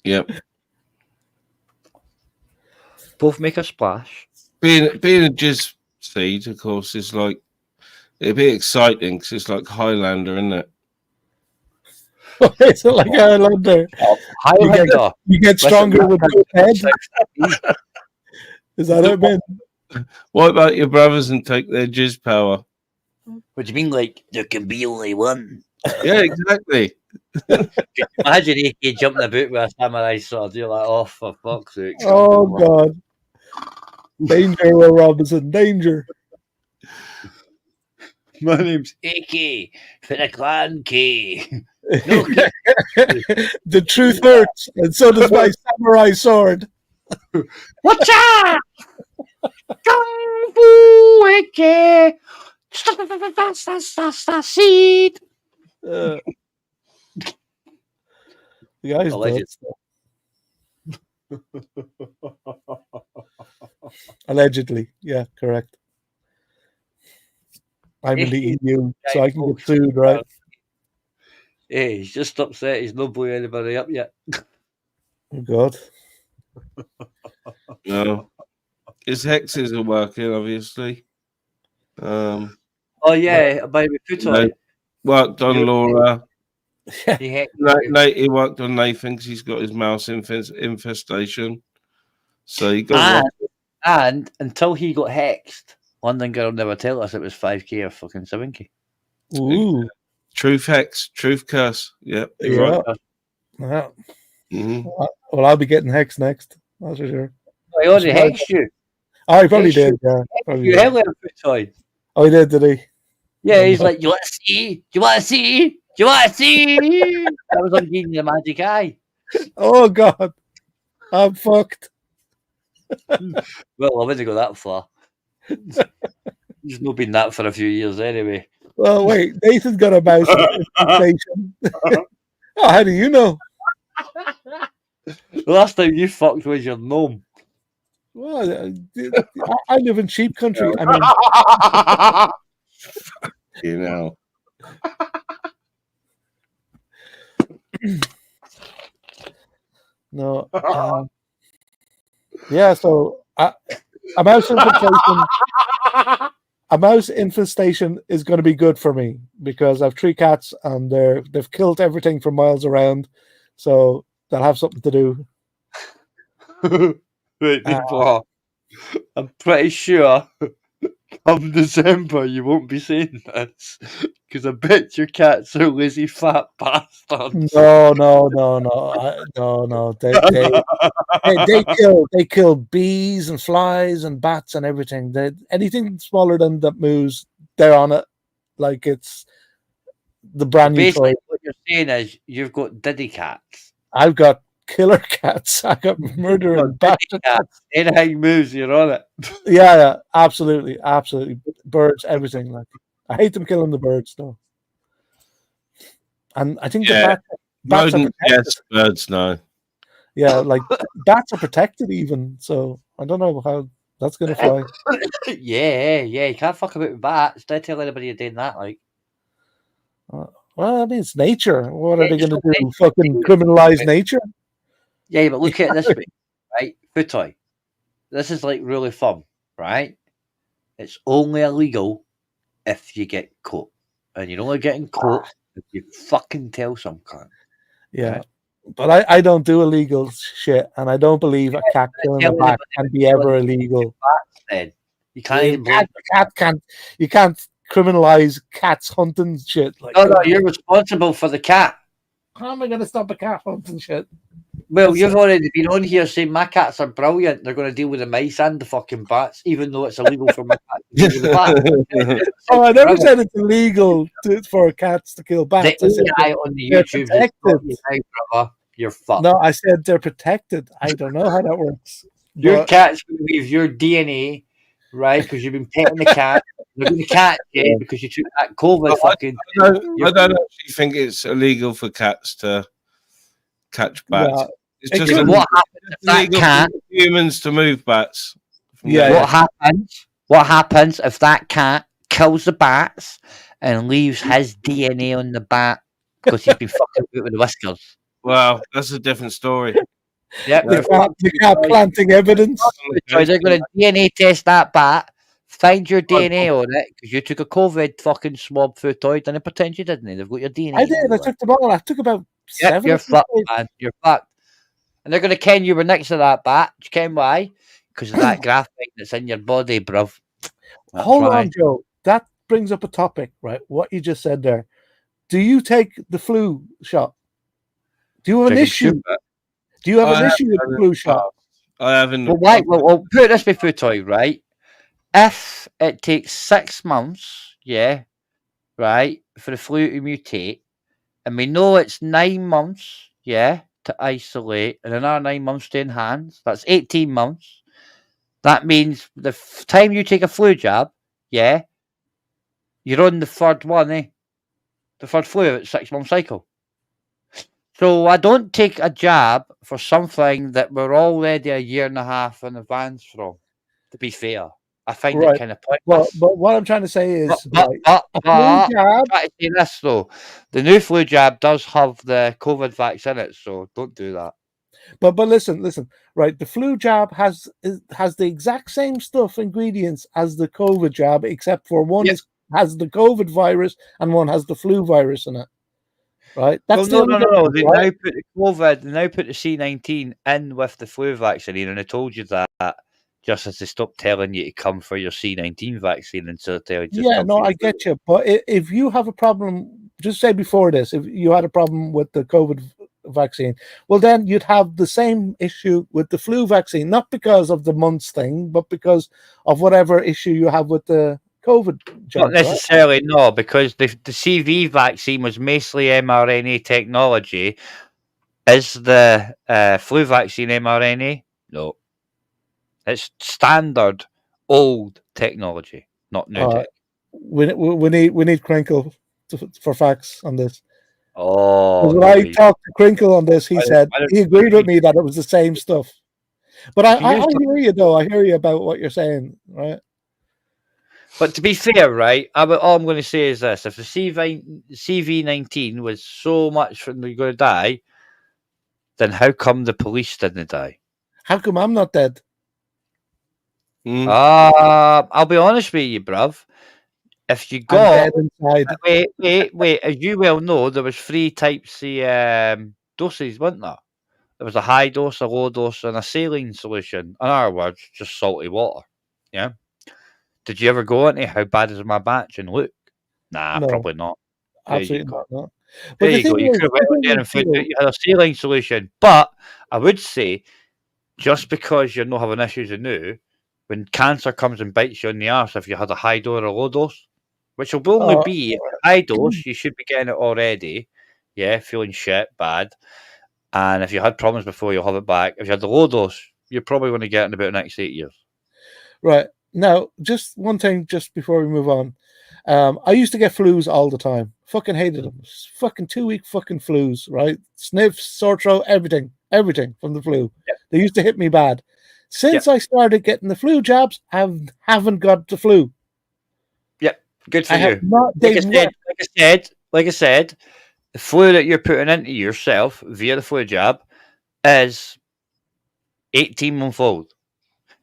Yep. Both make a splash. Being a Jizz seed, of course, is like, it'd be exciting because it's like Highlander, isn't it? It's like Highlander. Highlander. You get stronger with your head. Is that it, Ben? What about your brothers and take their Jizz power? What do you mean, like, there can be only one? Yeah, exactly. Imagine he jumping about with a samurai sword. You're like, oh, for fuck's sake. Oh, God. Danger, Will Robinson, danger. My name's AK for the Clan K. The truth hurts, and so does my samurai sword. Watch out! Kung Fu AK! Seed! The guy's Allegedly, yeah, correct. I'm in the EU, so I can get sued, right? Hey, he's just upset he's not blowing anybody up yet. Oh, God. No. His hexes are working, obviously. Oh, yeah, by the foot worked on Laura. He worked on Nathan because he's got his mouse infestation. So he got and until he got hexed, London Girl never tell us it was 5k or fucking 7k. Ooh. Truth hex, truth curse. Yep. Yeah. Right. Yeah. Mm-hmm. Well, I'll be getting hexed next. That's for sure. I already hexed you. Oh, he probably did. Yeah. Probably you held him for toy. Oh, he did he? Yeah, he's like, you want to see? You want to see? You want to see? I was on getting the magic eye. Oh, God. I'm fucked. Well, I wouldn't go that far. He's not been that for a few years anyway. Well, wait. Nathan's got a mouse infestation. Oh, how do you know? The last time you fucked was your gnome. Well, I live in sheep country. I mean, you know. No. Yeah. So a mouse infestation is going to be good for me because I have 3 cats and they've killed everything for miles around, so they'll have something to do. Wait, I'm pretty sure come December you won't be saying this because I bet your cats are lazy fat bastards. No. They kill bees and flies and bats and everything. Anything smaller than that moves, they're on it. Like it's the brand new toy. What you're saying is you've got diddy cats. I've got killer cats. I got murdering bastard cats. Anything moves, you're on it. Yeah, absolutely. Birds, everything. Like I hate them killing the birds though. And I think the Bats are Rodent, protected. yes. Birds, no. Yeah, like bats are protected even. So I don't know how that's going to fly. Yeah, you can't fuck about with bats. Don't tell anybody you're doing that. Like, Well, I mean, it's nature. What are Yeah, they going to it's do? not Fucking criminalize nature? yeah, but look at it this way, right? Food toy. This is like rule of thumb, right? It's only illegal if you get caught, and you're only getting caught if you fucking tell some cunt. Yeah. Right? But I don't do illegal shit, and I don't believe a cat killing a bat can be ever illegal. Then you can't even blame cat can't. You can't criminalize cats hunting shit. Like, no, you're responsible for the cat. how am I going to stop a cat hunting shit? Well, you've already been on here saying my cats are brilliant. They're going to deal with the mice and the fucking bats, even though it's illegal for my cat to deal with the bats. Oh, I never said it's illegal for cats to kill bats. The I said AI on the they're YouTube protected. brother. You're fucked. No, I said they're protected. I don't know how that works. Your But- cat's going to leave your DNA, right? Because you've been petting the cat. They're going to catch you because you took that COVID fucking. I don't actually think it's illegal for cats to catch bats. Yeah. It's It just could- What happens if that illegal cat? for humans to move bats. Yeah, What happens if that cat kills the bats and leaves his DNA on the bat because he's been fucking with the whiskers? Wow, that's a different story. Yep, the cat planting evidence. so they're going to DNA test that bat, find your DNA on it because you took a COVID fucking swab for a toy, and pretend you didn't. They've got your DNA. I did. I took them all. I took about Yep, 7. you're fucked, man. You're fucked. And they're going to ken you were next to that bat. Do you ken why? Because of that graphite that's in your body, bruv. That's Hold why. on, Joe. That brings up a topic, right? What you just said there. Do you take the flu shot? Do you have an Taking issue? stupid. Do you have I an issue with have the flu shot? I haven't. Well, why? Well, put it this way, Food Toy, right? If it takes 6 months, yeah, right, for the flu to mutate, and we know it's 9 months, yeah, to isolate, and another 9 months to enhance, that's 18 months. That means the time you take a flu jab, yeah, you're on the third one, eh? The third flu at 6 month cycle. So I don't take a jab for something that we're already a year and a half in advance from. To be fair, I find Right. it kind of pointless. But what I'm trying to say is, But right, a flu jab. try to say this though, the new flu jab does have the COVID vaccine in it, so don't do that. But listen, right? The flu jab has the exact same ingredients as the COVID jab, except for one has the COVID virus and one has the flu virus in it. Right? That's Well, the no. only They difference, right? now put the COVID, they now put the C19 in with the flu vaccine, and I told you that just as they stopped telling you to come for your C19 vaccine and so tell you just Yeah, come no, for I your get you. But if you have a problem, just say before this, if you had a problem with the COVID vaccine, well, then you'd have the same issue with the flu vaccine, not because of the months thing, but because of whatever issue you have with the COVID jab. Not necessarily, no, because the CV vaccine was mostly mRNA technology. Is the flu vaccine mRNA? No. It's standard old technology, not new tech. We need Kinkle for facts on this. Oh, 'Cause when I talked to Kinkle on this, he said he agreed with me that it was the same stuff. But I hear you though. I hear you about what you're saying, right? But to be fair, right, all I'm going to say is this: if the CV19 was so much for you're going to die, then how come the police didn't die? How come I'm not dead? I'll be honest with you, bruv. If you got dead inside. wait, as you well know, there was 3 types of doses, wasn't there? There was a high dose, a low dose, and a saline solution. In other words, just salty water. Yeah. Did you ever go into how bad is my batch and look? Nah, No. probably not. There you Absolutely go. not. No. There the you go. thing You is- could have went the in there thing and is, found too- out you had a saline solution. But I would say, just because you're not having issues with new, when cancer comes and bites you on the arse, if you had a high dose or a low dose, which will only be high dose, you should be getting it already. Yeah, feeling shit, bad. And if you had problems before, you'll have it back. If you had the low dose, you're probably going to get it in about the next 8 years. Right. Now, just one thing just before we move on. I used to get flus all the time, Fucking hated them. Fucking 2-week fucking flus, right? Sniffs, sore throat, everything from the flu. Yep. They used to hit me bad. Since I started getting the flu jabs, I haven't got the flu. Yep, good for I you. have not. Like I said, the flu that you're putting into yourself via the flu jab is 18-month-old.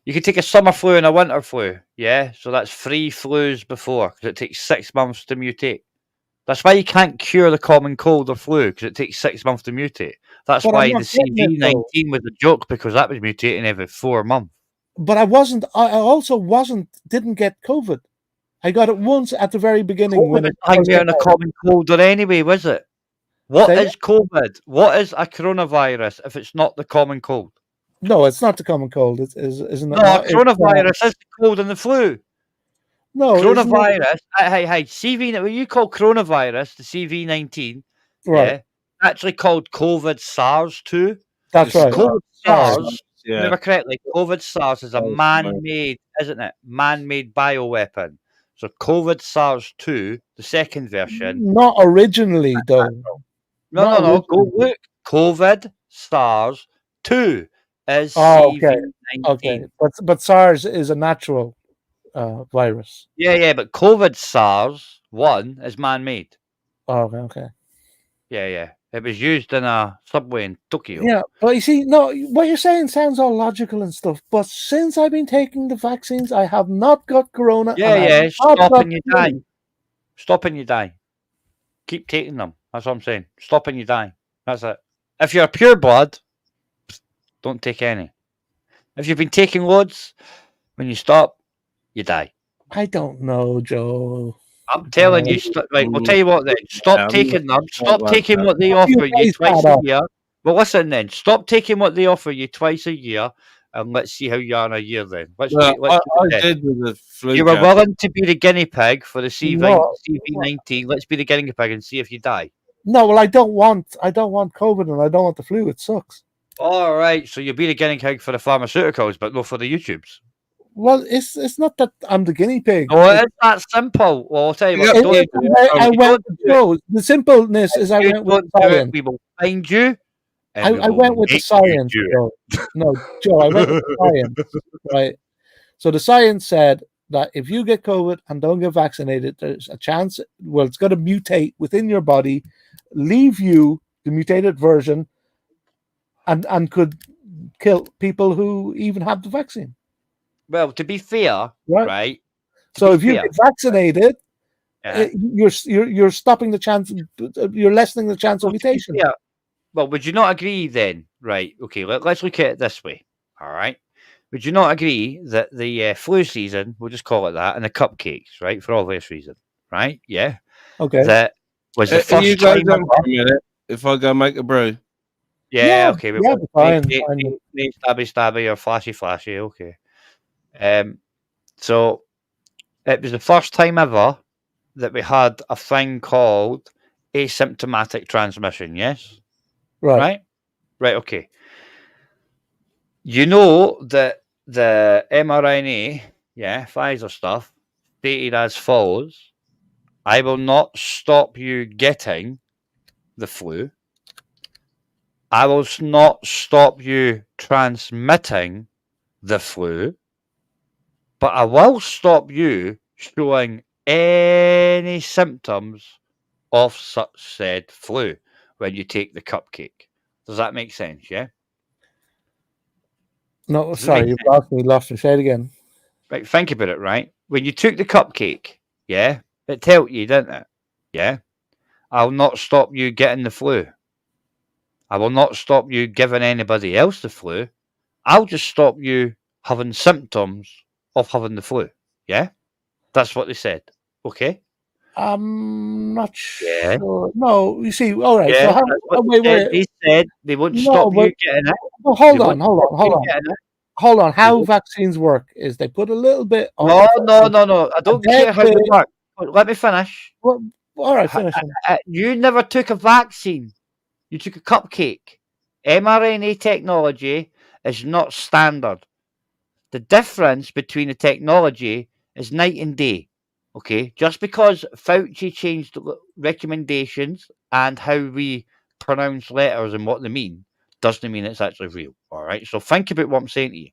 You can take a summer flu and a winter flu, yeah? So that's 3 flus before, because it takes 6 months to mutate. That's why you can't cure the common cold or flu, because it takes 6 months to mutate. That's But why I'm the not getting it, though. CV19 was a joke, because that was mutating every 4 months. But I wasn't. I also didn't get COVID. I got it once at the very beginning. COVID When was hanging out in a common cold anyway, was it? What Say is COVID? What is a coronavirus if it's not the common cold? No, it's not the common cold. Isn't it? No, not? It's, coronavirus is the cold and the flu. no, isn't it? Coronavirus. Hey, CV. When you call coronavirus the CV19, Right. yeah, actually called COVID SARS-2. That's right. COVID SARS. Yeah. Remember correctly, COVID SARS is a Oh, man-made, isn't it? Man-made bioweapon. So COVID SARS-2, the second version. Not originally, though. No. Go look. COVID SARS-2 is okay. CV19. Okay, but SARS is a natural virus. Yeah, but COVID SARS-1 is man-made. Oh, okay. Yeah. It was used in a subway in Tokyo. Yeah, but you see, no, what you're saying sounds all logical and stuff. But since I've been taking the vaccines, I have not got corona. Yeah. Stop Stop and you die. Stop and you die. Keep taking them. That's what I'm saying. Stop and you die. That's it. If you're pure blood, don't take any. If you've been taking loads, when you stop, you die. I don't know, Joe. I'm telling you, right, I'll tell you what then. Stop taking them. Stop taking what they offer you twice a year. Well, listen then. Stop taking what they offer you twice a year, and let's see how you are in a year then. I did with the flu. You were jab. willing to be the guinea pig for the No. CV19. Let's be the guinea pig and see if you die. No, well, I don't want COVID and I don't want the flu. It sucks. All right, so you'll be the guinea pig for the pharmaceuticals, but not for the YouTubes. Well, it's not that I'm the guinea pig. Oh, it's that simple. Well, I'll tell you what. I went with no. The simpleness is I went with science. We will find you. I went with the science. Joe. No, Joe, I went with the science. Right. So the science said that if you get COVID and don't get vaccinated, there's a chance. Well, it's going to mutate within your body, leave you the mutated version, and could kill people who even have the vaccine. Well, to be fair, right? So if you get vaccinated, you're stopping the chance. You're lessening the chance of mutation. Yeah. Well, would you not agree then? Right. Okay. Let's look at it this way. All right. Would you not agree that the flu season, we'll just call it that, and the cupcakes, right, for obvious reason, right? Yeah. Okay. That was the Are first you guys time. on for a minute if I go make a brew? Yeah. Okay. Fine. Stabby or flashy. Okay. So it was the first time ever that we had a thing called asymptomatic transmission. Yes. Right. Okay. You know that the mRNA, Pfizer stuff, stated as follows: I will not stop you getting the flu. I will not stop you transmitting the flu, but I will stop you showing any symptoms of such said flu when you take the cupcake. Does that make sense? Yeah. No, sorry, you've lost me. Say it again. Right, think about it, right? When you took the cupcake, it told you, didn't it? Yeah. I'll not stop you getting the flu. I will not stop you giving anybody else the flu. I'll just stop you having symptoms of having the flu. Yeah? That's what they said. Okay? I'm not sure. No, you see, all right. Yeah, so wait. They said they wouldn't stop you getting it. Well, hold on. How vaccines work is they put a little bit of... No. I don't care how they work. Let me finish. Well, all right, finish. You never took a vaccine. You took a cupcake. mRNA technology is not standard. The difference between the technology is night and day. Okay, just because Fauci changed recommendations and how we pronounce letters and what they mean doesn't mean it's actually real. All right, so think about what I'm saying to you.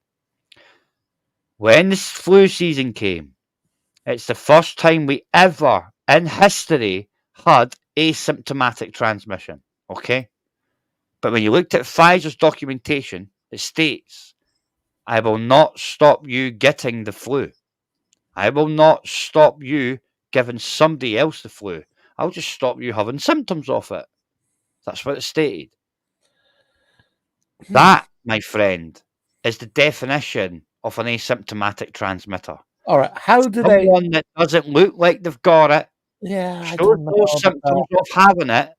When this flu season came, it's the first time we ever in history had asymptomatic transmission. Okay, but when you looked at Pfizer's documentation, it states, "I will not stop you getting the flu. I will not stop you giving somebody else the flu. I'll just stop you having symptoms of it." That's what it stated. That, my friend, is the definition of an asymptomatic transmitter. All right. How do they? Someone that doesn't look like they've got it, Yeah, I shows don't know no about symptoms that. of having it,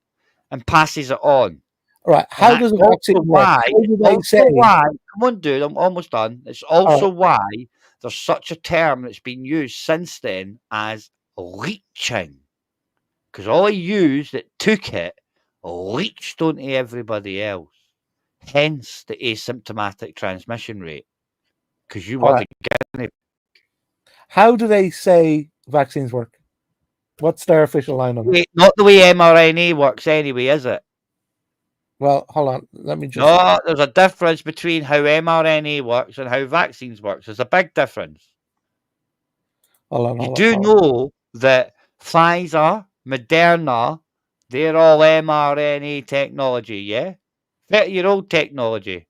and passes it on. All right. And How does a that's vaccine also work? why, How do they say? come on, dude, I'm almost done. It's also why there's such a term that's been used since then as leeching. Because all I used that took it leached onto everybody else. Hence the asymptomatic transmission rate. Because you All were right. the guinea. How do they say vaccines work? What's their official line on it? Not the way mRNA works anyway, is it? Well, hold on. Let me just. No, there's a difference between how mRNA works and how vaccines works. There's a big difference. You do know that Pfizer, Moderna, they're all mRNA technology, yeah? 30-year-old technology.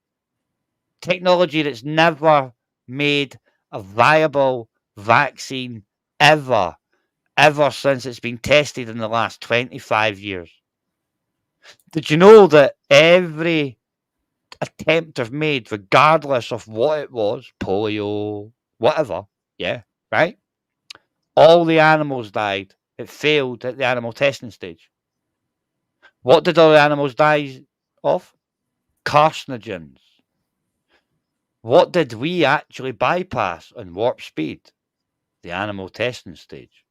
Technology that's never made a viable vaccine ever since it's been tested in the last 25 years. Did you know that every attempt I've made, regardless of what it was, polio, whatever, yeah, right? All the animals died. It failed at the animal testing stage. What did all the animals die of? Carcinogens. What did we actually bypass on warp speed? The animal testing stage.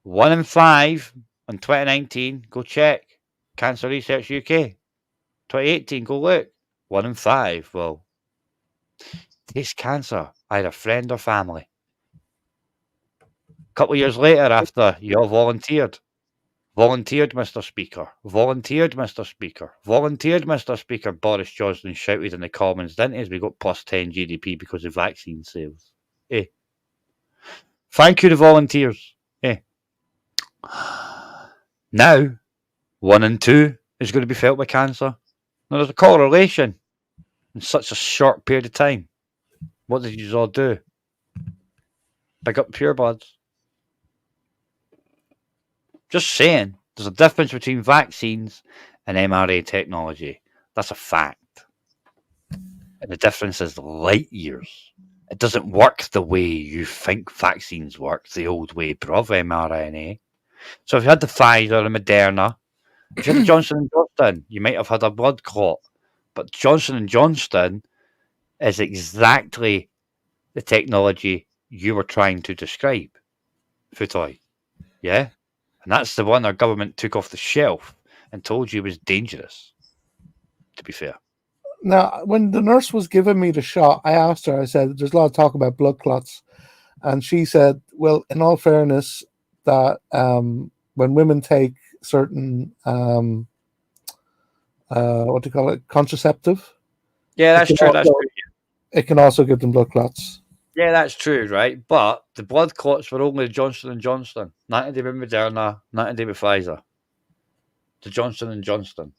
1 in 5 in 2019, go check. Cancer Research UK. 2018, go look. 1 in 5 will taste cancer, either friend or family. A couple of years later, after you all volunteered, Mr. Speaker. Volunteered, Mr. Speaker. Volunteered, Mr. Speaker. Boris Johnson shouted in the Commons, didn't he? As we got plus 10 GDP because of vaccine sales. Eh. Thank you, the volunteers. Eh. Now, 1 in 2 is going to be felt by cancer. Now, there's a correlation in such a short period of time. What did you all do? Pick up pure buds. Just saying, there's a difference between vaccines and mRNA technology. That's a fact. And the difference is light years. It doesn't work the way you think vaccines work, the old way, bruv, mRNA. So if you had the Pfizer and Moderna, if you had the Johnson & Johnson, you might have had a blood clot. But Johnson & Johnson is exactly the technology you were trying to describe, Futoy. Yeah? And that's the one our government took off the shelf and told you was dangerous, to be fair. Now, when the nurse was giving me the shot, I asked her, I said, there's a lot of talk about blood clots. And she said, well, in all fairness, that when women take certain, what do you call it, contraceptive? Yeah, that's true. It can also give them blood clots. Yeah, that's true, right? But the blood clots were only Johnson & Johnson. Nothing to do with Moderna, nothing to do with Pfizer. The Johnson & Johnson.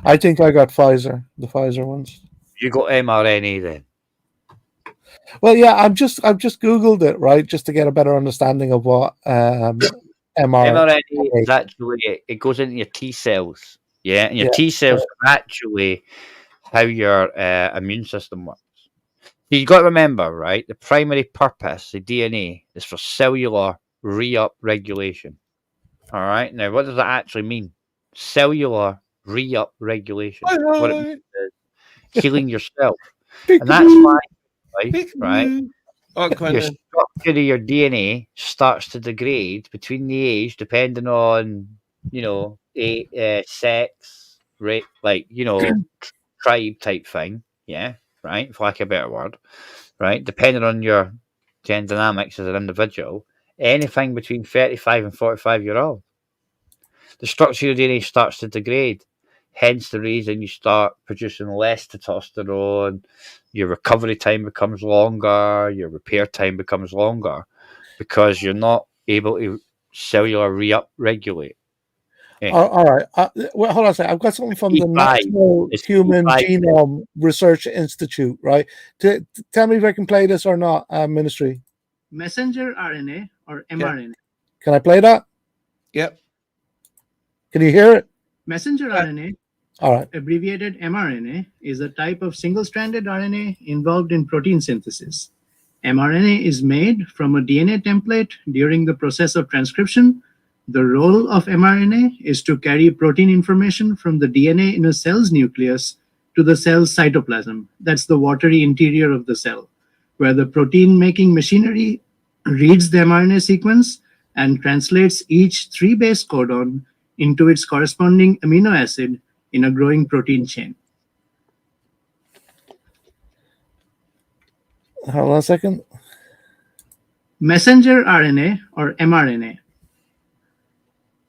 I think I got Pfizer, the Pfizer ones. You got mRNA then? Well, yeah, I've just Googled it, right, just to get a better understanding of what mRNA is actually, it goes into your T cells. Yeah, and your T cells are actually how your immune system works. You've got to remember, right, the primary purpose, the DNA, is for cellular re-up regulation. All right? Now, what does that actually mean? Cellular re-up regulation. What it means is healing yourself. And that's why, right, your structure of your DNA starts to degrade between the age, depending on, you know, sex, rate, like, you know, tribe type thing. Yeah. Right, for lack of a better word, right? Depending on your gender dynamics as an individual, anything between 35 and 45-year-old. The structure of your DNA starts to degrade. Hence the reason you start producing less testosterone, your recovery time becomes longer, your repair time becomes longer, because you're not able to cellular re-upregulate. All right. Well, hold on a second. I've got something from the National Human Genome Research Institute, right? Tell me if I can play this or not, Ministry. Messenger RNA or mRNA? Can I play that? Yep. Can you hear it? Messenger RNA, all right, abbreviated mRNA, is a type of single-stranded RNA involved in protein synthesis. mRNA is made from a DNA template during the process of transcription. The role of mRNA is to carry protein information from the DNA in a cell's nucleus to the cell's cytoplasm. That's the watery interior of the cell, where the protein-making machinery reads the mRNA sequence and translates each 3-base codon into its corresponding amino acid in a growing protein chain. Hold on a second. Messenger RNA or mRNA.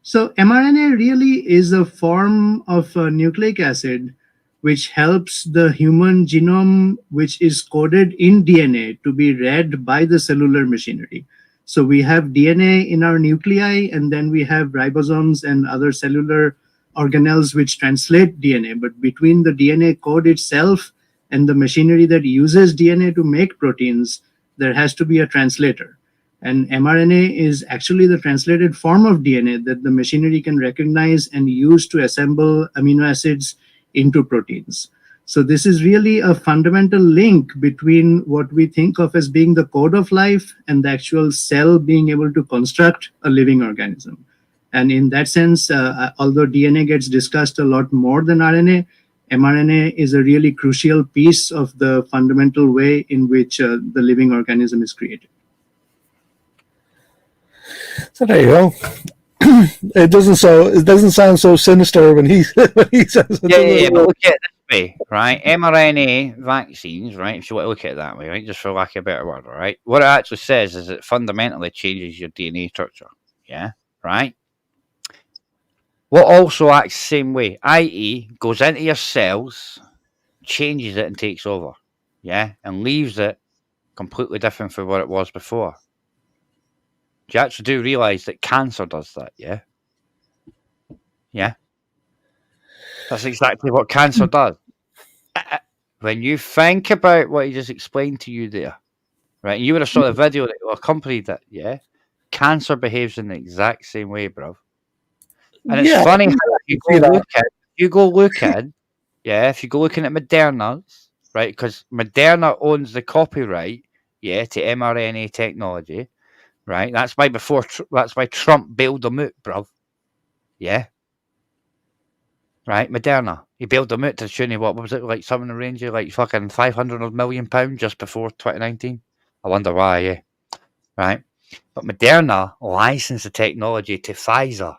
So mRNA really is a form of a nucleic acid which helps the human genome, which is coded in DNA, to be read by the cellular machinery. So we have DNA in our nuclei, and then we have ribosomes and other cellular organelles which translate DNA. But between the DNA code itself and the machinery that uses DNA to make proteins, there has to be a translator. And mRNA is actually the translated form of DNA that the machinery can recognize and use to assemble amino acids into proteins. So this is really a fundamental link between what we think of as being the code of life and the actual cell being able to construct a living organism. And in that sense, although DNA gets discussed a lot more than RNA, mRNA is a really crucial piece of the fundamental way in which the living organism is created. So there you go. It doesn't sound so sinister when he says it. Yeah, but look at it this way, right? mRNA vaccines, right? If you want to look at it that way, right? Just for lack of a better word, right? What it actually says is it fundamentally changes your DNA structure. Yeah, right? What also acts the same way, i.e., goes into your cells, changes it and takes over. Yeah, and leaves it completely different from what it was before. You actually do realize that cancer does that, yeah? Yeah. That's exactly what cancer does. When you think about what he just explained to you there, right, and you would have saw the video that accompanied that, yeah? Cancer behaves in the exact same way, bro. And it's funny how if you go looking at Moderna's, right, because Moderna owns the copyright, yeah, to mRNA technology. Right, that's why Trump bailed them out, bruv. Yeah. Right, Moderna. He bailed them out to the tune of what was it, like something in the range of like fucking £500 million just before 2019. I wonder why, yeah. Right. But Moderna licensed the technology to Pfizer.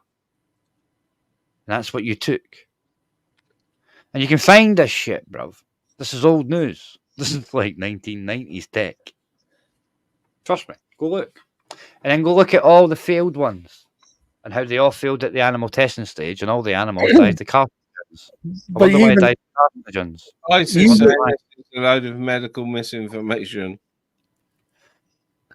And that's what you took. And you can find this shit, bruv. This is old news. This is like 1990s tech. Trust me, go look. And then go look at all the failed ones and how they all failed at the animal testing stage, and all the animals died to carcinogens. I wonder why they died to carcinogens. ISIS saying this is a load of medical misinformation.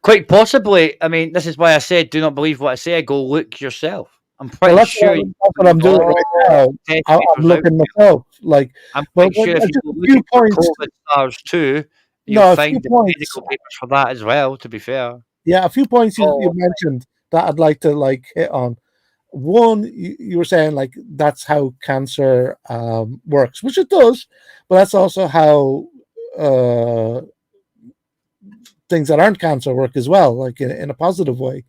Quite possibly. I mean, this is why I said, do not believe what I say. Go look yourself. I'm pretty sure. That's what I'm doing right now. I'm looking myself. Like, I'm pretty sure if you look at COVID SARS 2, you'll find the medical papers for that as well, to be fair. Yeah, a few points you mentioned that I'd like to hit on. One, you were saying like that's how cancer works, which it does, but that's also how things that aren't cancer work as well, like in a positive way,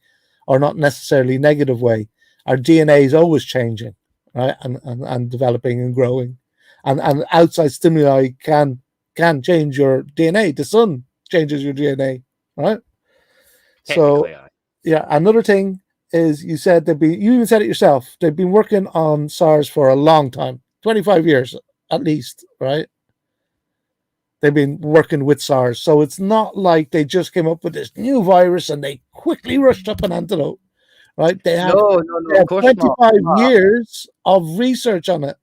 or not necessarily negative way. Our DNA is always changing, right, and developing and growing, and outside stimuli can change your DNA. The sun changes your DNA, right? So, yeah, another thing is you said you even said it yourself, they've been working on SARS for a long time, 25 years at least, right? They've been working with SARS. So it's not like they just came up with this new virus and they quickly rushed up an antidote, right? They have, No, of course 25 not. years of research on it.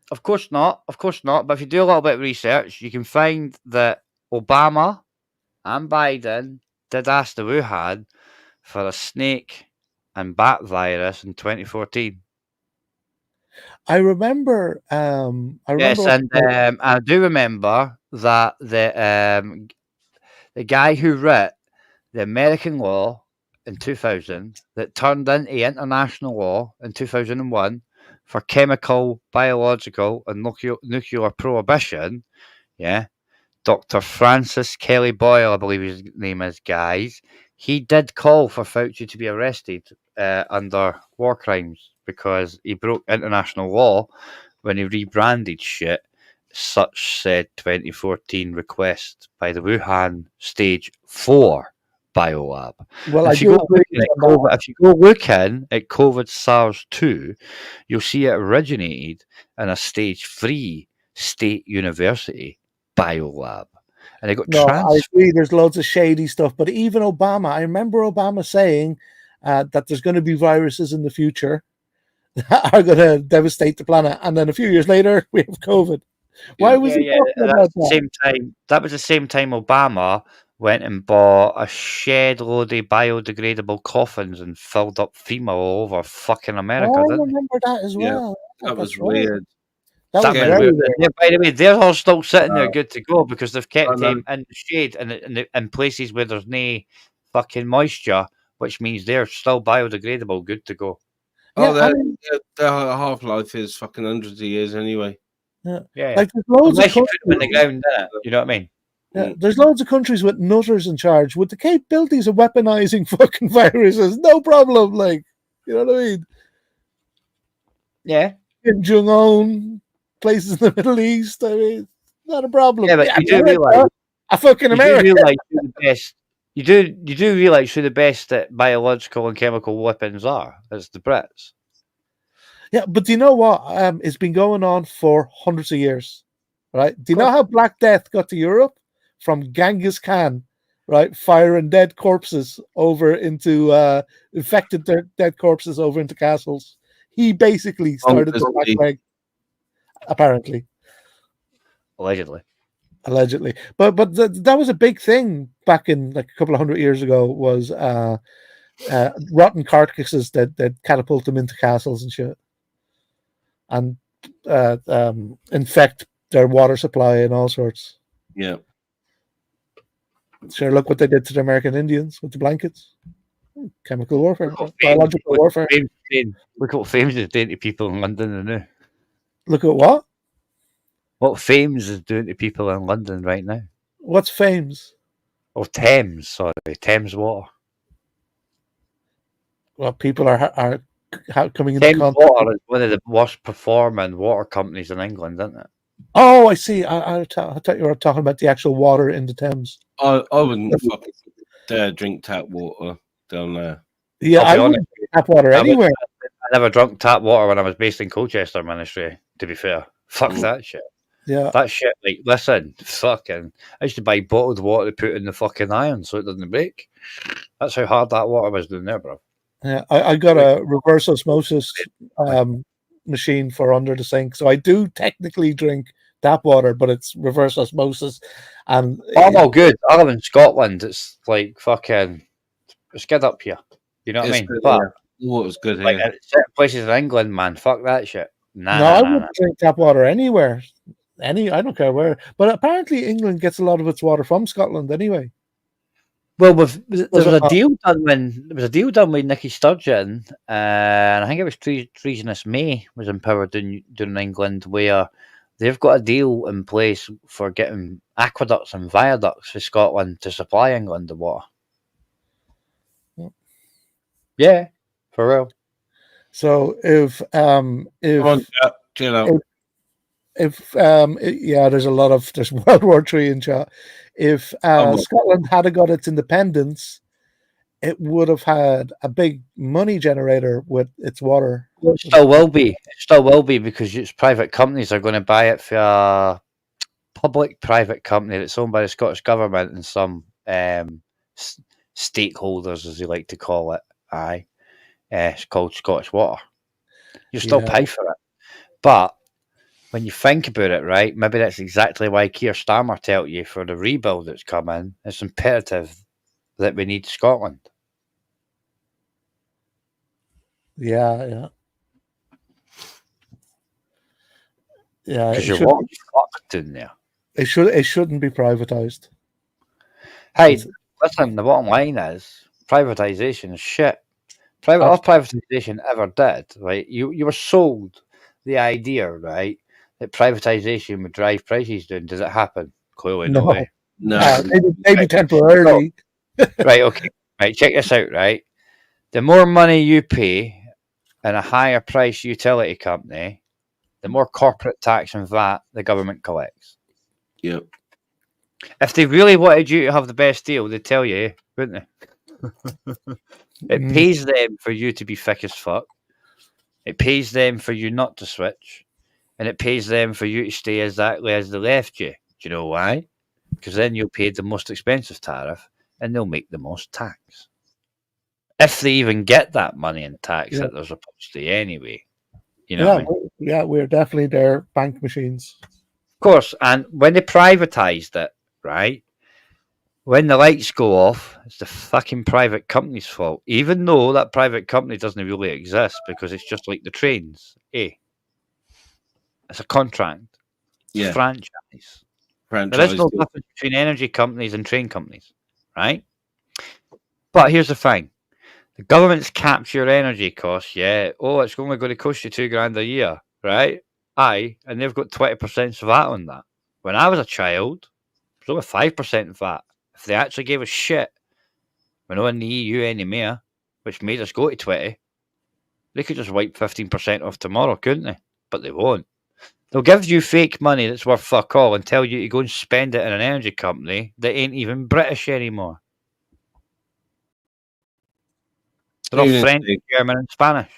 Of course not. But if you do a little bit of research, you can find that Obama and Biden did ask the Wuhan for a snake and bat virus in 2014. I remember. Yes, and I do remember that the guy who wrote the American law in 2000 that turned into international law in 2001 for chemical, biological, and nuclear prohibition. Yeah, Dr. Francis Kelly Boyle, I believe his name is, guys. He did call for Fauci to be arrested under war crimes because he broke international law when he rebranded shit. Such said 2014 request by the Wuhan Stage 4 biolab. Well, if you go looking at COVID SARS-2, you'll see it originated in a Stage 3 state university biolab. And it got I agree. There's loads of shady stuff, but even Obama, I remember Obama saying that there's going to be viruses in the future that are going to devastate the planet, and then a few years later we have COVID. Why was he talking about that? That was the same time Obama went and bought a shed load of biodegradable coffins and filled up FEMA all over fucking America. I remember that as well. That was weird. That was very weird. By the way, they're all still sitting there good to go because they've kept them in the shade and in places where there's no fucking moisture, which means they're still biodegradable, good to go. Oh, their half-life is fucking hundreds of years anyway. Yeah. Like there's loads Unless of you put them in the ground, you know what I mean? Yeah, there's loads of countries with nutters in charge with the capabilities of weaponizing fucking viruses. No problem. Like, you know what I mean? Yeah. Kim Jong-un, places in the Middle East. I mean, not a problem. Yeah, but you do realize America. You realize who the best. You do realize who the best at biological and chemical weapons are. It's the Brits. Yeah, but do you know what? It's been going on for hundreds of years, right? Do you know how Black Death got to Europe? From Genghis Khan, right? Firing dead corpses over into infected dead corpses over into castles. He basically started the Black Plague, apparently, allegedly. But that was a big thing back in like a couple of hundred years ago. Was rotten carcasses that catapult them into castles and shit, and infect their water supply and all sorts. Yeah. Sure, look what they did to the American Indians with the blankets. Chemical warfare, biological warfare. Look what Fames is doing to people in London now. Look at what? What Fames is doing to people in London right now. What's Fames? Oh, Thames, sorry. Thames Water. Well, people are coming into Thames contact. Water is one of the worst performing water companies in England, isn't it? Oh, I see. I thought you were talking about the actual water in the Thames. I wouldn't fucking dare drink tap water down there. Yeah, I wouldn't drink tap water anywhere. I never drunk tap water when I was based in Colchester Ministry, to be fair. Fuck that shit. Yeah. That shit, like, listen, fucking, I used to buy bottled water to put in the fucking iron so it doesn't break. That's how hard that water was doing there, bro. Yeah, I got a reverse osmosis machine for under the sink, so I do technically drink tap water, but it's reverse osmosis. And all good. I live in Scotland. It's like fucking, it's good up here. You know what I mean? But water's good here. Like certain places in England, man, fuck that shit. I wouldn't drink tap water anywhere. I don't care where. But apparently England gets a lot of its water from Scotland anyway. Well, there was a deal done with Nicky Sturgeon, and I think it was Theresa May was empowered in England, where they've got a deal in place for getting aqueducts and viaducts for Scotland to supply England the water. Yeah, for real. So if there's World War III in chat. If Scotland had got its independence, it would have had a big money generator with its water. It still will be. It still will be because its private companies are going to buy it for public-private company that's owned by the Scottish Government and some stakeholders, as they like to call it. It's called Scottish Water. You still pay for it. But when you think about it, right, maybe that's exactly why Keir Starmer tell you for the rebuild that's coming, it's imperative that we need Scotland. Yeah. Because you're fucked in there. It shouldn't be privatized. Hey, listen, the bottom line is privatization is shit. All privatization ever did, right? You were sold the idea, right, that privatization would drive prices down. Does it happen? Clearly no way. No. Maybe temporarily. Right, okay. Right, check this out, right? The more money you pay in a higher price utility company, the more corporate tax and VAT the government collects. Yep. If they really wanted you to have the best deal, they'd tell you, wouldn't they? It pays them for you to be thick as fuck. It pays them for you not to switch. And it pays them for you to stay exactly as they left you. Do you know why? Because then you'll pay the most expensive tariff and they'll make the most tax. If they even get that money in tax that they're supposed to anyway. You know what I mean? We're definitely their bank machines. Of course, and when they privatised it, right, when the lights go off, it's the fucking private company's fault. Even though that private company doesn't really exist because it's just like the trains. It's a contract. It's a franchise. There is no difference between energy companies and train companies, right? But here's the thing. The government's capped your energy costs, Oh, it's only going to cost you $2,000 a year, right? And they've got 20% VAT on that. When I was a child, it was only 5% VAT. If they actually gave us shit, we're not in the EU anymore, which made us go to 20, they could just wipe 15% off tomorrow, couldn't they? But they won't. They'll give you fake money that's worth fuck all and tell you to go and spend it in an energy company that ain't even British anymore. They're all French, German, and Spanish.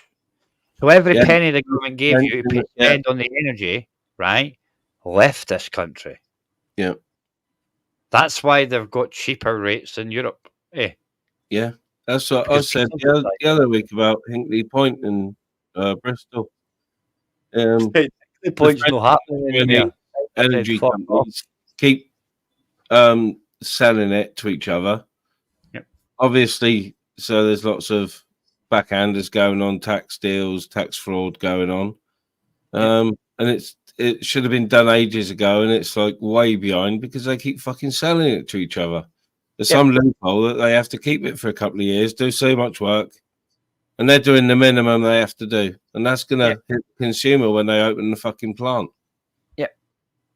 So every penny the government gave you to spend on the energy, right, left this country. Yeah. That's why they've got cheaper rates in Europe. Yeah. That's what I said the other week about Hinkley Point in Bristol. Hinkley Point's not happening. Energy companies keep selling it to each other. Yep. Obviously, so there's lots of backhanders going on, tax deals, tax fraud going on. And it should have been done ages ago, and it's like way behind because they keep fucking selling it to each other. There's some loophole that they have to keep it for a couple of years, do so much work, and they're doing the minimum they have to do, and that's going to hit the consumer when they open the fucking plant. Yeah.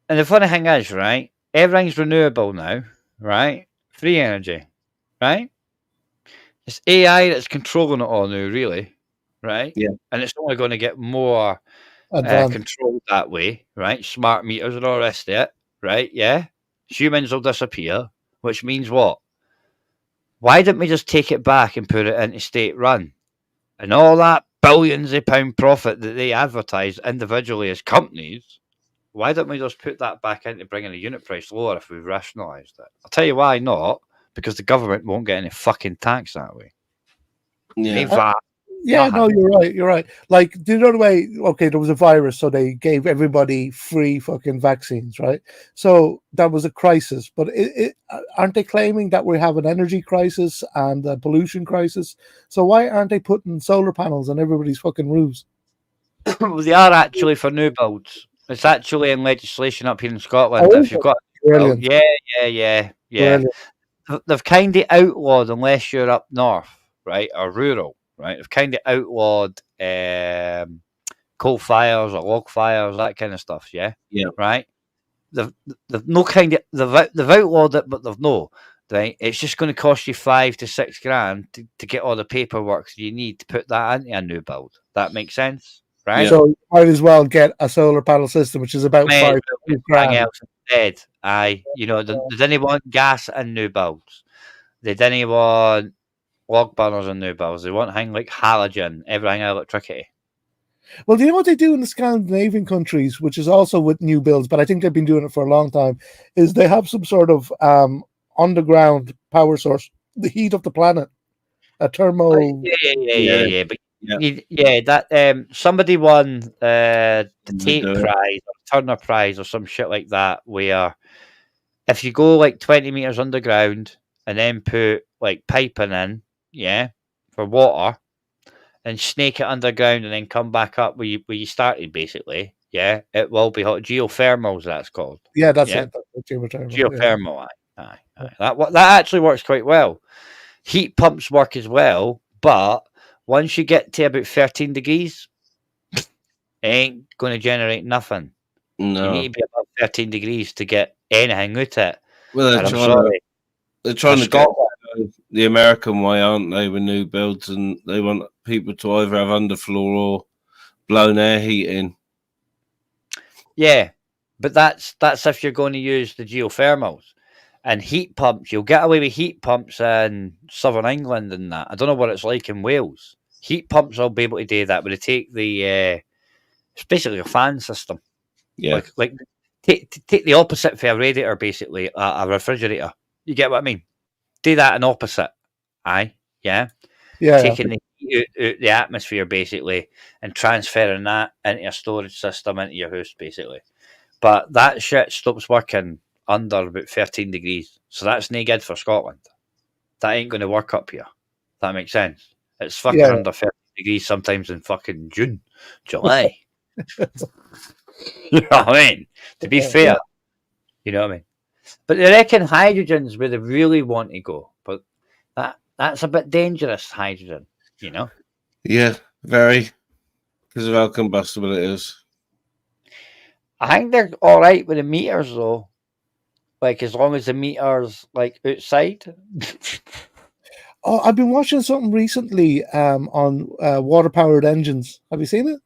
And the funny thing is, right, everything's renewable now, right? Free energy, right? It's AI that's controlling it all now, really, right? Yeah. And it's only going to get more controlled that way, right? Smart meters and all the rest of it, right? Yeah. Humans will disappear, which means what? Why didn't we just take it back and put it into state run? And all that billions of pound profit that they advertise individually as companies, why don't we just put that back into bringing the unit price lower if we've rationalised it? I'll tell you why not. Because the government won't get any fucking tax that way. Yeah. No, you're right. Like, do you know the way? Okay, there was a virus, so they gave everybody free fucking vaccines, right? So that was a crisis. But aren't they claiming that we have an energy crisis and a pollution crisis? So why aren't they putting solar panels on everybody's fucking roofs? Well, they are actually for new builds. It's actually in legislation up here in Scotland. Oh, if you've got, yeah. Brilliant. They've kind of outlawed, unless you're up north, right, or rural, right? They've kind of outlawed coal fires or log fires, that kind of stuff. Yeah. Right. They've no kind of they've outlawed it, but they've no. Right. It's just going to cost you $5,000 to $6,000 to get all the paperwork that you need to put that into a new build. That makes sense, right? So you might as well get a solar panel system, which is about $5,000. Else instead. They didn't want gas in new builds. They didn't want log burners in new builds. They want things like halogen, everything electricity. Well, do you know what they do in the Scandinavian countries, which is also with new builds, but I think they've been doing it for a long time, is they have some sort of underground power source, the heat of the planet, a thermo. Yeah. But that somebody won the Tate Prize or Turner Prize or some shit like that, where if you go like 20 meters underground and then put like piping in, for water, and snake it underground and then come back up where you started, basically, it will be hot. Geothermals, that's called. Yeah, that's it. Geothermal, aye. That actually works quite well. Heat pumps work as well, but once you get to about 13 degrees, it ain't going to generate nothing. No. You need to be above 13 degrees to get anything out of it. Well, they're trying to get the American way, aren't they, with new builds, and they want people to either have underfloor or blown air heating. Yeah, but that's if you're going to use the geothermals. And heat pumps, you'll get away with heat pumps in southern England and that. I don't know what it's like in Wales. Heat pumps will be able to do that, but they take the it's basically a fan system. Yeah, like take the opposite for a radiator, basically a refrigerator. You get what I mean? Do that in opposite. Taking the heat out the atmosphere, basically, and transferring that into a storage system into your house, basically. But that shit stops working under about 13 degrees. So that's no good for Scotland. That ain't going to work up here. That makes sense. It's fucking under 30 degrees sometimes in fucking June, July. You know what I mean? To be fair. You know what I mean? But I reckon hydrogen's where they really want to go. But that's a bit dangerous, hydrogen, you know? Yeah, very. Because of how combustible it is. I think they're all right with the meters, though. Like, as long as the meter's, like, outside. I've been watching something recently on water-powered engines. Have you seen it?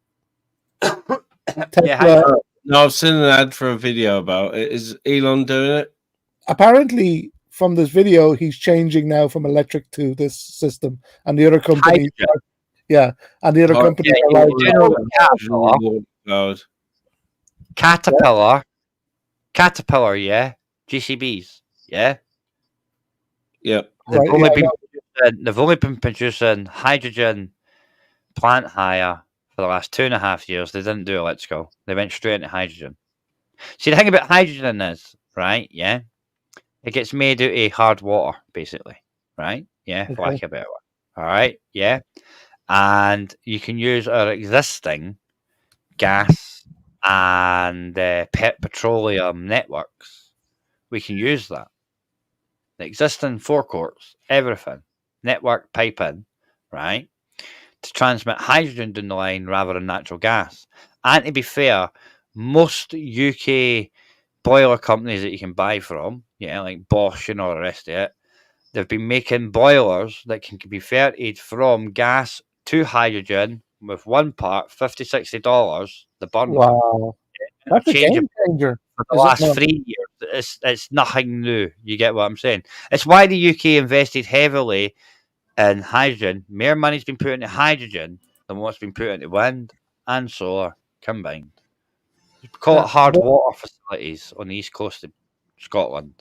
No, I've seen an ad for a video about it. Is Elon doing it? Apparently, from this video, he's changing now from electric to this system. And the other company... and the other company are like... Caterpillar, GCBs, Yep. They've only been producing hydrogen plant hire for the last 2.5 years. They didn't do electrical. They went straight into hydrogen. See, the thing about hydrogen is, right, it gets made out of hard water, basically, right? For lack of a better word. All right, and you can use our existing gas and petroleum networks. We can use that. The existing forecourts, everything, network piping, right, to transmit hydrogen down the line rather than natural gas. And to be fair, most UK boiler companies that you can buy from, like Bosch and all the rest of it, they've been making boilers that can be converted from gas to hydrogen with one part, $50-$60. The burn. Wow. That's a game changer. For the last 3 years, it's nothing new. You get what I'm saying? It's why the UK invested heavily in hydrogen. More money's been put into hydrogen than what's been put into wind and solar combined. We call it hard water facilities on the east coast of Scotland.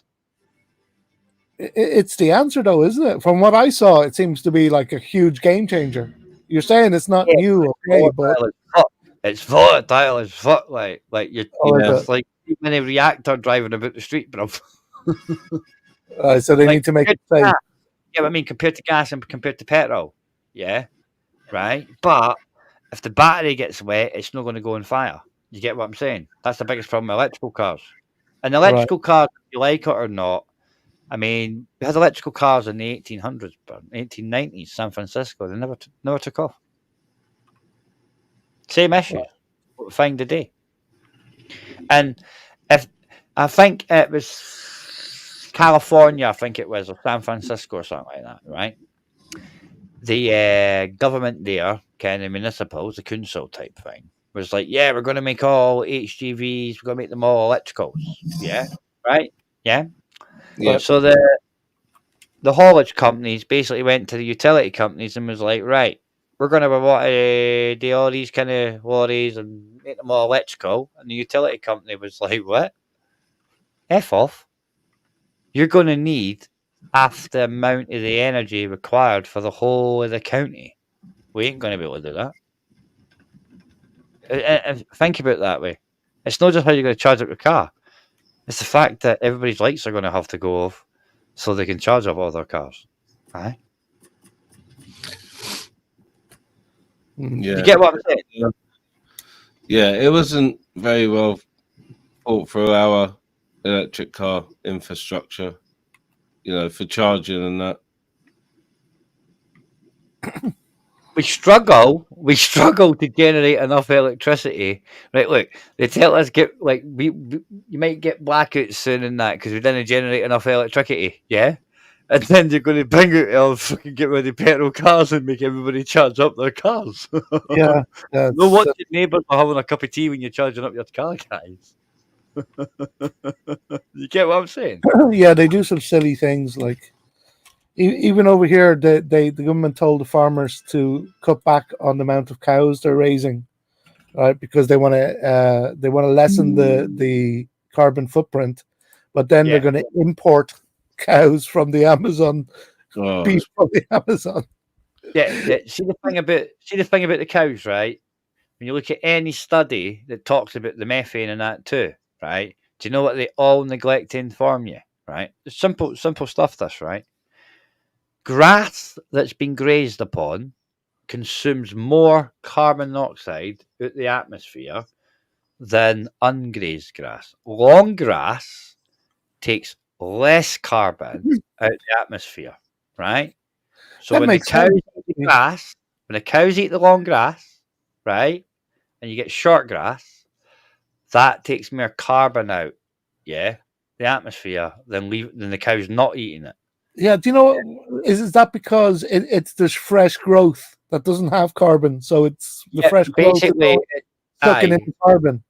It's the answer, though, isn't it? From what I saw, it seems to be like a huge game changer. You're saying it's not new, okay, but it's volatile as fuck. Like you're it's like many reactor driving about the street, bro. So they need to make it safe. I mean, compared to gas and compared to petrol, right. But if the battery gets wet, it's not going to go on fire. You get what I'm saying? That's the biggest problem with electrical cars. And electrical cars, if you like it or not, I mean, we had electrical cars in the 1800s, but 1890s, San Francisco, they never took off. Same issue. What we find today. And if I think it was California, I think it was, or San Francisco or something like that, right? The government there, kind of municipals, the council type thing, was like, we're going to make all HGVs, we're going to make them all electricals. Right? So the haulage companies basically went to the utility companies and was like, right, we're going to want to do all these kind of lorries and make them all electrical. And the utility company was like, what? F off. You're going to need half the amount of the energy required for the whole of the county. We ain't going to be able to do that. Think about it that way. It's not just how you're going to charge up your car. It's the fact that everybody's lights are going to have to go off so they can charge up all their cars. Right? Yeah. You get what I'm saying? Yeah, it wasn't very well thought through our electric car infrastructure, for charging and that. We struggle to generate enough electricity. Right, look, they tell us you might get blackouts soon and that because we didn't generate enough electricity, yeah? And then you're going to bring out fucking get rid of petrol cars and make everybody charge up their cars. Yeah. No wonder your neighbours are having a cup of tea when you're charging up your car, guys. You get what I'm saying? Yeah, they do some silly things like even over here. The government told the farmers to cut back on the amount of cows they're raising, right? Because they want to lessen the carbon footprint, but then they're going to import cows from the Amazon, beef from the Amazon. Yeah. See the thing about the cows, right? When you look at any study that talks about the methane and that too, right? Do you know what they all neglect to inform you, right? It's simple stuff, this, right? Grass that's been grazed upon consumes more carbon dioxide out the atmosphere than ungrazed grass. Long grass takes less carbon out the atmosphere, right? So when the cows eat the grass, when the cows eat the long grass, right, and you get short grass, that takes more carbon out, the atmosphere than the cows not eating it. Yeah, do you know is that because there's fresh growth that doesn't have carbon, so it's the fresh growth sucking in carbon.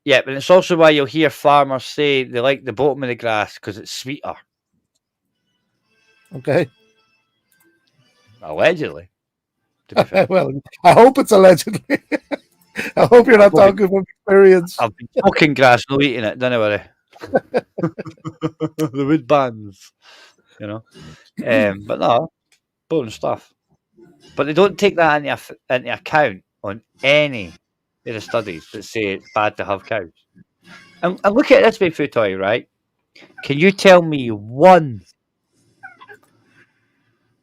Yeah, but it's also why you'll hear farmers say they like the bottom of the grass because it's sweeter. Okay. Allegedly. Well, I hope it's allegedly. I hope you're not talking from experience. I've been fucking grass, no eating it, don't worry. The wood bands, but no, bonus stuff. But they don't take that into account on any of the studies that say it's bad to have cows. And look at it this way, Futoy, right? Can you tell me one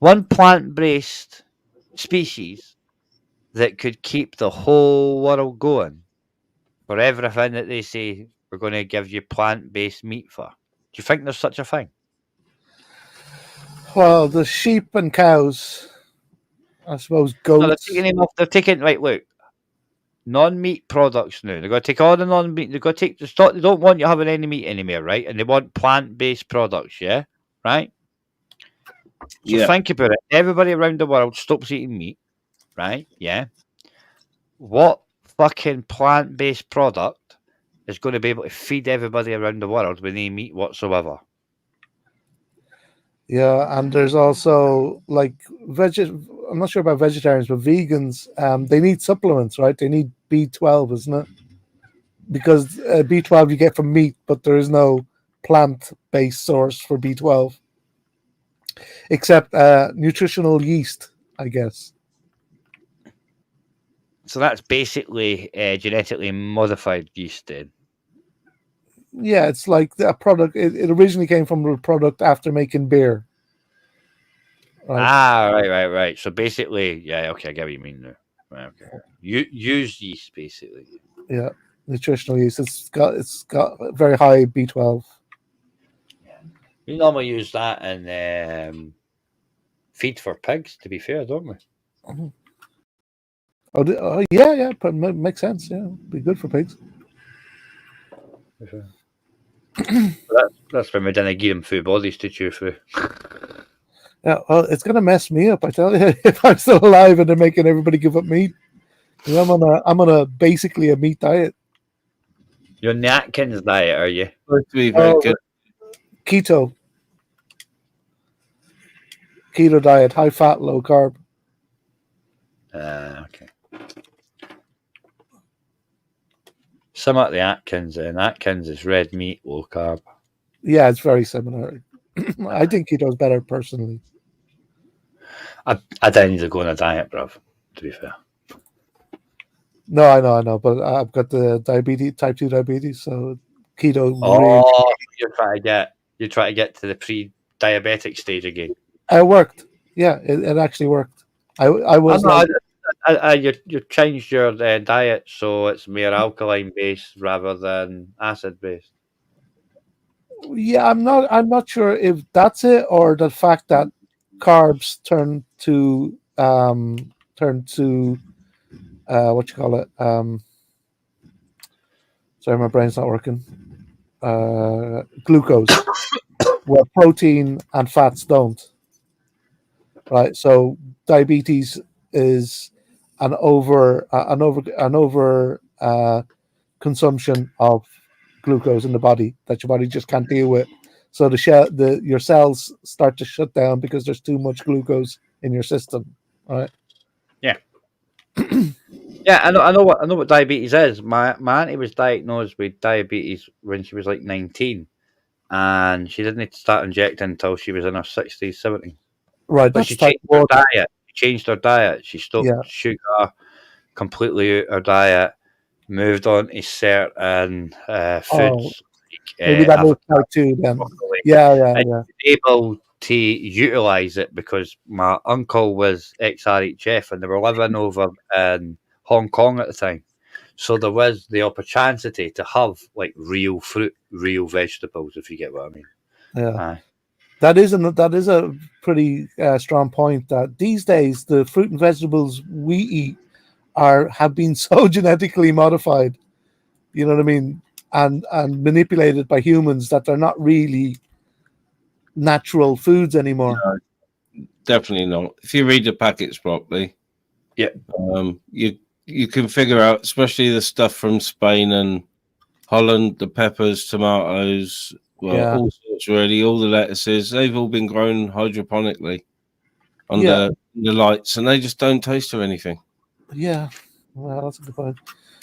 plant-based species that could keep the whole world going for everything that they say we're going to give you plant-based meat for? Do you think there's such a thing? Well, the sheep and cows, I suppose goats. No, they're taking right, look, non-meat products now. They're going to take all the non-meat. They're going to take the stock. They don't want you having any meat anymore, right? And they want plant-based products, yeah? Right? So think about it. Everybody around the world stops eating meat, right? Yeah. What fucking plant-based product is going to be able to feed everybody around the world with any meat whatsoever? Yeah, and there's also like I'm not sure about vegetarians, but vegans, they need supplements, right? They need B12, isn't it? Because B12 you get from meat, but there is no plant-based source for B12, except nutritional yeast, I guess. So that's basically genetically modified yeast, then. Yeah, it's like a product. It originally came from a product after making beer. Right. Right. So basically, okay, I get what you mean there. Right, okay. Used yeast, basically. Yeah, nutritional yeast. It's got very high B12. Yeah. We normally use that in feed for pigs. To be fair, don't we? Oh yeah, but makes sense. Yeah, be good for pigs. That's when we didn't give them full bodies to chew through. Yeah, well, it's gonna mess me up. I tell you, if I'm still alive and they're making everybody give up meat, I'm on a basically a meat diet. You're on the Atkins diet, are you? Supposed to be very good. Keto diet, high fat, low carb. Okay. Similar to Atkins, and Atkins is red meat, low carb. Yeah, it's very similar. I think he does better personally. I don't need to go on a diet, bruv, to be fair. No, I know, but I've got the type 2 diabetes, so keto. Oh, you're trying to get to the pre-diabetic stage again. It worked. Yeah, it actually worked. I was you changed your diet so it's more alkaline based rather than acid based. Yeah, I'm not sure if that's it or the fact that carbs turn to what you call it. Sorry, my brain's not working. Glucose, where protein and fats don't. Right, so diabetes is an over consumption of glucose in the body that your body just can't deal with. So your cells start to shut down because there's too much glucose in your system. Right? Yeah. Yeah, I know what diabetes is. My auntie was diagnosed with diabetes when she was like 19, and she didn't need to start injecting until she was in her 60s, 70s. Right, but she changed her diet. She stopped sugar completely out her diet, moved on to certain foods. Maybe that was part 2 then. Yeah. Able to utilize it because my uncle was ex-RHF and they were living over in Hong Kong at the time. So there was the opportunity to have like real fruit, real vegetables, if you get what I mean. Yeah. That is a pretty strong point. That these days the fruit and vegetables we eat have been so genetically modified, you know what I mean, and manipulated by humans that they're not really natural foods anymore. No, definitely not. If you read the packets properly, you can figure out, especially the stuff from Spain and Holland, the peppers, tomatoes. Well, all sorts really, all the lettuces, they've all been grown hydroponically under the lights, and they just don't taste of anything. Yeah, well, that's a good point.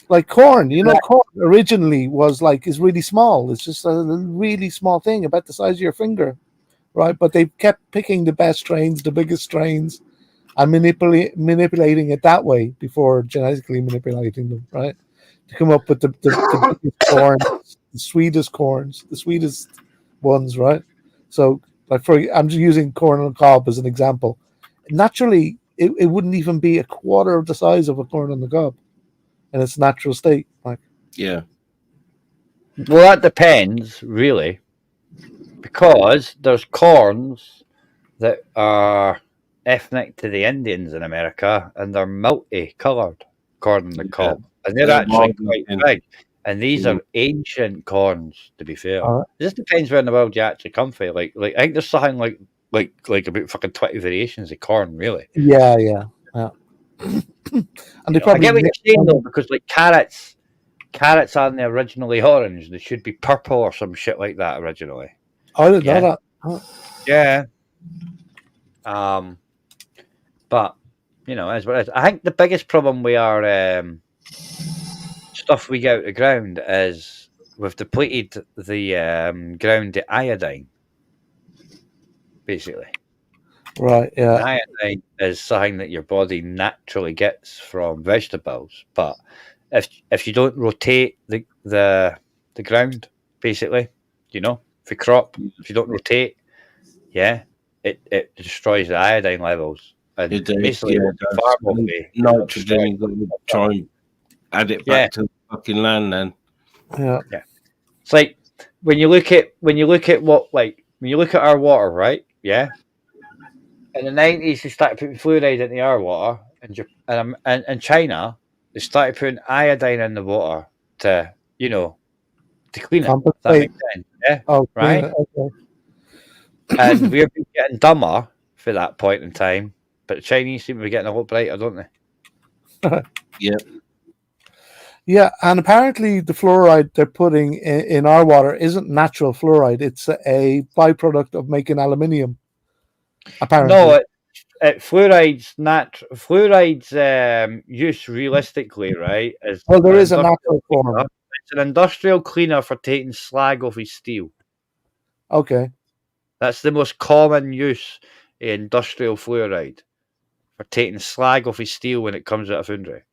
Like corn, corn originally is really small. It's just a really small thing, about the size of your finger, right? But they kept picking the best strains, the biggest strains, and manipulating it that way before genetically manipulating them, right? To come up with the biggest corn, the sweetest corns, the sweetest ones, right? So, I'm just using corn on the cob as an example. Naturally, it wouldn't even be a quarter of the size of a corn on the cob in its natural state. Well, that depends, really, because there's corns that are ethnic to the Indians in America, and they're multicolored corn on the cob. And they're actually quite big. And these are ancient corns, to be fair. It just depends where in the world you actually come from. Like I think there's something like about fucking 20 variations of corn, really. Yeah. And they probably I get what you're saying though, because like carrots aren't originally orange. They should be purple or some shit like that originally. I didn't know that. Yeah. But as what it is. I think the biggest problem with our stuff we get out of the ground is we've depleted the ground to iodine, basically. Right, yeah. And iodine is something that your body naturally gets from vegetables, but if you don't rotate the ground, basically, if you crop, if you don't rotate, it destroys the iodine levels. And basically, nitrogen, you've got to try and add it back to the fucking land. Then, it's like when you look at our water, right? Yeah. In the 90s, they started putting fluoride into our water, and in China, they started putting iodine in the water to clean it. Does that make sense? Yeah. Oh, right. Okay. And we're getting dumber for that point in time, but the Chinese seem to be getting a lot brighter, don't they? Yeah, and apparently the fluoride they're putting in our water isn't natural fluoride. It's a byproduct of making aluminium. Apparently. No, fluoride's use realistically, right? Is Well, there an is a industrial natural form. cleaner. It's an industrial cleaner for taking slag off his steel. Okay. That's the most common use of industrial fluoride, for taking slag off his steel when it comes out of foundry.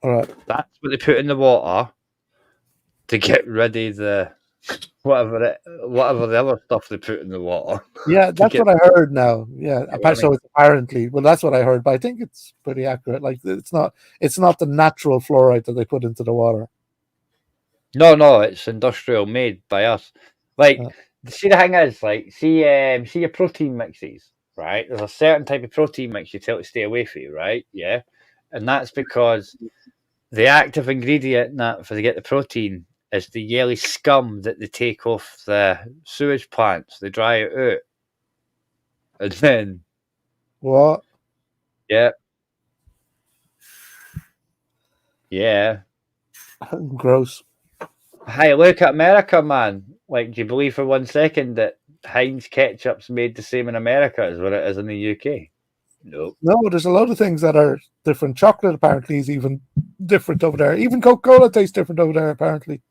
All right. That's what they put in the water to get rid of the whatever the other stuff they put in the water. Yeah, that's what I heard now. Yeah, what I so mean? it's apparently, well, that's what I heard, but I think it's pretty accurate. Like, it's not the natural fluoride that they put into the water. No, it's industrial made by us. Like, see, the thing is, like, see your protein mixes, right? There's a certain type of protein mix you tell to stay away from, right? Yeah, and that's because the active ingredient in that for to get the protein is the yellow scum that they take off the sewage plants. They dry it out, and then What? yeah. Gross. Hey, look at America, man. Like, do you believe for 1 second that Heinz ketchup's made the same in America as what it is in the UK? Nope. No, there's a lot of things that are different. Chocolate apparently is even different over there. Even Coca-Cola tastes different over there, apparently.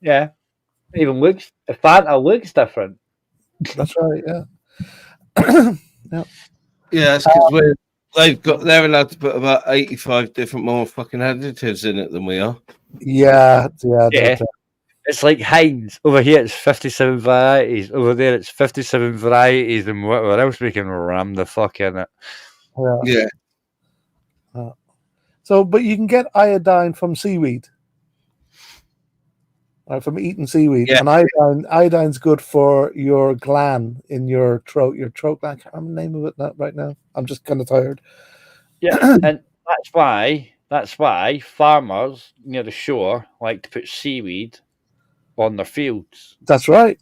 Yeah. Even looks, Fanta looks different. That's right, yeah. Yeah, that's because they're allowed to put about 85 different more fucking additives in it than we are. Yeah. It's like Heinz. Over here it's 57 varieties. Over there it's 57 varieties, and whatever else we can ram the fuck in it. Yeah. So, but you can get iodine from seaweed. Right, from eating seaweed. Yeah. And iodine's good for your gland in your throat. Your throat gland. I can't remember the name of it right now. I'm just kind of tired. Yeah, and that's why farmers near the shore like to put seaweed on their fields. That's right.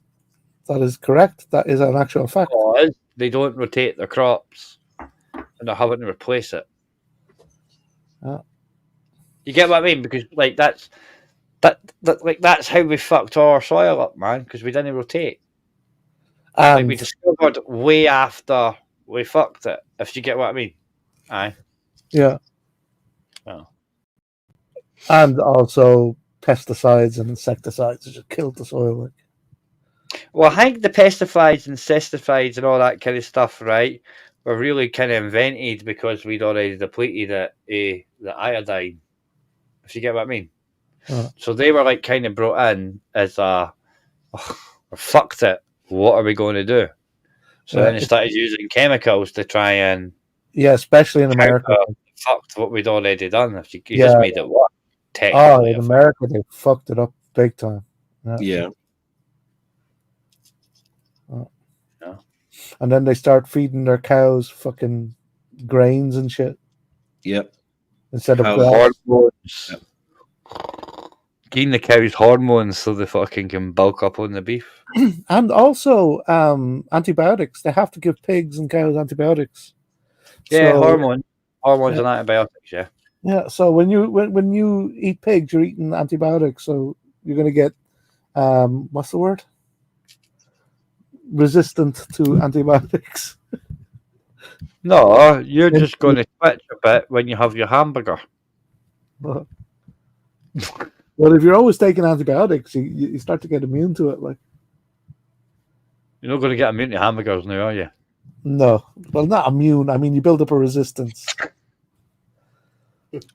That is correct. That is an actual fact. Because they don't rotate their crops, and they're having to replace it. You get what I mean? Because like that's how we fucked our soil up, man. Because we didn't rotate. Like we discovered way after we fucked it. If you get what I mean. Aye. Yeah. Oh. And also pesticides and insecticides just killed the soil. Well, I think the pesticides and insecticides and all that kind of stuff, right, were really kind of invented because we'd already depleted the iodine. If you get what I mean. So they were like kind of brought in as fucked it. What are we going to do? So then they started using chemicals to try and especially in America. Fucked what we'd already done. If you just made it work. In America they fucked it up big time. Yeah. And then they start feeding their cows fucking grains and shit. Yep. Instead of hormones. Yep. Giving the cows hormones so they fucking can bulk up on the beef. And also antibiotics. They have to give pigs and cows antibiotics. Yeah, hormones and antibiotics. Yeah. Yeah. So when you eat pigs, you're eating antibiotics. So you're going to get what's the word? Resistant to antibiotics. No, you're just going to twitch a bit when you have your hamburger. Well, if you're always taking antibiotics, you start to get immune to it. Like, you're not going to get immune to hamburgers now, are you? No, well, not immune. I mean, you build up a resistance.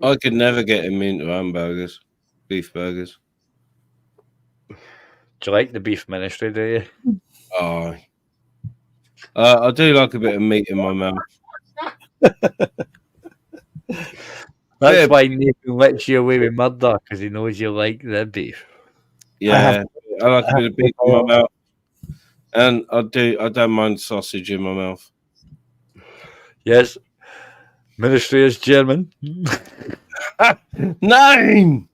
I could never get immune to hamburgers, beef burgers. Do you like the beef ministry? Do you? Oh, I do like a bit of meat in my mouth. That's why Nathan lets you away with murder, because he knows you like the beef. Yeah, I like a bit of beef in my mouth, and I don't mind sausage in my mouth. Yes, ministry is German. 9.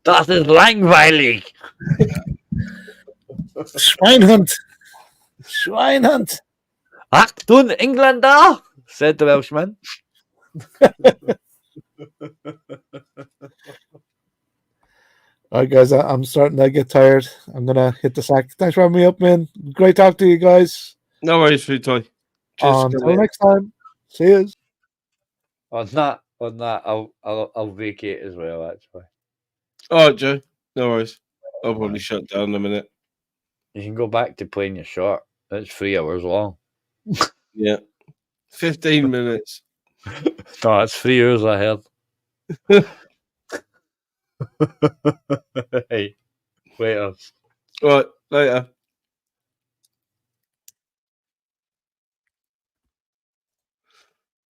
Das ist langweilig. Schweinhund. Schweinhund. Achtung, Engländer, said the Welshman. All right, guys, I'm starting to get tired. I'm going to hit the sack. Thanks for having me up, man. Great talk to you guys. No worries, Food Toy. Until next time. See you. On that, I'll vacate as well. Actually, all right, Joe. No worries. I'll probably shut down in a minute. you can go back to playing your shot. It's 3 hours long. Yeah, 15 minutes. No, it's 3 hours ahead. Hey, later. Right, later.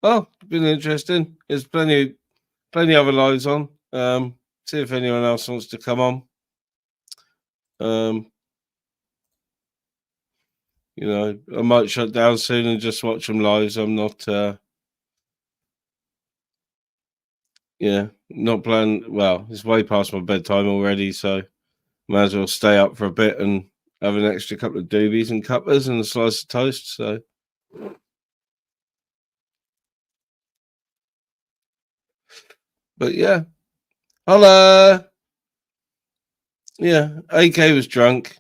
Oh, it's been interesting. There's plenty other lives on. See if anyone else wants to come on. You know, I might shut down soon and just watch them lives. I'm not not planning. Well, it's way past my bedtime already, so might as well stay up for a bit and have an extra couple of doobies and cuppers and a slice of toast. So but yeah. Holla. Yeah, AK was drunk.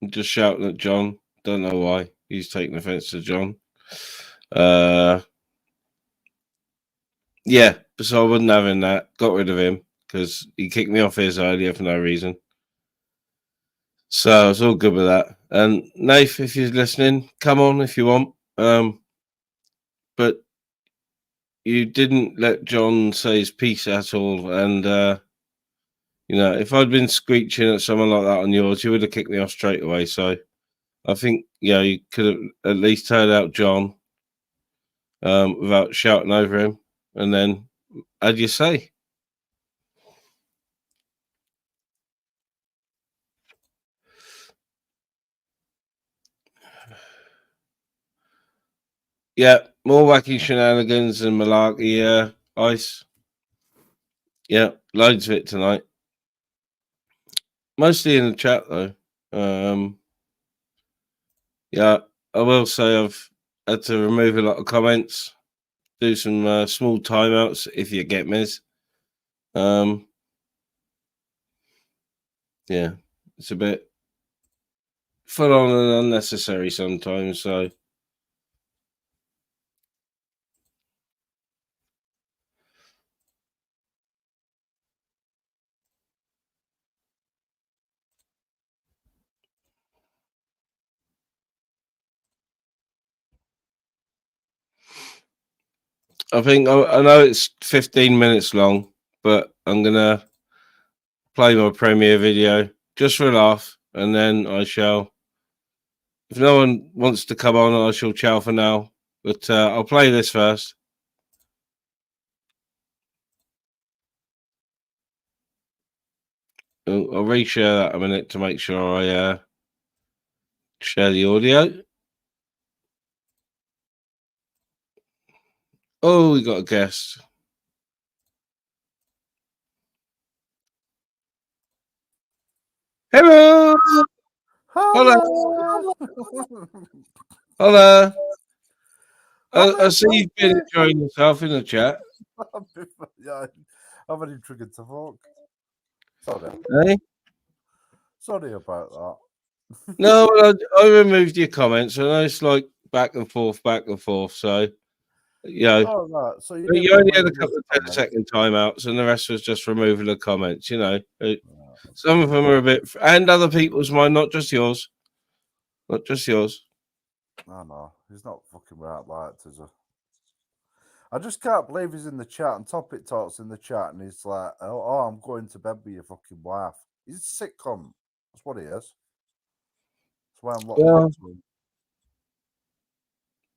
Just shouting at John. Don't know why. He's taking offense to John. Yeah, so I wasn't having that. Got rid of him because he kicked me off his earlier for no reason. So I was all good with that. And Nath, if you're listening, come on if you want. But you didn't let John say his piece at all. And you know, if I'd been screeching at someone like that on yours, you would have kicked me off straight away. So I think, yeah, you could have at least heard out John without shouting over him, and then how'd you say? Yeah, more wacky shenanigans and malarkey, Ice. Yeah, loads of it tonight. Mostly in the chat, though. Yeah, I will say I've had to remove a lot of comments, do some small timeouts, if you get me. Yeah, it's a bit full on and unnecessary sometimes, so. I think I know it's 15 minutes long, but I'm gonna play my premiere video just for a laugh, and then I shall. If no one wants to come on, I shall chow for now. But I'll play this first. I'll reshare that a minute to make sure I share the audio. Oh, we got a guest. Hello. Hello. Hello. I see you've been enjoying yourself in the chat. Yeah, I've only triggered to talk. Sorry. Hey? Sorry about that. No, well, I removed your comments. I know it's like back and forth. So, you know, Oh, right. So you only had a couple of 10-second timeouts, and the rest was just removing the comments. You know, some of them are a bit, and other people's mine, not just yours. Not just yours. No, he's not fucking right like it, is he? I just can't believe he's in the chat and Topic Talk's in the chat and he's like, oh, I'm going to bed with your fucking wife. He's a sick cunt. That's what he is. That's why I'm looking up to him.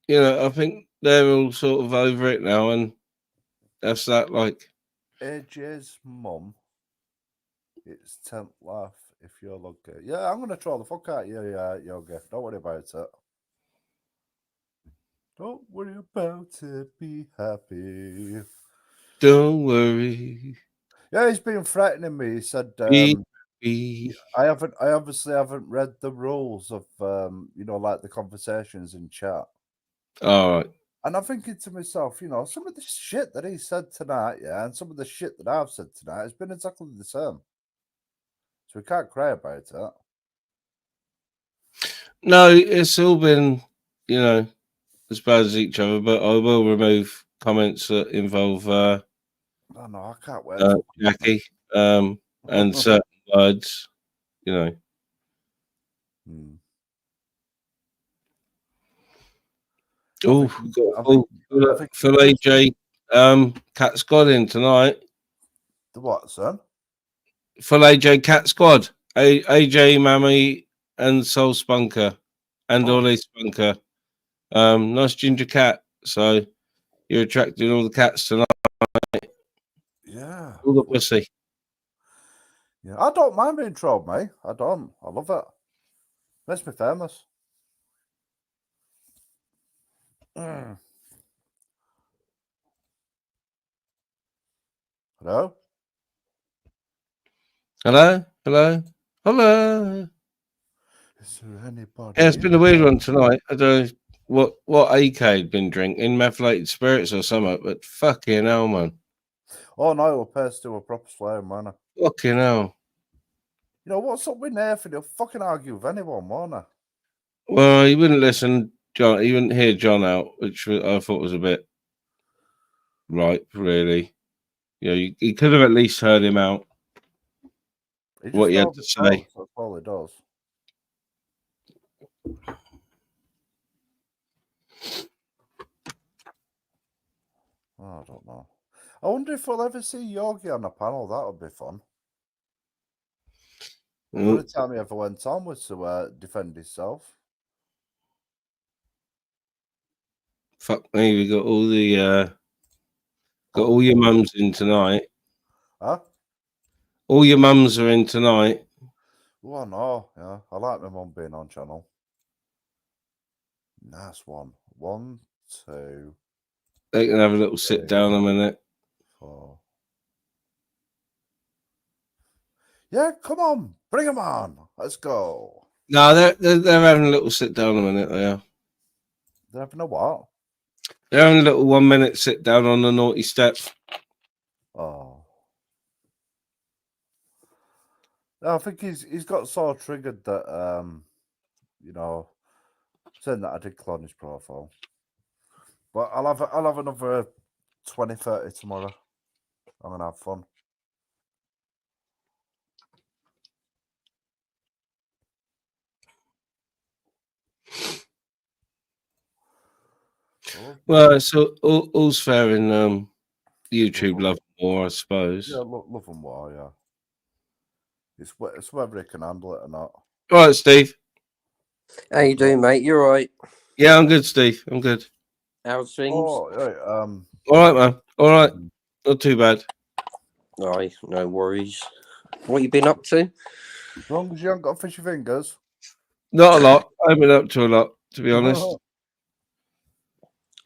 You know, I think they're all sort of over it now, and that's that. Like, AJ's mum, it's 10th laugh if you're lucky. Yeah, I'm going to troll the fuck out of you, Yogi. Don't worry about it. Don't worry about it. Be happy. Don't worry. Yeah, he's been threatening me. He said, I obviously haven't read the rules of, you know, like the conversations in chat. All right. And I'm thinking to myself, you know, some of the shit that he said tonight, yeah, and some of the shit that I've said tonight has been exactly the same. So we can't cry about it. No, it's all been, you know, as bad as each other, but I will remove comments that involve Oh no, I can't wait. Jackie, and certain words, you know. Oh, Phil AJ, Cat Squad in tonight. The what, son? Full AJ Cat Squad. AJ, Mammy, and Soul Spunker, and Ollie Spunker. Nice ginger cat. So you're attracting all the cats tonight. Yeah. All the pussy. Yeah, I don't mind being trolled, mate. I don't. I love it. Makes me famous. Hello? Hello? Hello? Hello? Is there anybody? Yeah, it's been a weird one tonight. I don't know what AK had been drinking, methylated spirits or something, but fucking hell, man. Oh no, we'll pass to a proper swearing, man. Fucking hell. You know, what's up with Nathan? He'll fucking argue with anyone, won't he? Well, he wouldn't listen, John. He wouldn't hear John out, which I thought was a bit ripe, really. You know, he could have at least heard him out. What he had to say. That's all it does. Oh, I don't know. I wonder if we'll ever see Yogi on a panel. That would be fun. The only time he ever went on was to defend himself. Fuck me, we got all the got all your mums in tonight. Huh? All your mums are in tonight. Oh no, yeah. I like my mum being on channel. Nice one. 1, 2. They can have a little sit down a minute. 4. Yeah, come on, bring them on. Let's go. No, they're having a little sit down a minute. They are. They're having a what? They're having a little 1 minute sit down on the naughty step. Oh. I think he's got so triggered that you know, saying that I did clone his profile. But I'll have another 20, 30 tomorrow. I'm gonna have fun. Well, so all's fair in YouTube love more, I suppose. Yeah, love and war, yeah. It's whether he can handle it or not. All right, Steve. How you doing, mate? You all right? Yeah, I'm good, Steve. I'm good. How's things? Oh, right, all right, man. All right. Not too bad. Aye, no worries. What you been up to? As long as you haven't got fishy fingers. Not a lot. I've been up to a lot, to be honest.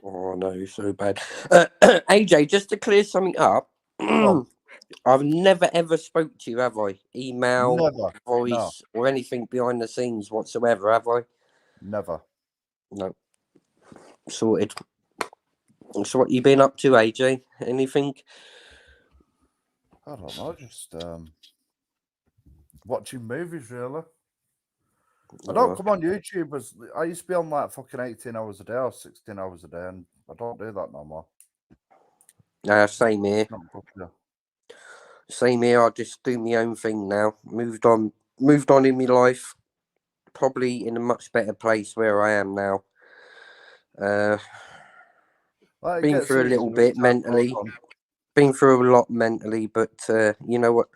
Oh no, so bad. AJ, just to clear something up, I've never ever spoke to you, have I? Email, Never. voice, or anything behind the scenes whatsoever, have I? Never. No. Sorted. So what you been up to, AJ? Anything? I don't know, just watching movies, really. I don't come on YouTube. I used to be on like fucking 18 hours a day or 16 hours a day, and I don't do that no more. Same here. Same here. I just do my own thing now. Moved on in my life. Probably in a much better place where I am now. Been through a little bit mentally. Been through a lot mentally, but you know what?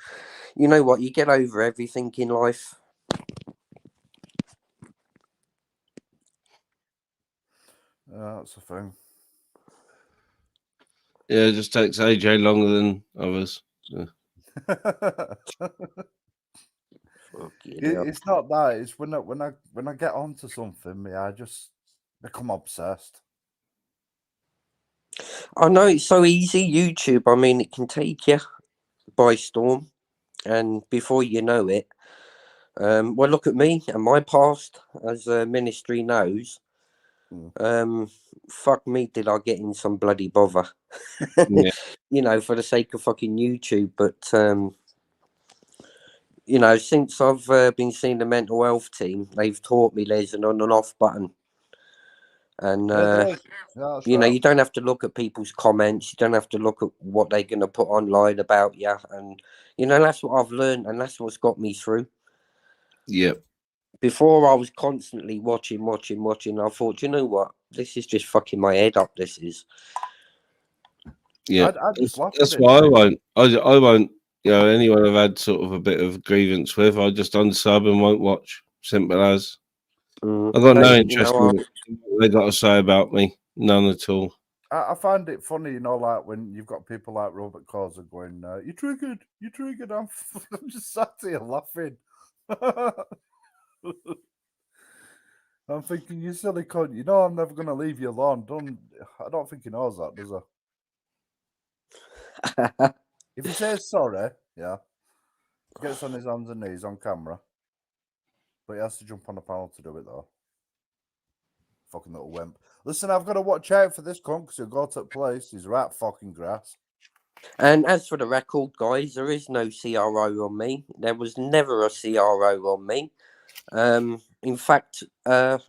You get over everything in life. That's the thing. Yeah, it just takes AJ longer than others. So. It's not that. It's when I get onto something, I just become obsessed. I know it's so easy, YouTube. I mean, it can take you by storm, and before you know it, well, look at me and my past, as ministry knows. Fuck me, did I get in some bloody bother? Yeah. You know, for the sake of fucking YouTube. But you know, since I've been seeing the mental health team, they've taught me there's an on and off button. And, you know, you don't have to look at people's comments. You don't have to look at what they're going to put online about you. And, you know, that's what I've learned. And that's what's got me through. Yep. Before, I was constantly watching. I thought, you know what? This is just fucking my head up. This is. Yeah. I just laugh That's at it, why I mate. won't. I won't. You know, anyone I've had sort of a bit of grievance with, I just unsub and won't watch. Simple as. I've got no interest in what they got to say about me. None at all. I find it funny, you know, like when you've got people like Robert Causer going, you triggered. I'm just sat here laughing. I'm thinking, you silly cunt, you know I'm never going to leave you alone. I don't think he knows that, does he? If he says sorry, yeah, gets on his hands and knees on camera, but he has to jump on a panel to do it, though. Fucking little wimp. Listen, I've got to watch out for this cunt because he'll go to place. He's right fucking grass. And as for the record, guys, there is no CRO on me. There was never a CRO on me. In fact, I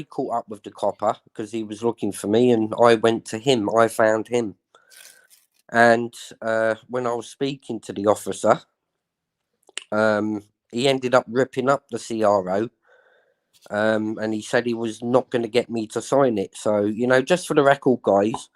caught up with the copper because he was looking for me, and I went to him. I found him. And when I was speaking to the officer, he ended up ripping up the CRO. And he said he was not going to get me to sign it. So, you know, just for the record, guys,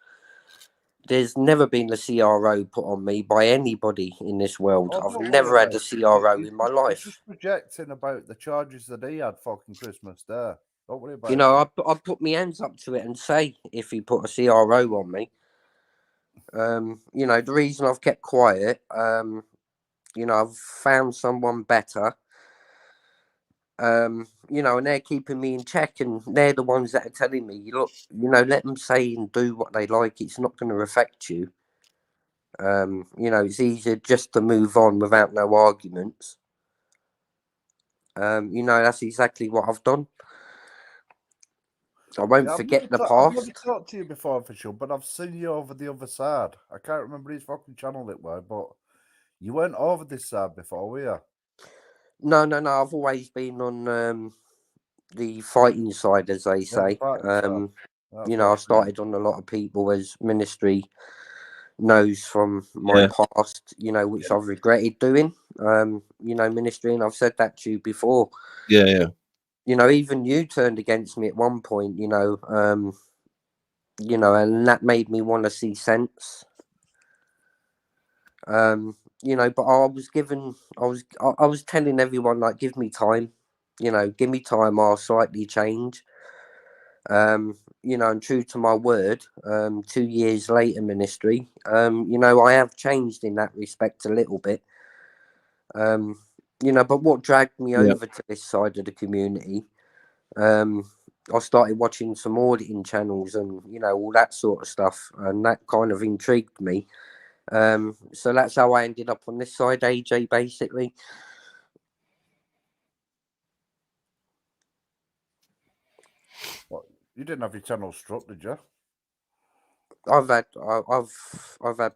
there's never been a CRO put on me by anybody in this world. Oh, I've don't never worry, had a mate. CRO in my He's life. just projecting about the charges that he had fucking Christmas Day. Don't worry about You it. know, I put my hands up to it and say if he put a CRO on me. You know, the reason I've kept quiet, you know, I've found someone better. You know, and they're keeping me in check, and they're the ones that are telling me, look, you know, let them say and do what they like. It's not going to affect you. You know, it's easier just to move on without no arguments. You know, that's exactly what I've done. I won't forget the I've past. never talked to you before, official, but I've seen you over the other side. I can't remember his fucking channel it was, but you weren't over this side before, were you? No. I've always been on the fighting side, as they say. You know, I started on a lot of people, as Ministry knows from my past, you know, which I've regretted doing. You know, Ministry, and I've said that to you before. Yeah. You know, even you turned against me at one point, you know, and that made me want to see sense. You know, but I was telling everyone, like, give me time, you know, give me time, I'll slightly change. You know, and true to my word, 2 years later, Ministry, you know, I have changed in that respect a little bit. You know, but what dragged me over to this side of the community, I started watching some auditing channels and, you know, all that sort of stuff, and that kind of intrigued me. So that's how I ended up on this side, AJ, basically. What, you didn't have your channel struck, did you? I've had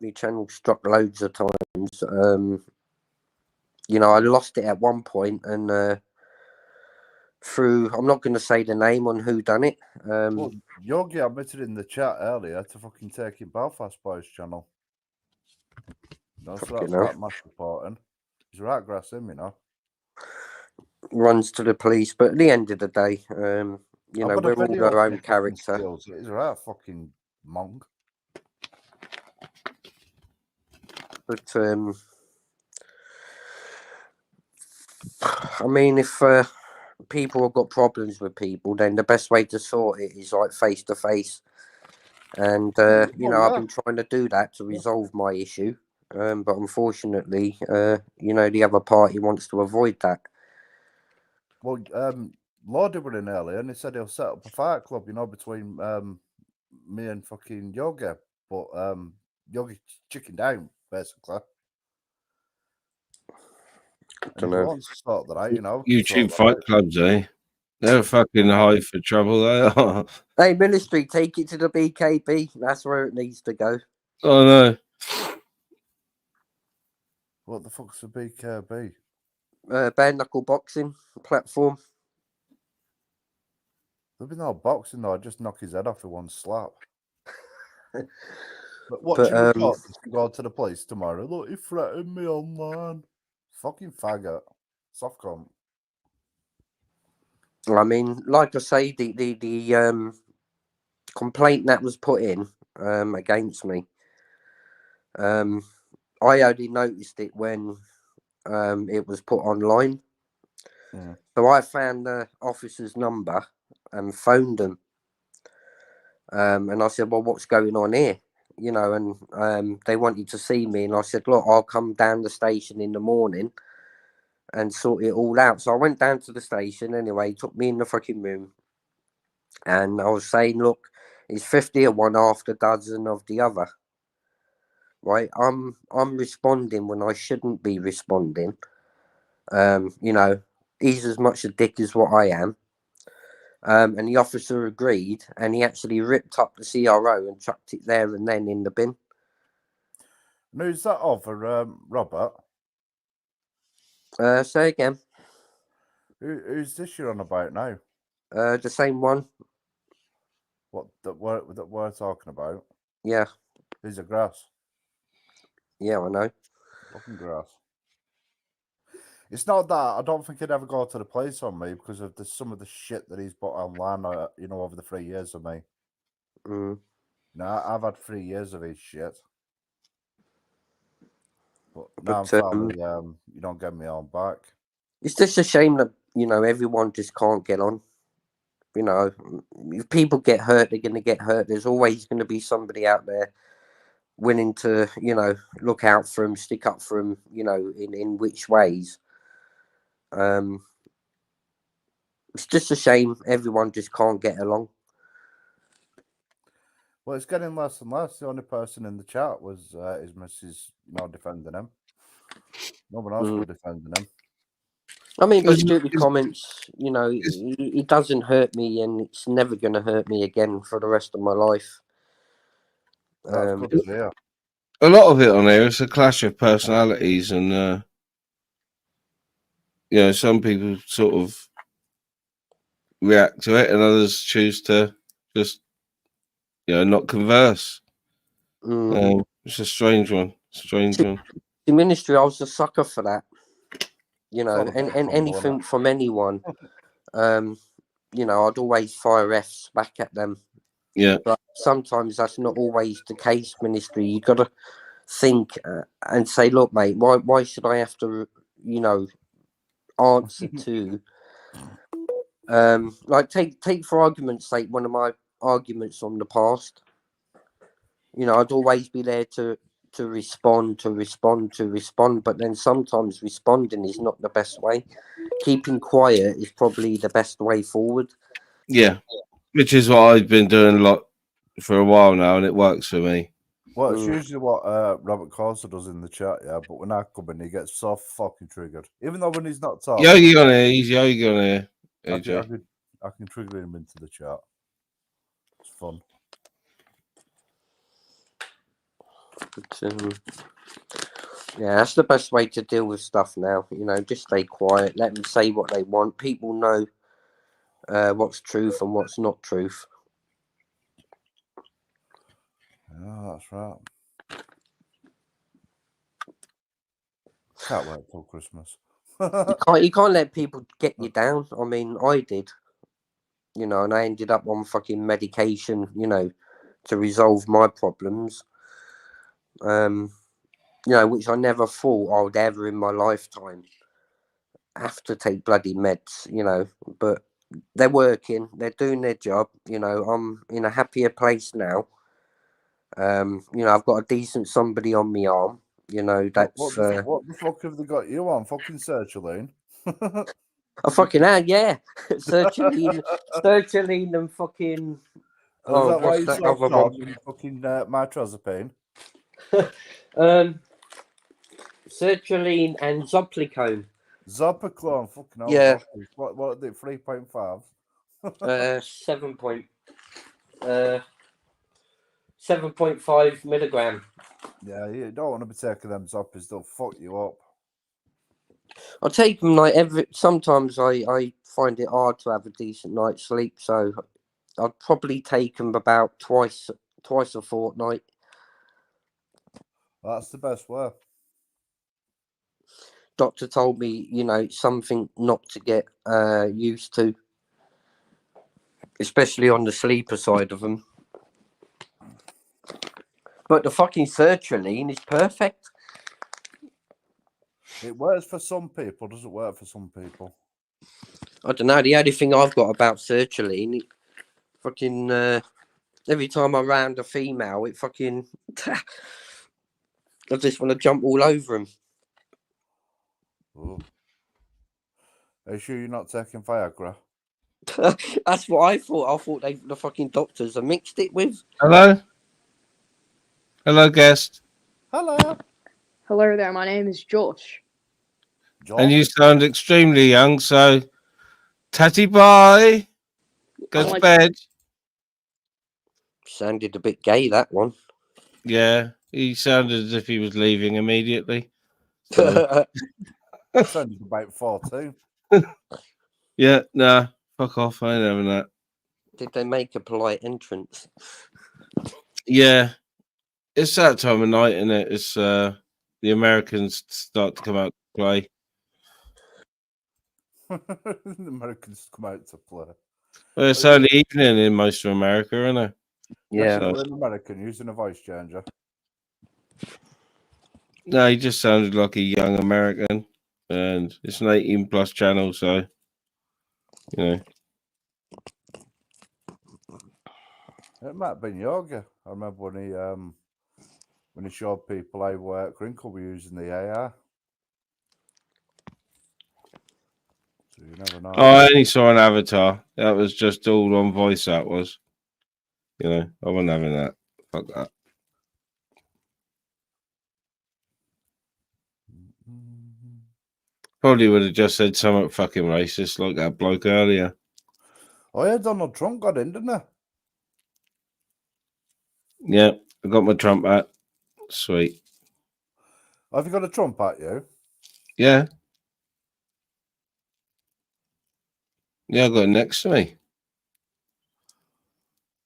my channel struck loads of times. You know, I lost it at one point, and through, I'm not going to say the name on who done it. Well, Yogi admitted in the chat earlier to fucking taking Belfast Boys channel. No, so that's right, mass reporting. He's right, grass him, you know. Runs to the police, but at the end of the day, you know, we're all our own character. He's right, fucking monk. But I mean, if people have got problems with people, then the best way to sort it is like face to face. And you know, I've been trying to do that to resolve my issue, but unfortunately, you know, the other party wants to avoid that. Well, Lordy were in earlier, and he said he'll set up a fight club, you know, between me and fucking Yogi. But Yogi chickened down, basically. And he wants to sort that out, you know. YouTube fight clubs, eh? They're fucking high for trouble, they are. Hey, Ministry, take it to the BKB. That's where it needs to go. Oh, no. What the fuck's a BKB? bare knuckle boxing platform. There'll be no boxing though. I'd just knock his head off with one slap. But what But, you record to go to the place tomorrow? Look, he threatened me online. Fucking faggot. Soft cunt. I mean, like I say, the complaint that was put in against me, I only noticed it when it was put online. Yeah. So I found the officer's number and phoned them. And I said, well, what's going on here? You know, and they wanted to see me. And I said, look, I'll come down the station in the morning and sort it all out. So I went down to the station anyway, took me in the fucking room. And I was saying, look, it's 50 of one, half the dozen of the other. Right? I'm responding when I shouldn't be responding. You know, he's as much a dick as what I am. And the officer agreed, and he actually ripped up the CRO and chucked it there and then in the bin. And who's that over, Robert? Say again. Who's this you're on about now? The same one. What that we're talking about? Yeah. He's a grass. Yeah, I know. Fucking grass. It's not that I don't think he'd ever go to the place on me because of some of the shit that he's put online, you know, over the 3 years of me. Mm. No, I've had 3 years of his shit. But now I'm But, finally, you don't get me on back. It's just a shame that, you know, everyone just can't get on. You know, if people get hurt, they're going to get hurt. There's always going to be somebody out there willing to, you know, look out for them, stick up for them, you know, in which ways. It's just a shame everyone just can't get along. Well, it's getting less and less. The only person in the chat was his missus, you know, defending him. No one else was defending him. I mean, the stupid comments, you know, it doesn't hurt me, and it's never going to hurt me again for the rest of my life. That's good to hear. A lot of it on here is a clash of personalities, and you know, some people sort of react to it, and others choose to just, you know, not converse. It's a strange one. The ministry, I was a sucker for that. You know, and anything from anyone, you know, I'd always fire F's back at them. Yeah. But sometimes that's not always the case, ministry. You got to think and say, look, mate, why should I have to, you know, answer to, like, take for argument's sake, one of my arguments from the past. You know, I'd always be there to respond, but then sometimes responding is not the best way. Keeping quiet is probably the best way forward. Yeah, which is what I've been doing a lot for a while now, and it works for me. Well, it's usually what Robert Corsa does in the chat, yeah, but when I come in, he gets so fucking triggered. Even though when he's not talking... Yogi on here, he's Yogi on here, AJ. I can trigger him into the chat. It's fun. But, yeah, that's the best way to deal with stuff now. You know, just stay quiet. Let them say what they want. People know what's truth and what's not truth. Yeah, that's right. Can't wait till Christmas. You can't let people get you down. I mean, I did. You know, and I ended up on fucking medication, you know, to resolve my problems. You know, which I never thought I would ever in my lifetime have to take bloody meds, you know, but they're working, they're doing their job, you know, I'm in a happier place now. You know, I've got a decent somebody on my arm, you know, that's... What the fuck have they got you on? Fucking sertraline? I fucking had, yeah. sertraline and fucking... Oh, is that why you're so dog and fucking mitrazapine? Sertraline and Zoplicone. Zopiclone, fucking hell. Yeah. What are they, 3.5? 7.5 milligram. Yeah, you don't want to be taking them zoppies, they'll fuck you up. I take them like sometimes I find it hard to have a decent night's sleep, so I'd probably take them about twice a fortnight. That's the best way. Doctor told me, something not to get used to, especially on the sleeper side of them. But the fucking sertraline is perfect. It works for some people, doesn't work for some people. I don't know. The only thing I've got about sertraline, fucking every time I'm around a female, it fucking I just want to jump all over them. Ooh. Are you sure you're not taking Viagra? That's what I thought. I thought the fucking doctors have mixed it with. Hello? Hello, guest. Hello. Hello there, my name is Josh. And you sound extremely young, so tatty bye. Go to bed. Sounded a bit gay, that one. Yeah, he sounded as if he was leaving immediately. So. Sounded about 14. Yeah, nah, fuck off. I ain't having that. Did they make a polite entrance? Yeah, it's that time of night, isn't it? It's the Americans start to come out to play. The Americans come out to play. Well, it's early evening in most of America, isn't it? Yeah, so. An American using a voice changer. No, he just sounded like a young American, and it's an 18+ channel, so It might have been yoga. I remember when he showed people how Kinkle were using the AI. So you never know. Oh, I only saw an avatar. That was just all on voice. That was, I wasn't having that. Fuck that. Probably would have just said something fucking racist like that bloke earlier. Oh yeah, Donald Trump got in, didn't he? Yeah, I got my Trump hat. Sweet. Have you got a Trump hat, you? Yeah. Yeah, I got it next to me.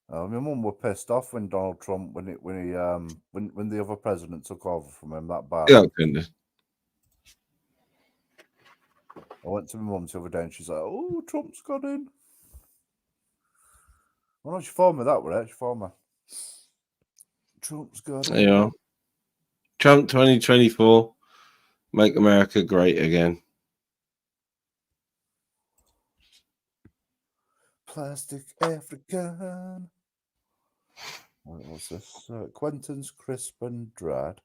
My mum were pissed off when Donald Trump when the other president took over from him that bad. Yeah, goodness. I went to my mum the other day and she's like, "Oh, Trump's got in." Well, no, she phoned me that way. She phoned me. Trump's got in. Yeah. Trump 2024, make America great again. Plastic African. What was this? Quentin's crisp and dried.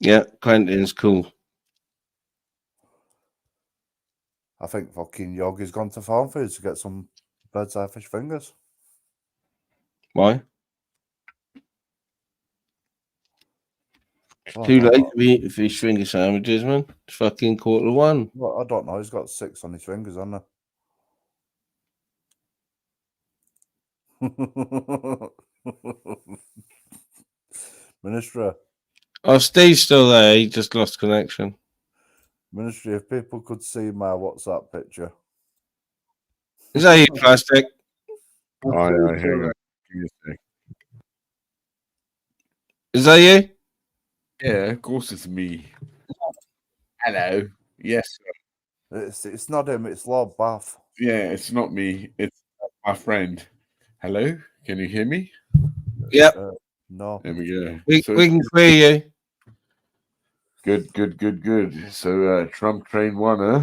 Yeah, Quentin's cool. I think fucking Yogi's gone to Farm Foods to get some bird's eye fish fingers. Why? Oh, Too late to be eating fish finger sandwiches, man. It's fucking 1:15. Well, I don't know. He's got 6 on his fingers, hasn't he? Ministry. Oh, Steve's still there. He just lost connection. Ministry, if people could see my WhatsApp picture. Is that you, Plastic? Oh, yeah, hang on. Give me a sec. Is that you? Yeah, of course it's me. Hello. Yes, sir. It's not him, it's Lord Bath. Yeah, it's not me. It's my friend. Hello? Can you hear me? Yep. No. There we go. We can hear you. Good. So Trump train won, huh?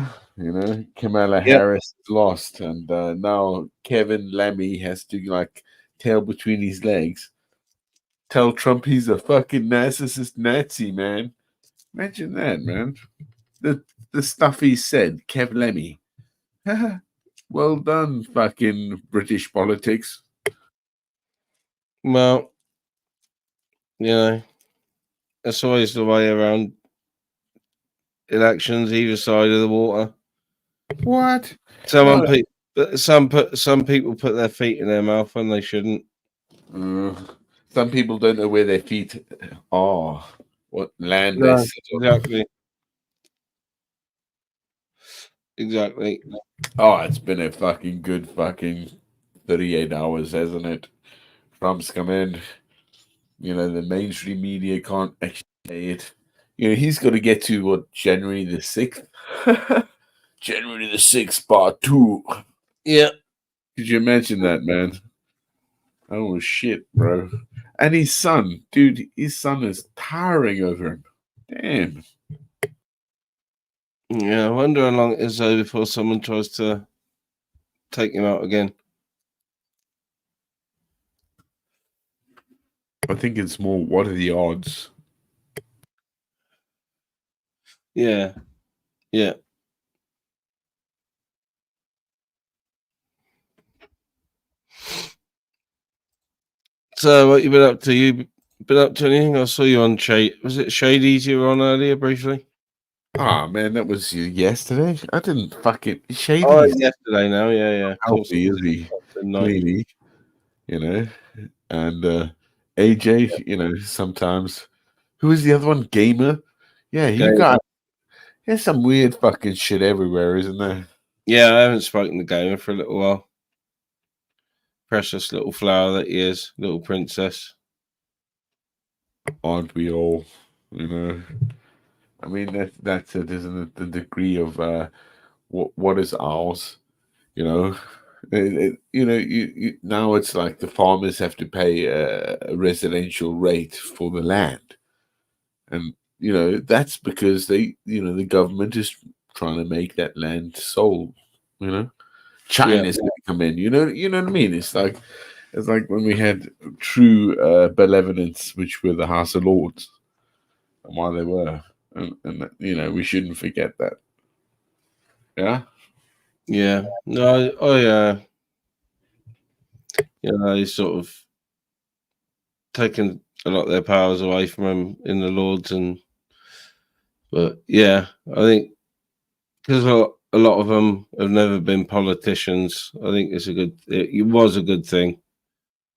Kamala Harris lost, and now Kevin Lemmy has to tail between his legs. Tell Trump he's a fucking narcissist Nazi, man. Imagine that, man. The stuff he said, Kev Lemmy. Well done, fucking British politics. Well, that's always the way around elections, either side of the water. What? Some people put their feet in their mouth when they shouldn't. Some people don't know where their feet are, what land No, they sit on. exactly. Exactly. Oh, it's been a fucking good 38 hours, hasn't it? Trump's come in. You know, the mainstream media can't actually say it. You know, he's got to get to what, January the 6th? January the 6th, part 2. Yeah. Could you imagine that, man? Oh, shit, bro. And his son, dude, his son is towering over him. Damn. Yeah, I wonder how long it is though before someone tries to take him out again. I think it's more, what are the odds? Yeah. Yeah. So what you been up to? You been up to anything? I saw you on was it Shady's you were on earlier briefly? Ah, man, that was yesterday. I didn't fucking shady. Oh, yesterday now, yeah. Healthy, is he? Clearly, you know. And AJ, you know, sometimes. Who is the other one? Gamer? Yeah, there's some weird fucking shit everywhere, isn't there? Yeah, I haven't spoken to Gamer for a little while. Precious little flower that he is, little princess. Aren't we all? You know. I mean, that's it, isn't it? The degree of what is ours, you know. You now it's like the farmers have to pay a residential rate for the land, and you know that's because the government is trying to make that land sold. You know, China's going to come in. You know what I mean? It's like when we had true benevolence, which were the House of Lords, and why they were. And you know, we shouldn't forget that. Yeah. Yeah. No, you know, he's sort of taken a lot of their powers away from him in the Lords, but yeah, I think because a lot of them have never been politicians. I think it was a good thing.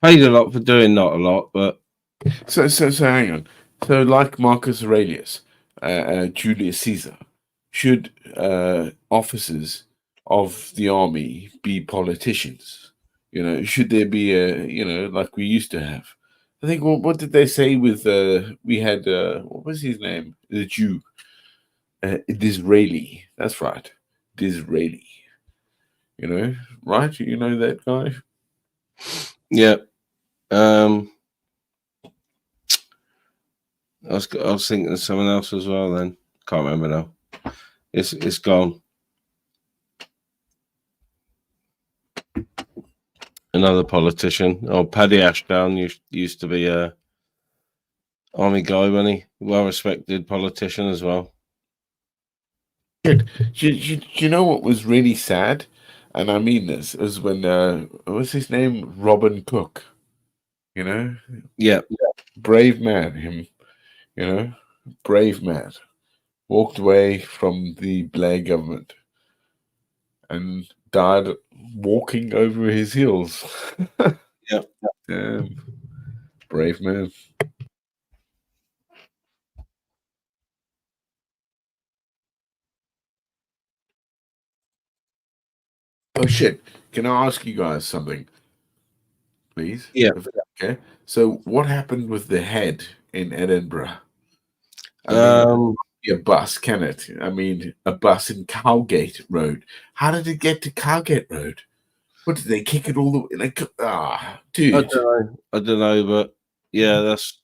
Paid a lot for doing not a lot, but so hang on. So like Marcus Aurelius, Julius Caesar, should officers of the army be politicians? You know, should there be like we used to have? I think what did they say with we had what was his name? The Jew, Disraeli. That's right, Disraeli. You know, right? You know that guy. Yeah. I was thinking of someone else as well. Then can't remember now. It's gone. Another politician. Oh, Paddy Ashdown used to be a army guy, wasn't he? Well-respected politician as well. Do you know what was really sad? And I mean this, is when what's his name? Robin Cook. You know? Yeah. Brave man, him. You know? Brave man. Walked away from the Blair government and died walking over his heels. Yeah. Damn. Brave man. Oh shit. Can I ask you guys something? Please? Yeah. Okay. So what happened with the head in Edinbaro? I mean, a bus, can it? I mean, a bus in Cowgate Road. How did it get to Cowgate Road? What did they kick it all the way? Like, dude. I don't know, but yeah, that's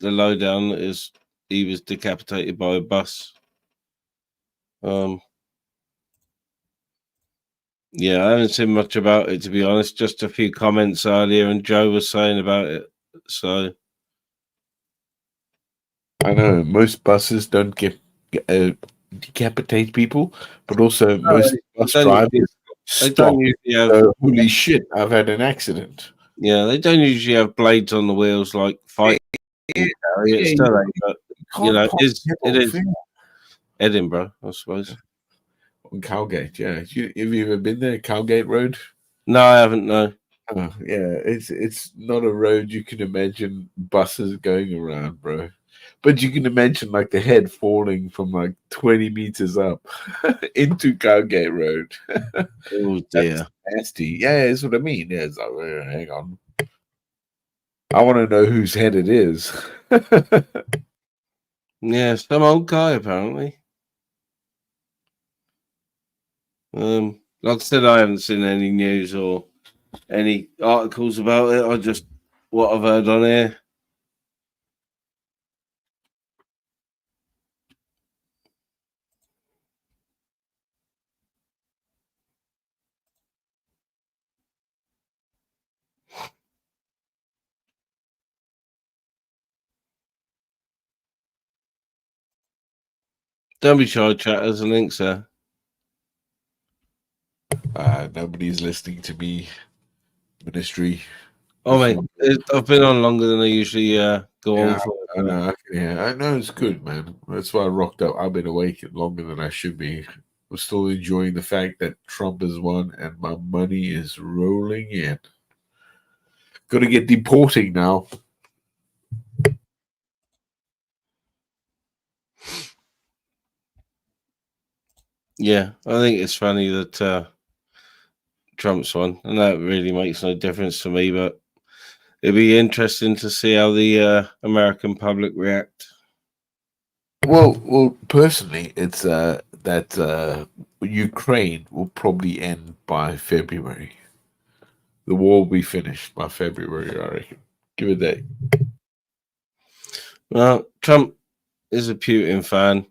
the lowdown. Is he was decapitated by a bus. Yeah, I haven't seen much about it, to be honest. Just a few comments earlier, and Joe was saying about it. So I know most buses don't decapitate people, but also most bus drivers stop. Holy shit! I've had an accident. Yeah, they don't usually have blades on the wheels like fight. But you know, it is Edinbaro, I suppose. On Cowgate, yeah. Have you ever been there, Cowgate Road? No, I haven't. No. Yeah, it's not a road you can imagine buses going around, bro. But you can imagine like the head falling from like 20 meters up into Cowgate Road. Oh dear. That's nasty. Yeah, that's what I mean. Yeah, it's like, hang on. I want to know whose head it is. Yeah, some old guy apparently. Like I said, I haven't seen any news or any articles about it. I just what I've heard on here. Don't be shy, chat. There's a link, sir. Nobody's listening to me. Ministry. Oh, mate, I've been on longer than I usually go on for. I know it's good, man. That's why I rocked up. I've been awake longer than I should be. I'm still enjoying the fact that Trump has won and my money is rolling in. Got to get deporting now. Yeah, I think it's funny that Trump's won, and that really makes no difference to me. But it'd be interesting to see how the American public react. Well, personally, it's that Ukraine will probably end by February. The war will be finished by February, I reckon. Give it a day. Well, Trump is a Putin fan,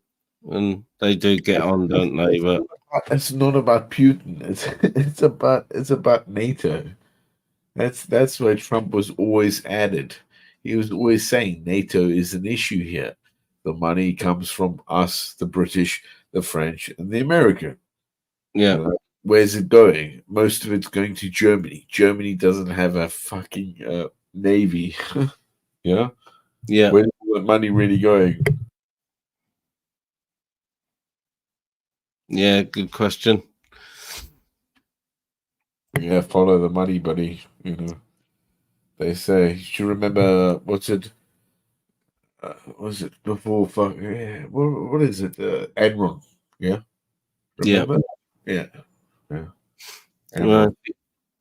and they do get on, don't they? But it's not about Putin. It's about NATO. That's where Trump was always added. He was always saying NATO is an issue here. The money comes from us, the British, the French, and the American. Yeah. Where's it going? Most of it's going to Germany. Germany doesn't have a fucking navy. Yeah. Yeah. Where's all the money really going? Yeah, good question. Yeah, follow the money, buddy. You know, they say. You remember what's it? Was it before? Fuck yeah. What is it? Enron. Yeah. Remember? Yeah. Yeah. Well,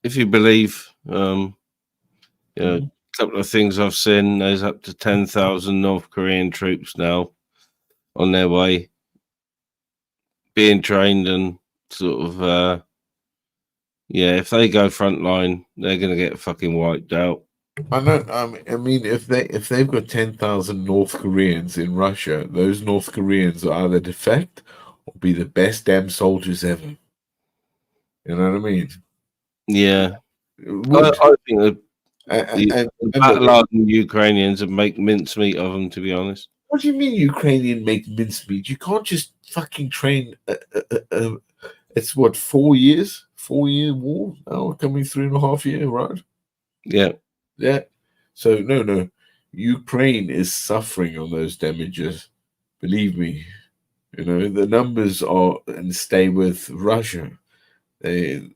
if you believe, a couple of things I've seen. There's up to 10,000 North Korean troops now on their way, being trained and sort of. Yeah, if they go frontline, they're gonna get fucking wiped out. I know. I mean, if they've got 10,000 North Koreans in Russia, those North Koreans will either defect or be the best damn soldiers ever. You know what I mean? Yeah, I think the battle-hardened Ukrainians would make mincemeat of them. To be honest, what do you mean Ukrainian make mincemeat? You can't just fucking train. It's what 4 years? 4-year war now, coming 3.5 years, right? Yeah. Yeah. So no. Ukraine is suffering on those damages. Believe me. You know, the numbers are and stay with Russia. Their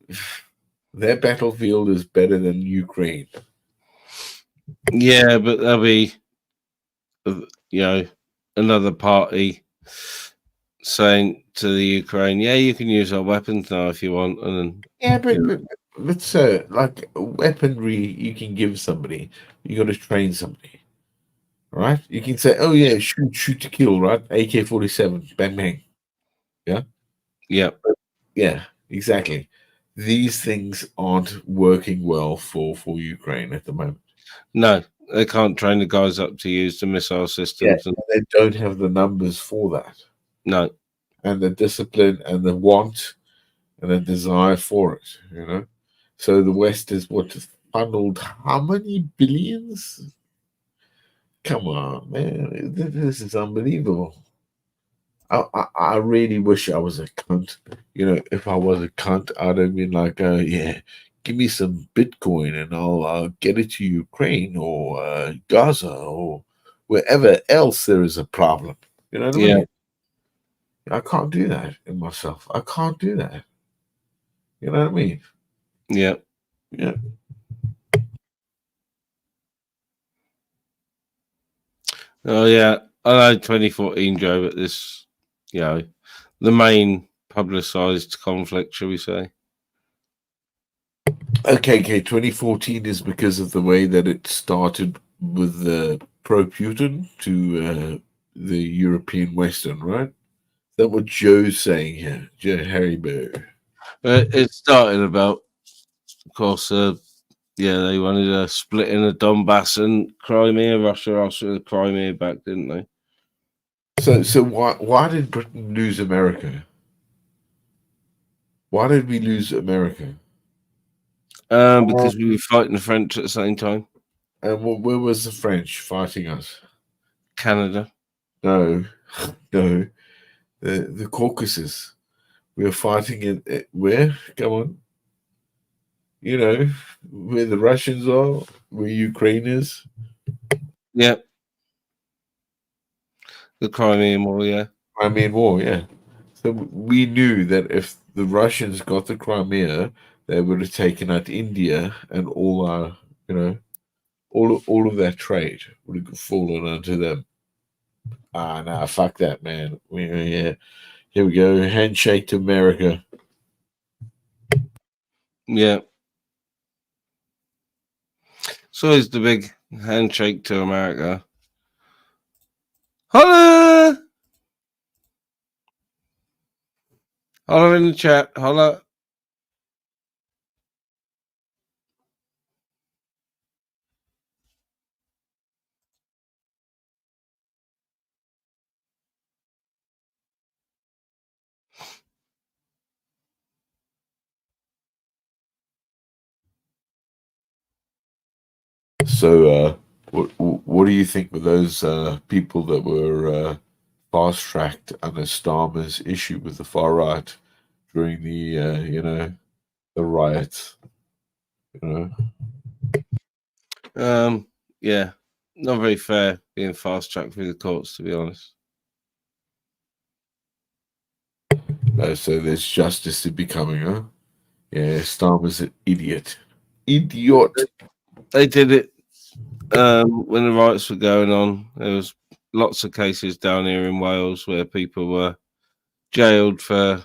battlefield is better than Ukraine. Yeah, but there'll be, another party saying to the Ukraine, "Yeah, you can use our weapons now if you want." And then, yeah, but like weaponry, you can give somebody. You got to train somebody, right? You can say, "Oh yeah, shoot to kill," right? AK-47, bang bang. Yeah. Yeah. Yeah, exactly. These things aren't working well for Ukraine at the moment. No, they can't train the guys up to use the missile systems. Yeah, they don't have the numbers for that. No. And the discipline and the want and the desire for it, you know. So the West is what funneled how many billions? Come on, man. This is unbelievable. I really wish I was a cunt. You know, if I was a cunt, I'd have been like, yeah, give me some Bitcoin and I'll get it to Ukraine or Gaza or wherever else there is a problem. You know what I mean? I can't do that in myself. I can't do that. You know what I mean? Yeah. Yeah. Oh yeah, I know 2014, Joe, but this, you know, the main publicised conflict, shall we say? Okay, 2014 is because of the way that it started with the pro-Putin to the European Western, right? Is that what Joe's saying here? Joe Haribo. It started about, of course, yeah, they wanted a split in the Donbass and Crimea. Russia asked for the Crimea back, didn't they? So why did Britain lose America? Why did we lose America? Because we were fighting the French at the same time. And where was the French fighting us? Canada. No, no, the Caucasus. We were fighting in where? Come on. You know where the Russians are, where Ukraine is. Yeah. The Crimean War, yeah. Crimean War, yeah. So we knew that if the Russians got the Crimea, they would have taken out India and all our, you know, all of that trade would have fallen onto them. Ah, nah, fuck that, man. Yeah, here we go. Handshake to America. Yeah. So is the big handshake to America. Holla! Holla in the chat. Holla. So, what do you think of those people that were fast tracked under Starmer's issue with the far right during the you know, the riots? You know, yeah, not very fair being fast tracked through the courts, to be honest. So there's justice to be coming, huh? Yeah, Starmer's an idiot. Idiot. They did it when the riots were going on. There was lots of cases down here in Wales where people were jailed for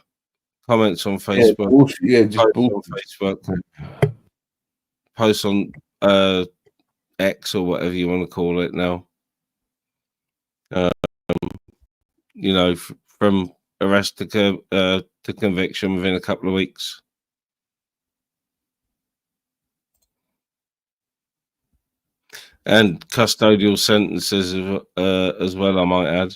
comments on Facebook. Yeah, just on Facebook. Posts on X or whatever you want to call it now. You know, from arrest to conviction within a couple of weeks. And custodial sentences as well, I might add.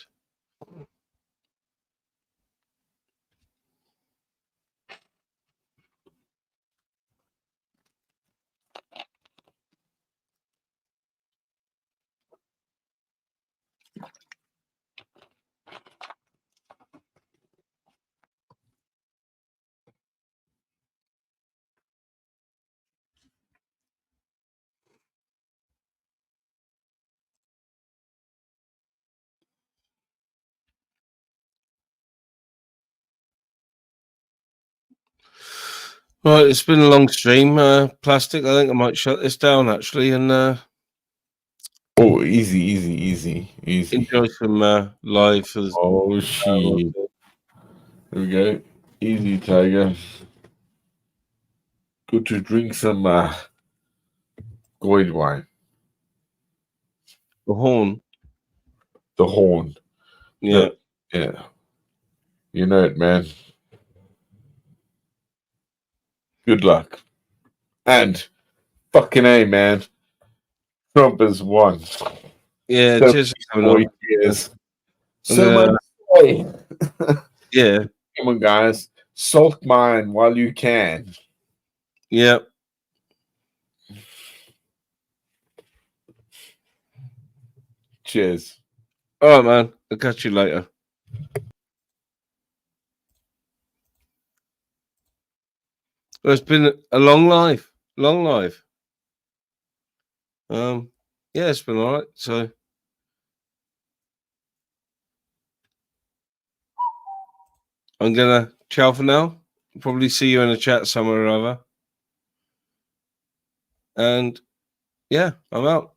Right, it's been a long stream. Plastic, I think I might shut this down actually and oh, easy. Enjoy some live for oh shit. There we go. Easy, Tiger. Good to drink some gold wine. The horn. The horn. Yeah. Yeah. You know it, man. Good luck. And fucking A, man. Trump has won. Yeah, so just years. So much joy. Yeah. Come on, guys. Salt mine while you can. Yep. Cheers. All right, man. I'll catch you later. Well, it's been a long life. Long life. Yeah, it's been all right. So I'm gonna ciao for now. Probably see you in a chat somewhere or other. And yeah, I'm out.